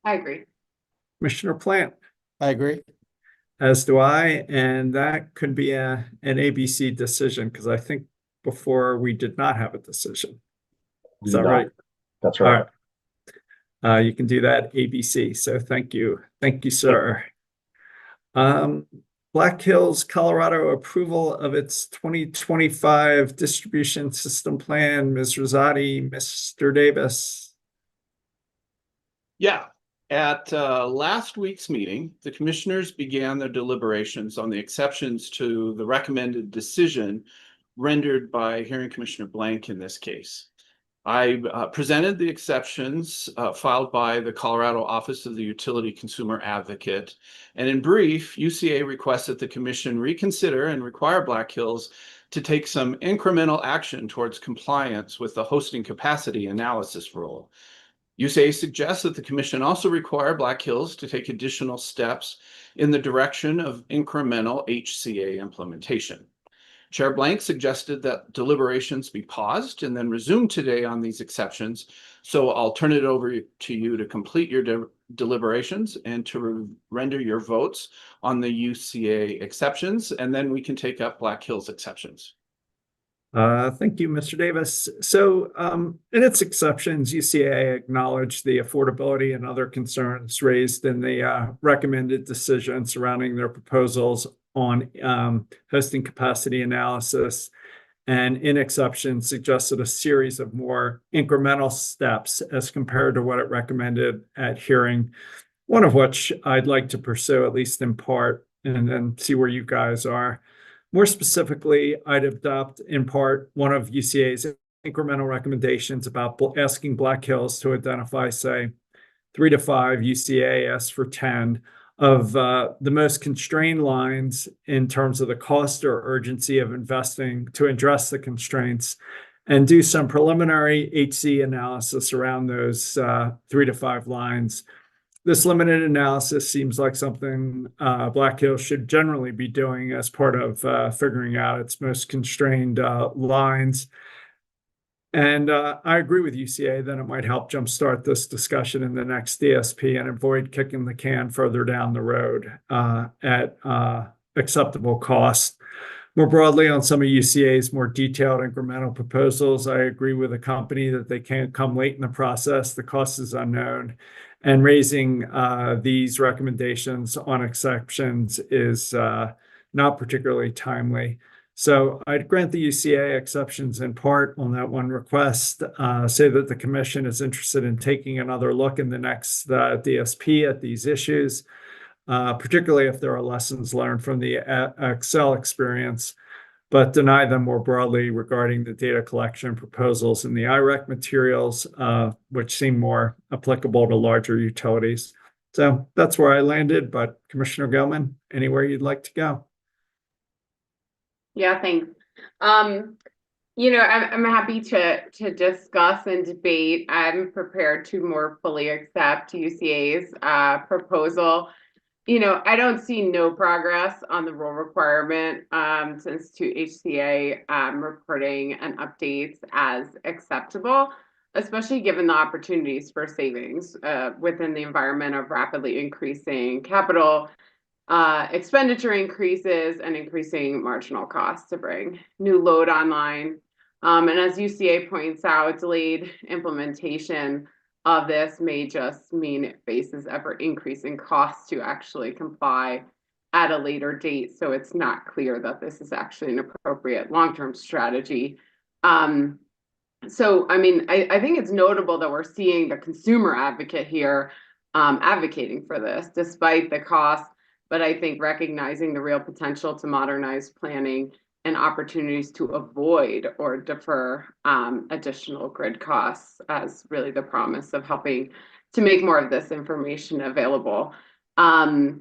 I agree. Commissioner Plant, I agree. as do I, and that could be an ABC decision because I think before we did not have a decision. Is that right? That's All right. right. You can do that ABC. So thank you. Thank you, sir. Black Hills, Colorado approval of its 2025 distribution system plan. Ms. Rosati, Mr. Davis. Yeah, at last week's meeting, the commissioners began their deliberations on the exceptions to the recommended decision rendered by Hearing Commissioner Blank in this case. I presented the exceptions filed by the Colorado Office of the Utility Consumer Advocate. And in brief, UCA requests that the commission reconsider and require Black Hills to take some incremental action towards compliance with the hosting capacity analysis rule. UCA suggests that the commission also require Black Hills to take additional steps in the direction of incremental HCA implementation. Chair Blank suggested that deliberations be paused and then resumed today on these exceptions. So I'll turn it over to you to complete your deliberations and to render your votes on the UCA exceptions, and then we can take up Black Hills exceptions. Thank you, Mr. Davis. So in its exceptions, UCA acknowledged the affordability and other concerns raised in the recommended decision surrounding their proposals on hosting capacity analysis, and in exception suggested a series of more incremental steps as compared to what it recommended at hearing, one of which I'd like to pursue, at least in part, and then see where you guys are. More specifically, I'd adopt in part one of UCA's incremental recommendations about asking Black Hills to identify, say, 3 to 5, UCA asks for 10, of the most constrained lines in terms of the cost or urgency of investing to address the constraints, and do some preliminary HC analysis around those 3 to 5 lines. This limited analysis seems like something Black Hills should generally be doing as part of figuring out its most constrained lines. And I agree with UCA that it might help jumpstart this discussion in the next DSP and avoid kicking the can further down the road at acceptable cost. More broadly, on some of UCA's more detailed incremental proposals, I agree with the company that they can't come late in the process. The cost is unknown. And raising these recommendations on exceptions is not particularly timely. So I'd grant the UCA exceptions in part on that one request, say that the commission is interested in taking another look in the next DSP at these issues, particularly if there are lessons learned from the Excel experience, but deny them more broadly regarding the data collection proposals in the IREC materials, which seem more applicable to larger utilities. So that's where I landed, but Commissioner Gilman, anywhere you'd like to go? Yeah, thanks. You know, I'm happy to discuss and debate. I'm prepared to more fully accept UCA's proposal. You know, I don't see no progress on the rule requirement since to HCA reporting and updates as acceptable, especially given the opportunities for savings within the environment of rapidly increasing capital expenditure increases and increasing marginal costs to bring new load online. And as UCA points out, delayed implementation of this may just mean it faces ever increasing costs to actually comply at a later date. So it's not clear that this is actually an appropriate long-term strategy. So, I mean, I think it's notable that we're seeing the consumer advocate here advocating for this, despite the cost, but I think recognizing the real potential to modernize planning and opportunities to avoid or defer additional grid costs as really the promise of helping to make more of this information available. I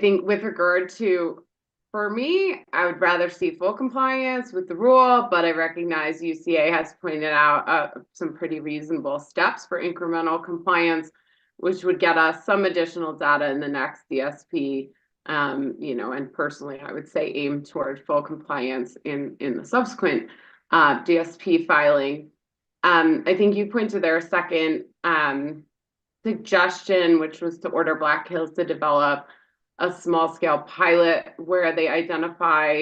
think with regard to, for me, I would rather see full compliance with the rule, but I recognize UCA has pointed out some pretty reasonable steps for incremental compliance, which would get us some additional data in the next DSP And personally, I would say aim toward full compliance in the subsequent DSP filing. I think you pointed there a second suggestion, which was to order Black Hills to develop a small scale pilot where they identify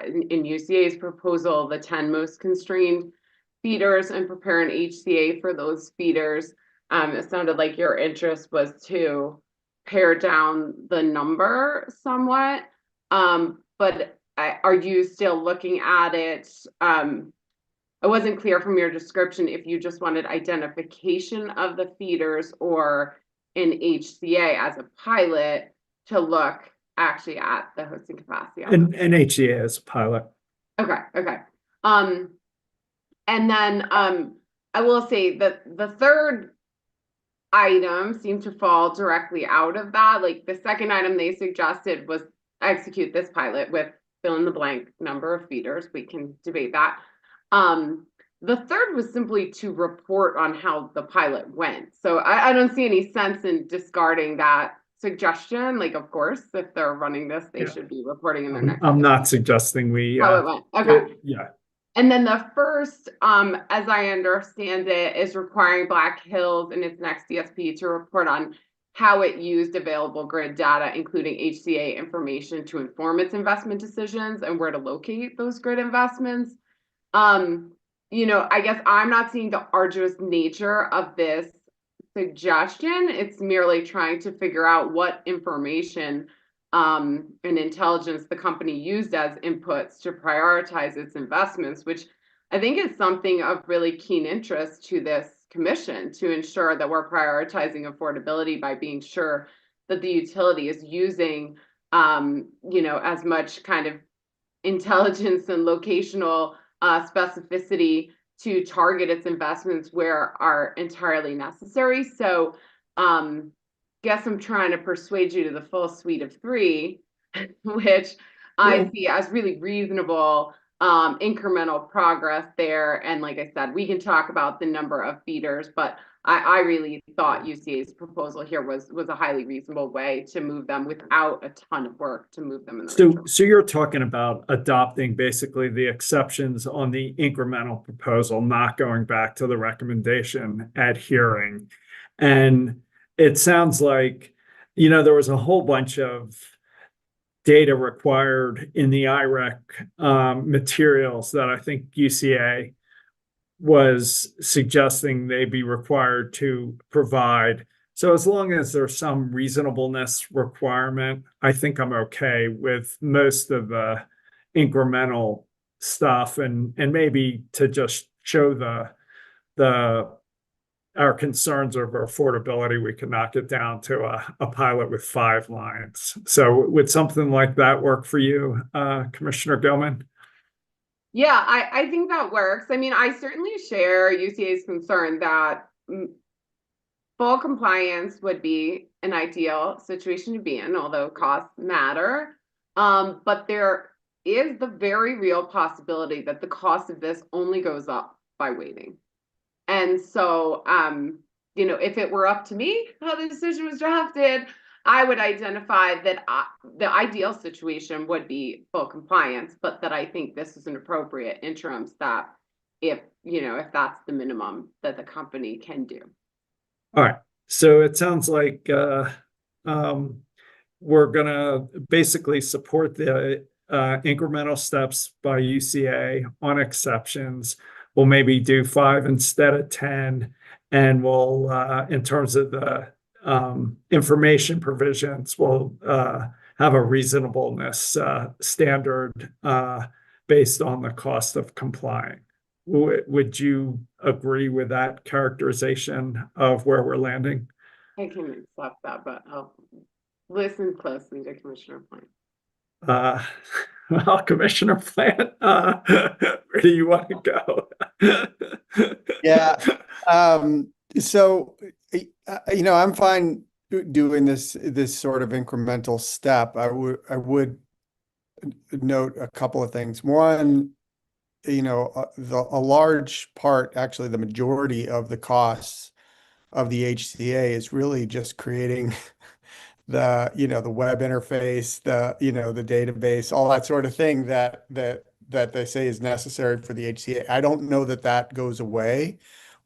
in UCA's proposal the 10 most constrained feeders and prepare an HCA for those feeders. It sounded like your interest was to pare down the number somewhat. But are you still looking at it? It wasn't clear from your description if you just wanted identification of the feeders or an HCA as a pilot to look actually at the hosting capacity. An HCA as a pilot. Okay. And then I will say that the third item seemed to fall directly out of that. Like the second item they suggested was execute this pilot with fill in the blank number of feeders. We can debate that. The third was simply to report on how the pilot went. So I don't see any sense in discarding that suggestion. Like, of course, if they're running this, they should be reporting in their next. I'm not suggesting we. How it went. Okay. Yeah. And then the first, as I understand it, is requiring Black Hills in its next DSP to report on how it used available grid data, including HCA information, to inform its investment decisions and where to locate those grid investments. I guess I'm not seeing the arduous nature of this suggestion. It's merely trying to figure out what information and intelligence the company used as inputs to prioritize its investments, which I think is something of really keen interest to this commission, to ensure that we're prioritizing affordability by being sure that the utility is using, as much kind of intelligence and locational specificity to target its investments where are entirely necessary. So guess I'm trying to persuade you to the full suite of three, which I see as really reasonable incremental progress there. And like I said, we can talk about the number of feeders, but I really thought UCA's proposal here was a highly reasonable way to move them without a ton of work to move them in the So you're talking about adopting basically the exceptions on the incremental proposal, not going back to the recommendation at hearing. And it sounds like, there was a whole bunch of data required in the IREC materials that I think UCA was suggesting they be required to provide. So as long as there's some reasonableness requirement, I think I'm okay with most of the incremental stuff, and maybe to just show our concerns over affordability, we can knock it down to a pilot with 5 lines. So would something like that work for you, Commissioner Gilman? Yeah, I think that works. I mean, I certainly share UCA's concern that full compliance would be an ideal situation to be in, although costs matter. But there is the very real possibility that the cost of this only goes up by waiting. And so, if it were up to me how the decision was drafted, I would identify that the ideal situation would be full compliance, but that I think this is an appropriate interim step if that's the minimum that the company can do. All right. So it sounds like we're going to basically support the incremental steps by UCA on exceptions. We'll maybe do 5 instead of 10. And we'll, in terms of the information provisions, we'll have a reasonableness standard based on the cost of complying. Would you agree with that characterization of where we're landing? I can accept that, but I'll listen closely to Commissioner Plant. Well, Commissioner Plant, where do you want to go? Yeah. So, I'm fine doing this sort of incremental step. I would note a couple of things. One, a large part, actually the majority of the costs of the HCA is really just creating the web interface, the database, all that sort of thing that they say is necessary for the HCA. I don't know that that goes away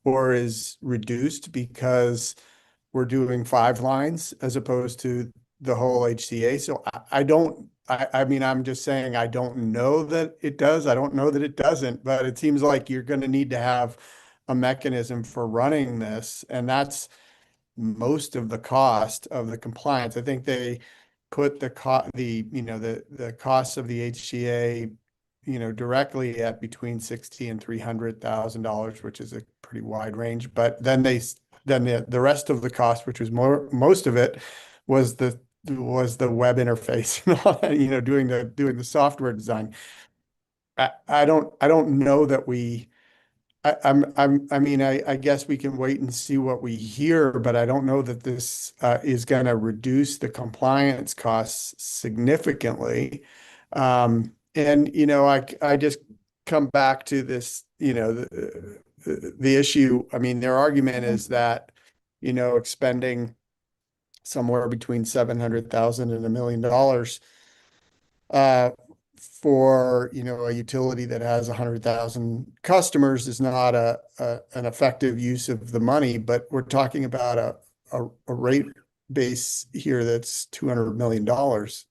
or is reduced because we're doing 5 lines as opposed to the whole HCA. So I mean, I'm just saying, I don't know that it does. I don't know that it doesn't, but it seems like you're going to need to have a mechanism for running this. And that's most of the cost of the compliance. I think they put the costs of the HCA, directly at between $60,000 and $300,000, which is a pretty wide range. But then the rest of the cost, which was most of it, was the web interface and all that, doing the software design. I don't know that I guess we can wait and see what we hear, but I don't know that this is going to reduce the compliance costs significantly. I just come back to this, the issue. I mean, their argument is that, expending somewhere between 700,000 and $1 million for a utility that has 100,000 customers is not an effective use of the money. But we're talking about a rate base here that's $200 million.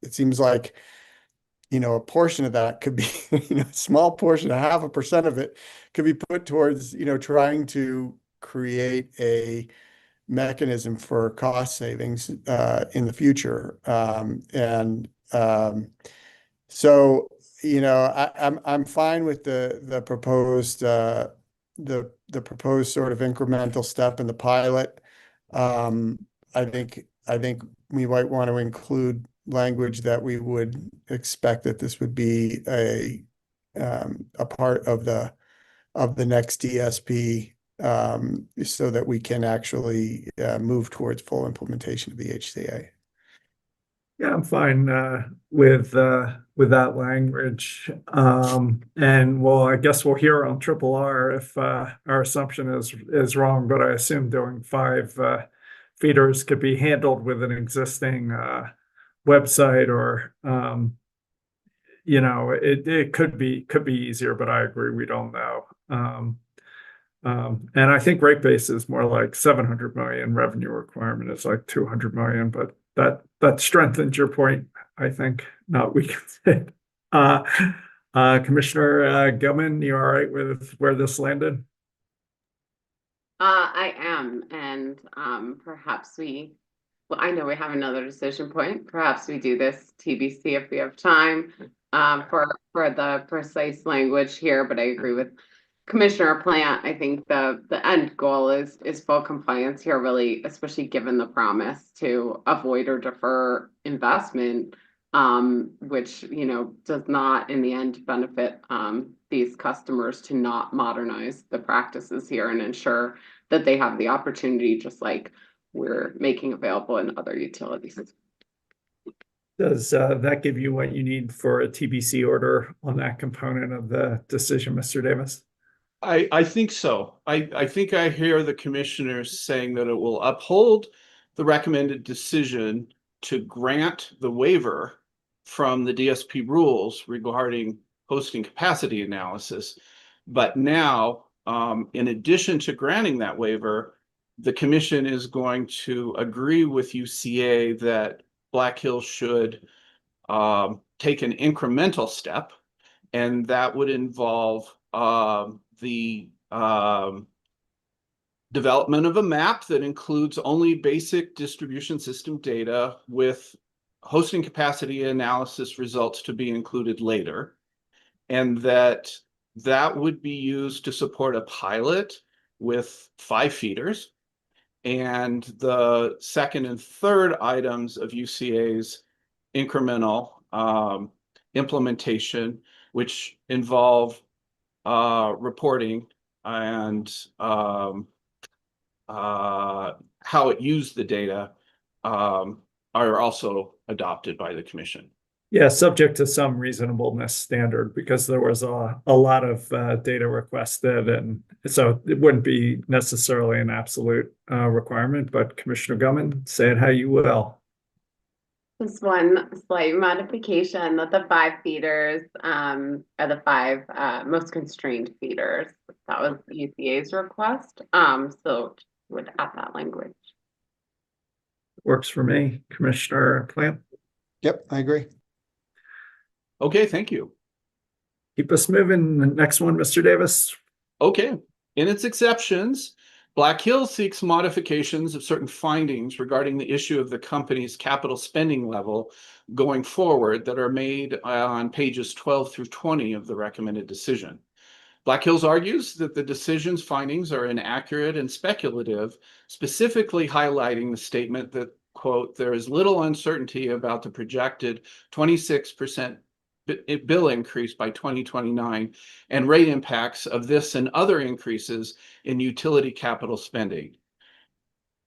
It seems like a portion of that could be a small portion, 0.5% of it could be put towards trying to create a mechanism for cost savings in the future. So, I'm fine with the proposed sort of incremental step in the pilot. I think we might want to include language that we would expect that this would be a part of the next DSP, so that we can actually move towards full implementation of the HCA. Yeah, I'm fine with that language. And well, I guess we'll hear on Triple R if our assumption is wrong, but I assume doing 5 feeders could be handled with an existing website, or it could be easier, but I agree, we don't know. And I think rate base is more like 700 million, revenue requirement is like 200 million, but that strengthens your point, I think, not weakens it. Commissioner Gilman, you all right with where this landed? I am, and perhaps well, I know we have another decision point. Perhaps we do this TBC if we have time for the precise language here, but I agree with Commissioner Plant. I think the end goal is full compliance here, really, especially given the promise to avoid or defer investment, which does not in the end benefit these customers to not modernize the practices here and ensure that they have the opportunity, just like we're making available in other utilities. Does that give you what you need for a TBC order on that component of the decision, Mr. Davis? I think so. I think I hear the commissioners saying that it will uphold the recommended decision to grant the waiver from the DSP rules regarding hosting capacity analysis. But now, in addition to granting that waiver, the commission is going to agree with UCA that Black Hills should take an incremental step, and that would involve the development of a map that includes only basic distribution system data with hosting capacity analysis results to be included later, and that would be used to support a pilot with 5 feeders. And the second and third items of UCA's incremental implementation, which involve reporting and how it used the data, are also adopted by the commission. Yeah, subject to some reasonableness standard, because there was a lot of data requested, and so it wouldn't be necessarily an absolute requirement. But Commissioner Gumman, say it how you will. Just one slight modification that the 5 feeders are the 5 most constrained feeders. That was UCA's request. So would add that language. Works for me. Commissioner Plant, Yep, I agree. Okay, thank you. keep us moving. The next one, Mr. Davis. Okay, in its exceptions, Black Hills seeks modifications of certain findings regarding the issue of the company's capital spending level going forward that are made on pages 12 through 20 of the recommended decision. Black Hills argues that the decision's findings are inaccurate and speculative, specifically highlighting the statement that, quote, there is little uncertainty about the projected 26% bill increase by 2029 and rate impacts of this and other increases in utility capital spending.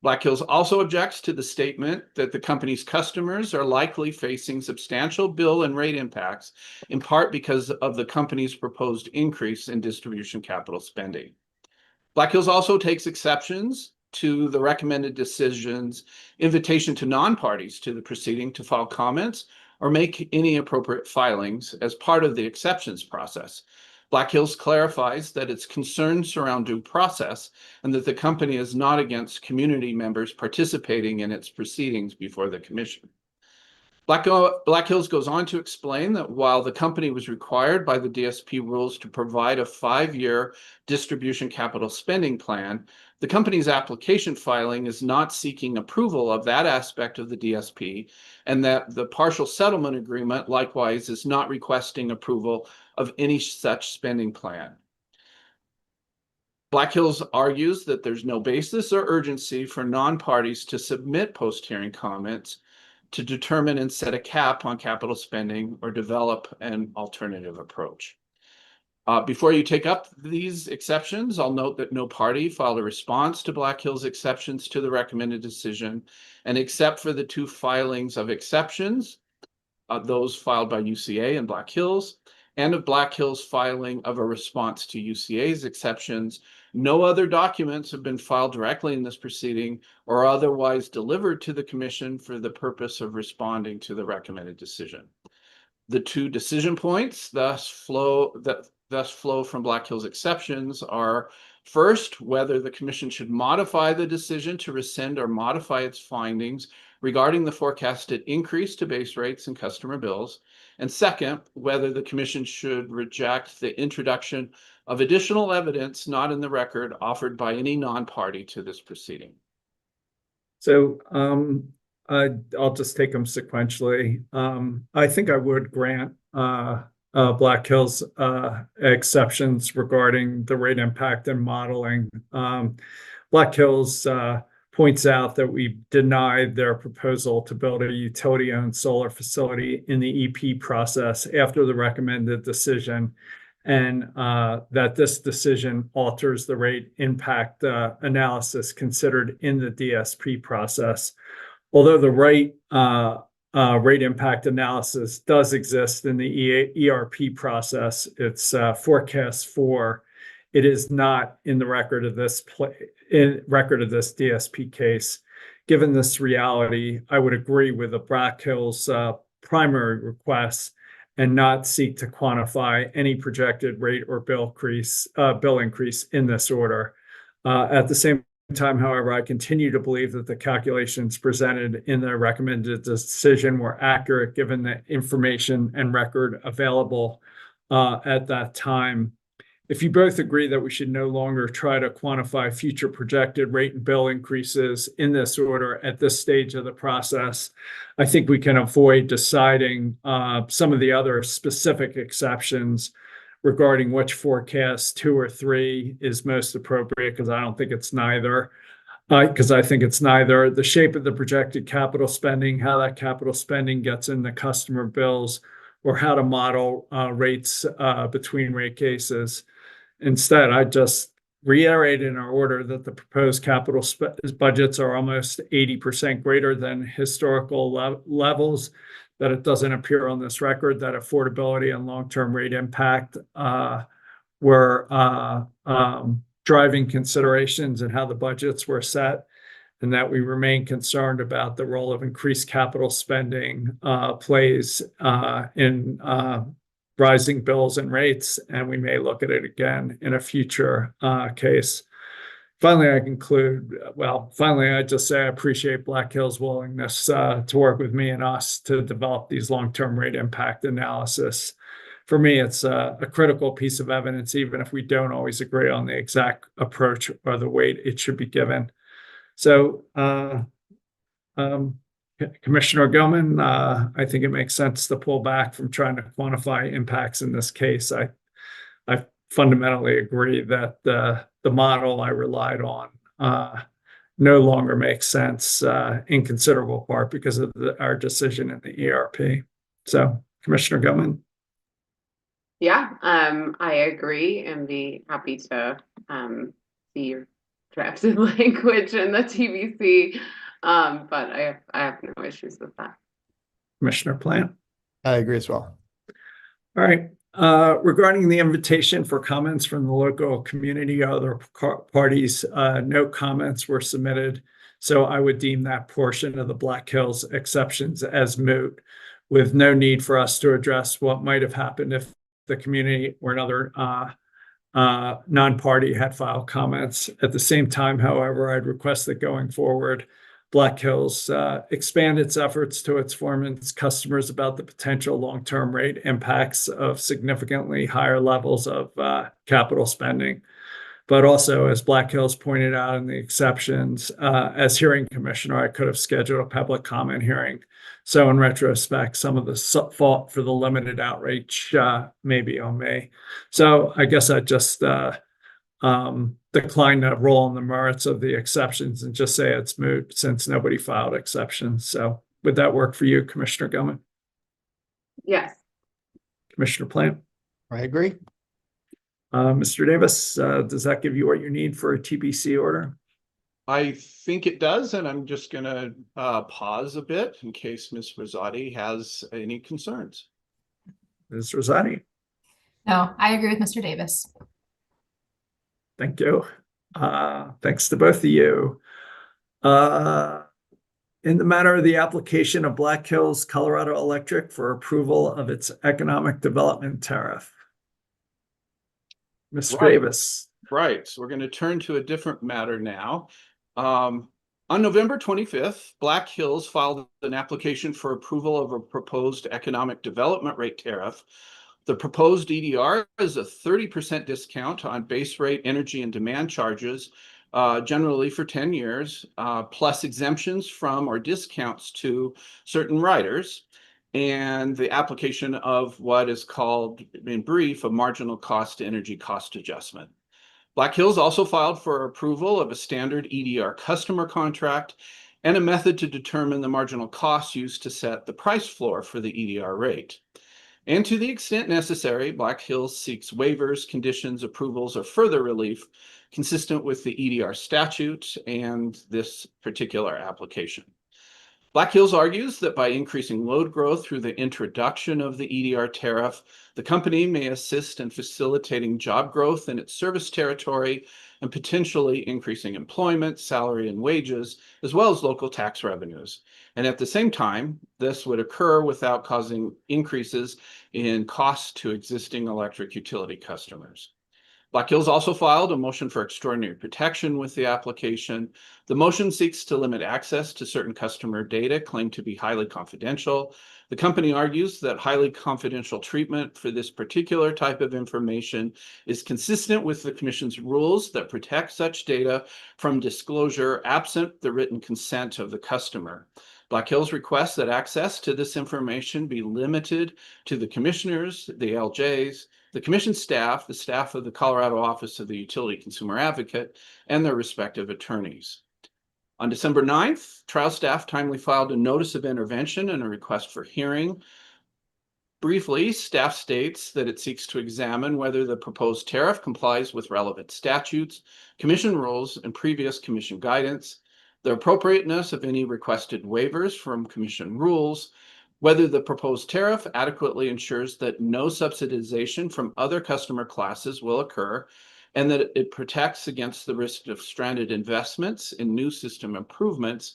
Black Hills also objects to the statement that the company's customers are likely facing substantial bill and rate impacts, in part because of the company's proposed increase in distribution capital spending. Black Hills also takes exceptions to the recommended decision's invitation to non-parties to the proceeding to file comments or make any appropriate filings as part of the exceptions process. Black Hills clarifies that its concerns surround due process and that the company is not against community members participating in its proceedings before the commission. Black Hills goes on to explain that while the company was required by the DSP rules to provide a 5-year distribution capital spending plan, the company's application filing is not seeking approval of that aspect of the DSP, and that the partial settlement agreement likewise is not requesting approval of any such spending plan. Black Hills argues that there's no basis or urgency for non-parties to submit post-hearing comments to determine and set a cap on capital spending or develop an alternative approach. Before you take up these exceptions, I'll note that no party filed a response to Black Hills' exceptions to the recommended decision, and except for the 2 filings of exceptions, those filed by UCA and Black Hills, and of Black Hills' filing of a response to UCA's exceptions, no other documents have been filed directly in this proceeding or otherwise delivered to the commission for the purpose of responding to the recommended decision. The 2 decision points thus flow from Black Hills' exceptions are, first, whether the commission should modify the decision to rescind or modify its findings regarding the forecasted increase to base rates and customer bills, and second, whether the commission should reject the introduction of additional evidence not in the record offered by any non-party to this proceeding. So I'll just take them sequentially. I think I would grant Black Hills exceptions regarding the rate impact and modeling. Black Hills points out that we denied their proposal to build a utility-owned solar facility in the EP process after the recommended decision, and that this decision alters the rate impact analysis considered in the DSP process. Although the rate impact analysis does exist in the ERP process, it's forecast for, it is not in the record of this DSP case. Given this reality, I would agree with the Black Hills primary requests and not seek to quantify any projected rate or bill increase in this order. At the same time, however, I continue to believe that the calculations presented in the recommended decision were accurate given the information and record available at that time. If you both agree that we should no longer try to quantify future projected rate and bill increases in this order at this stage of the process, I think we can avoid deciding some of the other specific exceptions regarding which forecast 2 or 3 is most appropriate, because I don't think it's neither. Because I think it's neither the shape of the projected capital spending, how that capital spending gets in the customer bills, or how to model rates between rate cases. Instead, I just reiterate in our order that the proposed capital budgets are almost 80% greater than historical levels, that it doesn't appear on this record that affordability and long-term rate impact were driving considerations in how the budgets were set, and that we remain concerned about the role of increased capital spending plays in rising bills and rates, and we may look at it again in a future case. Finally, I just say I appreciate Black Hill's willingness to work with me and us to develop these long-term rate impact analysis. For me, it's a critical piece of evidence, even if we don't always agree on the exact approach or the weight it should be given. So, Commissioner Gilman, I think it makes sense to pull back from trying to quantify impacts in this case. I fundamentally agree that the model I relied on no longer makes sense in considerable part because of our decision in the ERP. So, Commissioner Gilman. Yeah, I agree and be happy to see your drafted language in the TBC. But I have no issues with that. Commissioner Plant. I agree as well. All right. Regarding the invitation for comments from the local community, other parties, no comments were submitted. So I would deem that portion of the Black Hills exceptions as moot, with no need for us to address what might have happened if the community or another non-party had filed comments. At the same time, however, I'd request that going forward, Black Hills expand its efforts to inform its customers about the potential long-term rate impacts of significantly higher levels of capital spending. But also, as Black Hills pointed out in the exceptions, as hearing commissioner, I could have scheduled a public comment hearing. So in retrospect, some of the fault for the limited outreach may be on me. So I guess I just decline to roll on the merits of the exceptions and just say it's moot since nobody filed exceptions. So would that work for you, Commissioner Gilman? Yes. Commissioner Plant? I agree. Mr. Davis, does that give you what you need for a TBC order? I think it does, and I'm just going to pause a bit in case Ms. Rosati has any concerns. Ms. Rosati? No, I agree with Mr. Davis. Thank you. Thanks to both of you. In the matter of the application of Black Hills Colorado Electric for approval of its economic development tariff. Mr. Davis. Right. So we're going to turn to a different matter now. On November 25th, Black Hills filed an application for approval of a proposed economic development rate tariff. The proposed EDR is a 30% discount on base rate energy and demand charges, generally for 10 years, plus exemptions from or discounts to certain riders, and the application of what is called, in brief, a marginal cost energy cost adjustment. Black Hills also filed for approval of a standard EDR customer contract and a method to determine the marginal costs used to set the price floor for the EDR rate. And to the extent necessary, Black Hills seeks waivers, conditions, approvals, or further relief consistent with the EDR statute and this particular application. Black Hills argues that by increasing load growth through the introduction of the EDR tariff, the company may assist in facilitating job growth in its service territory and potentially increasing employment, salary, and wages, as well as local tax revenues. And at the same time, this would occur without causing increases in costs to existing electric utility customers. Black Hills also filed a motion for extraordinary protection with the application. The motion seeks to limit access to certain customer data claimed to be highly confidential. The company argues that highly confidential treatment for this particular type of information is consistent with the Commission's rules that protect such data from disclosure absent the written consent of the customer. Black Hills requests that access to this information be limited to the commissioners, the LJs, the Commission staff, the staff of the Colorado Office of the Utility Consumer Advocate, and their respective attorneys. On December 9th, trial staff timely filed a notice of intervention and a request for hearing. Briefly, staff states that it seeks to examine whether the proposed tariff complies with relevant statutes, Commission rules, and previous Commission guidance, the appropriateness of any requested waivers from Commission rules, whether the proposed tariff adequately ensures that no subsidization from other customer classes will occur, and that it protects against the risk of stranded investments in new system improvements.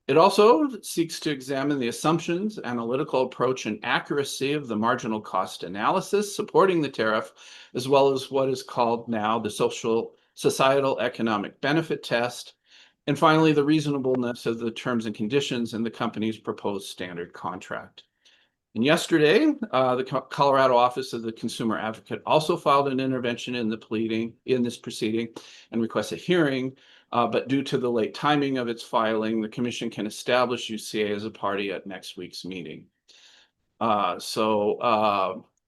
It also seeks to examine the assumptions, analytical approach, and accuracy of the marginal cost analysis supporting the tariff, as well as what is called now the societal economic benefit test. And finally, the reasonableness of the terms and conditions in the company's proposed standard contract. And yesterday, the Colorado Office of the Consumer Advocate also filed an intervention in this proceeding and requests a hearing. But due to the late timing of its filing, the commission can establish UCA as a party at next week's meeting.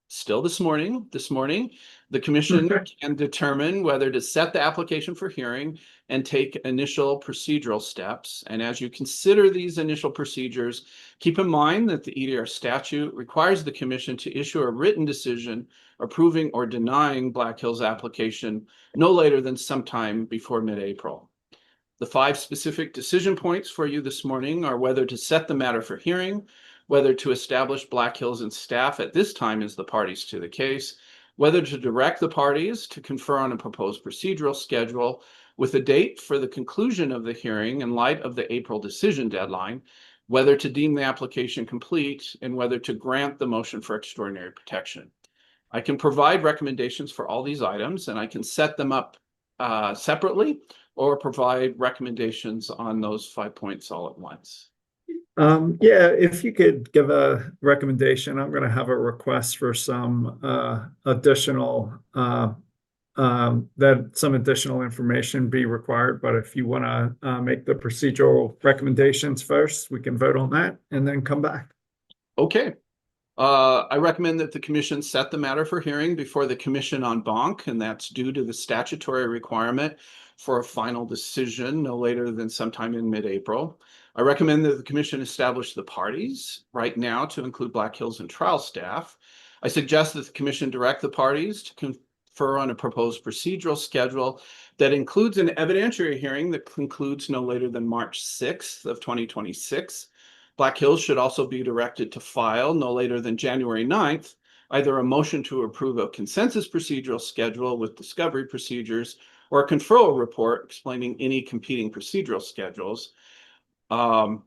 Still this morning, the commission can determine whether to set the application for hearing and take initial procedural steps. And as you consider these initial procedures, keep in mind that the EDR statute requires the commission to issue a written decision approving or denying Black Hills' application no later than sometime before mid-April. The 5 specific decision points for you this morning are whether to set the matter for hearing, whether to establish Black Hills and staff at this time as the parties to the case, whether to direct the parties to confer on a proposed procedural schedule with a date for the conclusion of the hearing in light of the April decision deadline, whether to deem the application complete, and whether to grant the motion for extraordinary protection. I can provide recommendations for all these items, and I can set them up separately or provide recommendations on those 5 points all at once. Yeah, if you could give a recommendation, I'm going to have a request for some additional information be required. But if you want to make the procedural recommendations first, we can vote on that and then come back. Okay. I recommend that the commission set the matter for hearing before the commission en banc, and that's due to the statutory requirement for a final decision no later than sometime in mid-April. I recommend that the commission establish the parties right now to include Black Hills and trial staff. I suggest that the commission direct the parties to confer on a proposed procedural schedule that includes an evidentiary hearing that concludes no later than March 6th of 2026. Black Hills should also be directed to file no later than January 9th, either a motion to approve a consensus procedural schedule with discovery procedures or a control report explaining any competing procedural schedules. And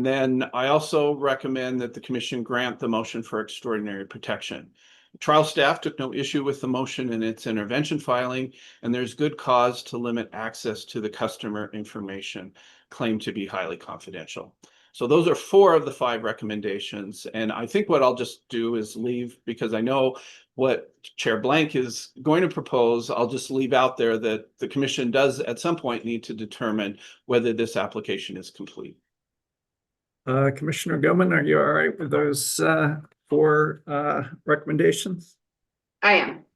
then I also recommend that the commission grant the motion for extraordinary protection. Trial staff took no issue with the motion in its intervention filing, and there's good cause to limit access to the customer information claimed to be highly confidential. So those are 4 of the 5 recommendations. And I think what I'll just do is leave, because I know what Chair Blank is going to propose, I'll just leave out there that the commission does at some point need to determine whether this application is complete. Commissioner Gilman, are you all right with those 4 recommendations? I am.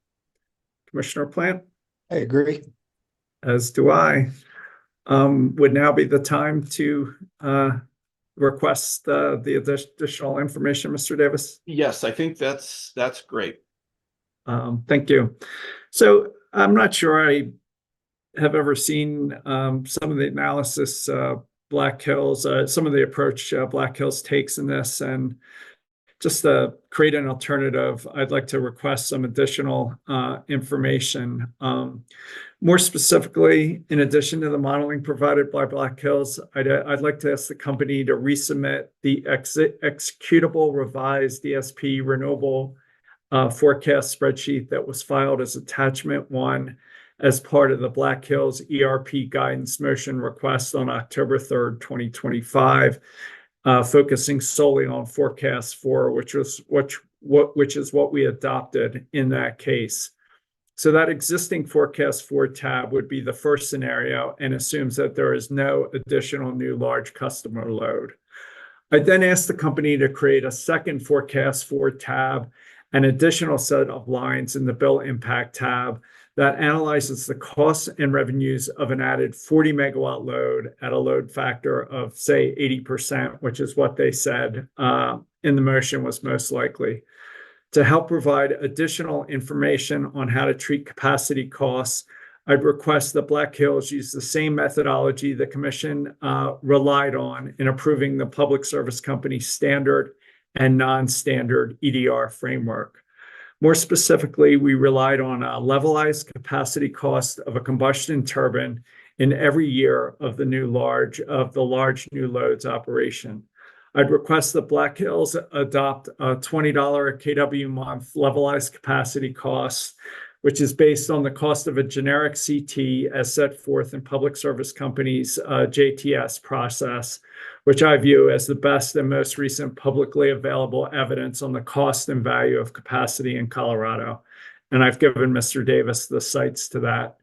Commissioner Plant? I agree. As do I. Would now be the time to request the additional information, Mr. Davis? Yes, I think that's great. Thank you. So I'm not sure I have ever seen some of the analysis Black Hills, some of the approach Black Hills takes in this, and just to create an alternative, I'd like to request some additional information. More specifically, in addition to the modeling provided by Black Hills, I'd like to ask the company to resubmit the executable revised DSP renewable forecast spreadsheet that was filed as attachment 1 as part of the Black Hills ERP guidance motion request on October 3rd, 2025, focusing solely on forecast 4, which is what we adopted in that case. So that existing forecast 4 tab would be the first scenario and assumes that there is no additional new large customer load. I then asked the company to create a second forecast 4 tab, an additional set of lines in the bill impact tab that analyzes the costs and revenues of an added 40 megawatt load at a load factor of, say, 80%, which is what they said in the motion was most likely. To help provide additional information on how to treat capacity costs, I'd request that Black Hills use the same methodology the Commission relied on in approving the Public Service Company standard and non-standard EDR framework. More specifically, we relied on a levelized capacity cost of a combustion turbine in every year of the large new loads operation. I'd request that Black Hills adopt a $20 a kW month levelized capacity cost, which is based on the cost of a generic CT as set forth in Public Service Company's JTS process, which I view as the best and most recent publicly available evidence on the cost and value of capacity in Colorado. And I've given Mr. Davis the sites to that.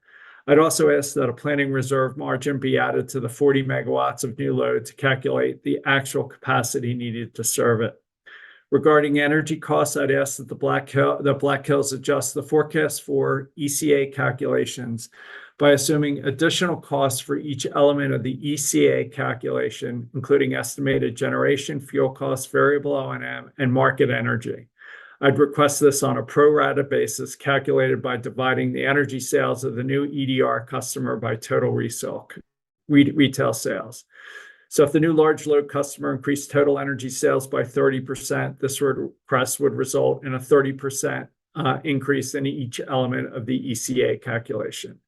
I'd also ask that a planning reserve margin be added to the 40 megawatts of new load to calculate the actual capacity needed to serve it. Regarding energy costs, I'd ask that the Black Hills adjust the forecast for ECA calculations by assuming additional costs for each element of the ECA calculation, including estimated generation, fuel costs, variable O&M, and market energy. I'd request this on a pro rata basis calculated by dividing the energy sales of the new EDR customer by total retail sales. So if the new large load customer increased total energy sales by 30%, this request would result in a 30% increase in each element of the ECA calculation.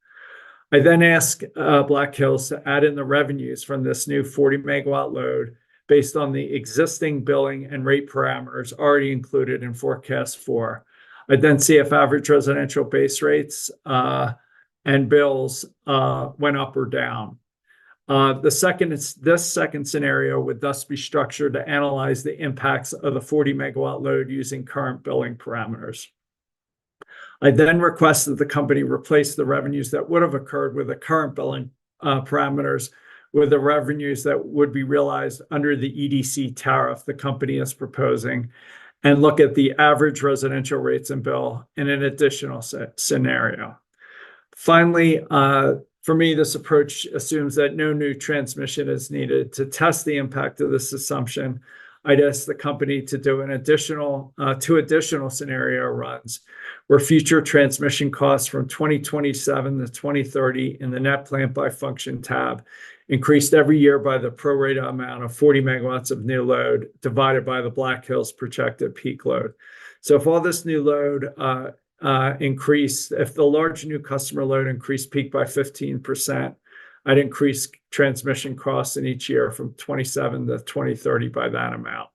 I then ask Black Hills to add in the revenues from this new 40 megawatt load based on the existing billing and rate parameters already included in forecast 4. I'd then see if average residential base rates and bills went up or down. This second scenario would thus be structured to analyze the impacts of the 40 megawatt load using current billing parameters. I then request that the company replace the revenues that would have occurred with the current billing parameters with the revenues that would be realized under the EDC tariff the company is proposing, and look at the average residential rates and bill in an additional scenario. Finally, for me, this approach assumes that no new transmission is needed. To test the impact of this assumption, I'd ask the company to do two additional scenario runs where future transmission costs from 2027 to 2030 in the net plant by function tab increased every year by the pro rata amount of 40 megawatts of new load divided by the Black Hills projected peak load. So if all this new load increased, if the large new customer load increased peak by 15%, I'd increase transmission costs in each year from 27 to 2030 by that amount.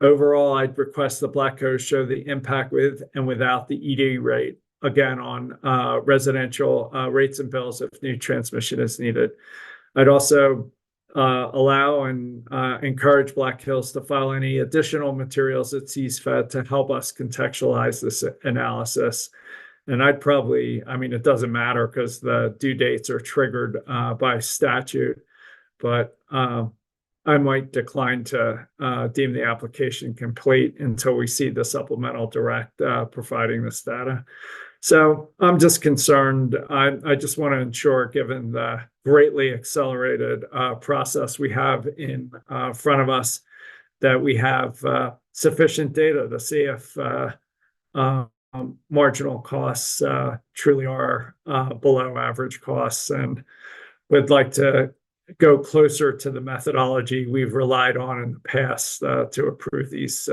Overall, I'd request the Black Hills show the impact with and without the ED rate, again, on residential rates and bills if new transmission is needed. I'd also allow and encourage Black Hills to file any additional materials at CSFED to help us contextualize this analysis. And it doesn't matter because the due dates are triggered by statute, but I might decline to deem the application complete until we see the supplemental direct providing this data. So I'm just concerned. I just want to ensure, given the greatly accelerated process we have in front of us, that we have sufficient data to see if marginal costs truly are below average costs, and would like to go closer to the methodology we've relied on in the past to approve these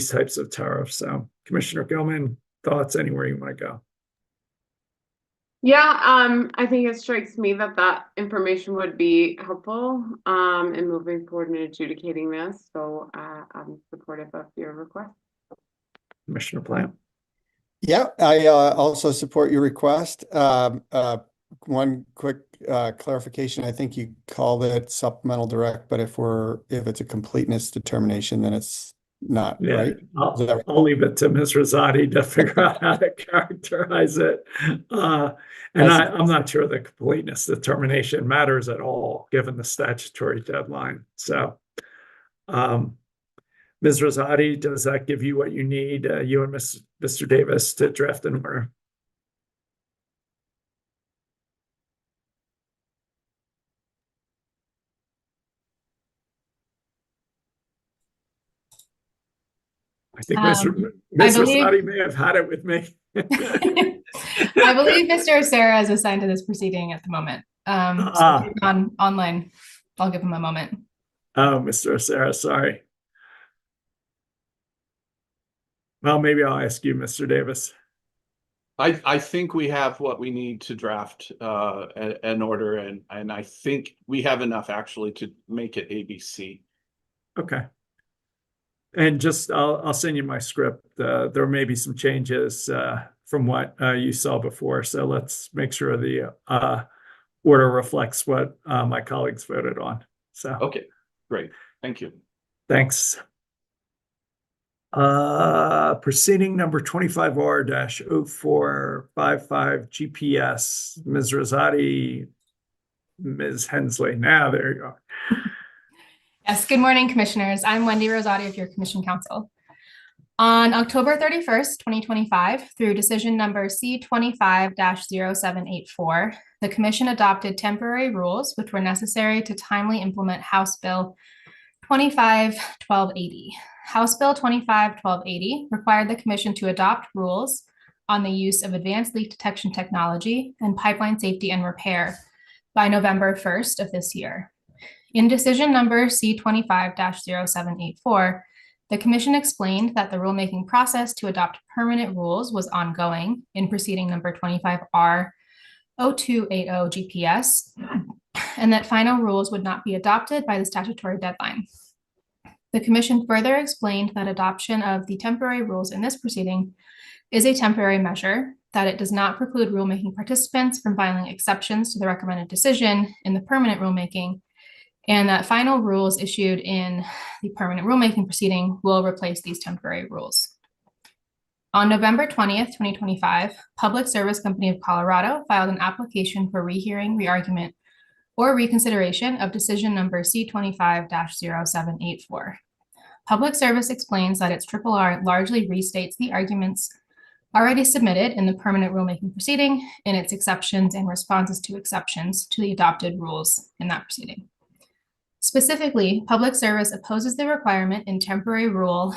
types of tariffs. So, Commissioner Gilman, thoughts anywhere you want to go? Yeah, I think it strikes me that information would be helpful in moving forward and adjudicating this. So I'm supportive of your request. Commissioner Plant. Yeah, I also support your request. One quick clarification. I think you called it supplemental direct, but if it's a completeness determination, then it's not, Yeah, right? I'll leave it to Ms. Rosati to figure out how to characterize it. I'm not sure the completeness determination matters at all, given the statutory deadline. So, Ms. Rosati, does that give you what you need, you and Mr. Davis, to draft an order? I think Ms. Rosati may have had it with me. I believe Mr. Sarah is assigned to this proceeding at the moment. So online. I'll give him a moment. Oh, Mr. Sarah, sorry. Well, maybe I'll ask you, Mr. Davis. I think we have what we need to draft an order, and I think we have enough actually to make it ABC. Okay. And just, I'll send you my script. There may be some changes from what you saw before. So let's make sure the order reflects what my colleagues voted on. So, Okay, great. Thank you. thanks. Proceeding number 25R-0455 GPS, Ms. Rosati, Ms. Hensley. Now, there you go. Yes, good morning, commissioners. I'm Wendy Rosati of your commission council. On October 31st, 2025, through decision number C25-0784, the commission adopted temporary rules which were necessary to timely implement House Bill 25-1280. House Bill 25-1280 required the commission to adopt rules on the use of advanced leak detection technology and pipeline safety and repair by November 1st of this year. In decision number C25-0784, the commission explained that the rulemaking process to adopt permanent rules was ongoing in proceeding number 25R-0280 GPS, and that final rules would not be adopted by the statutory deadline. The commission further explained that adoption of the temporary rules in this proceeding is a temporary measure, that it does not preclude rulemaking participants from filing exceptions to the recommended decision in the permanent rulemaking, and that final rules issued in the permanent rulemaking proceeding will replace these temporary rules. On November 20th, 2025, Public Service Company of Colorado filed an application for rehearing, reargument, or reconsideration of decision number C25-0784. Public Service explains that its RRR largely restates the arguments already submitted in the permanent rulemaking proceeding in its exceptions and responses to exceptions to the adopted rules in that proceeding. Specifically, Public Service opposes the requirement in Temporary Rule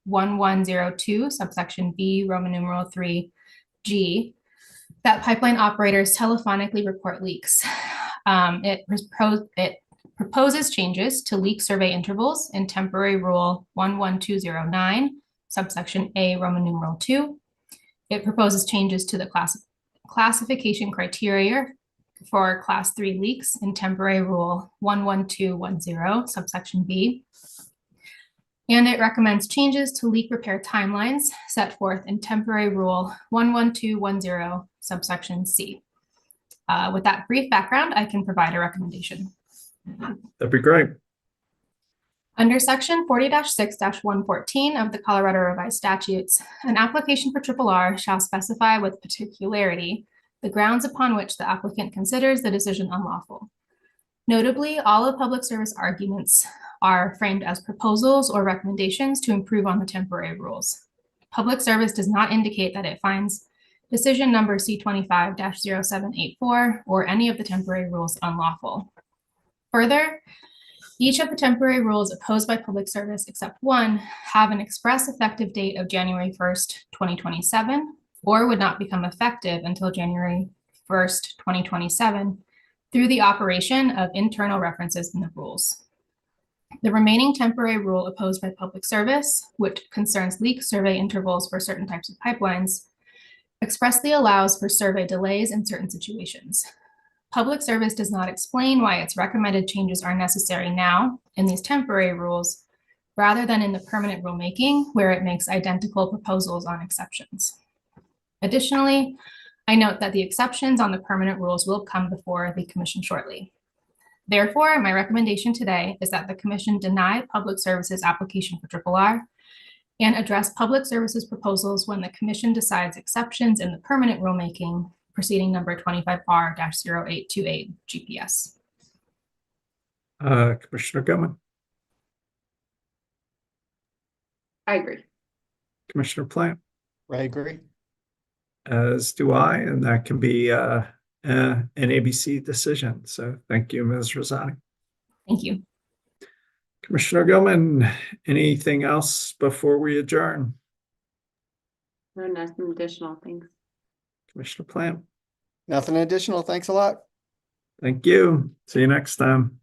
1102, subsection B, Roman numeral 3G, that pipeline operators telephonically report leaks. It proposes changes to leak survey intervals in Temporary Rule 11209, subsection A, Roman numeral 2. It proposes changes to the classification criteria for Class 3 leaks in Temporary Rule 11210, subsection B. And it recommends changes to leak repair timelines set forth in Temporary Rule 11210, subsection C. With that brief background, I can provide a recommendation. That'd be great. Under section 40-6-114 of the Colorado Revised Statutes, an application for RRR shall specify with particularity the grounds upon which the applicant considers the decision unlawful. Notably, all of Public Service arguments are framed as proposals or recommendations to improve on the temporary rules. Public Service does not indicate that it finds decision number C25-0784 or any of the temporary rules unlawful. Further, each of the temporary rules opposed by Public Service except one have an express effective date of January 1st, 2027, or would not become effective until January 1st, 2027, through the operation of internal references in the rules. The remaining temporary rule opposed by Public Service, which concerns leak survey intervals for certain types of pipelines, expressly allows for survey delays in certain situations. Public Service does not explain why its recommended changes are necessary now in these temporary rules, rather than in the permanent rulemaking, where it makes identical proposals on exceptions. Additionally, I note that the exceptions on the permanent rules will come before the commission shortly. Therefore, my recommendation today is that the commission deny Public Service's application for RRR and address Public Service's proposals when the commission decides exceptions in the permanent rulemaking, proceeding number 25R-0828 GPS. Commissioner Gilman, I agree. Commissioner Plant, I agree. as do I, and that can be an ABC decision. So thank you, Ms. Rosati. Thank you. Commissioner Gilman, anything else before we adjourn? No, nothing additional. Thanks. Commissioner Plant, Nothing additional. Thanks a lot. thank you. See you next time.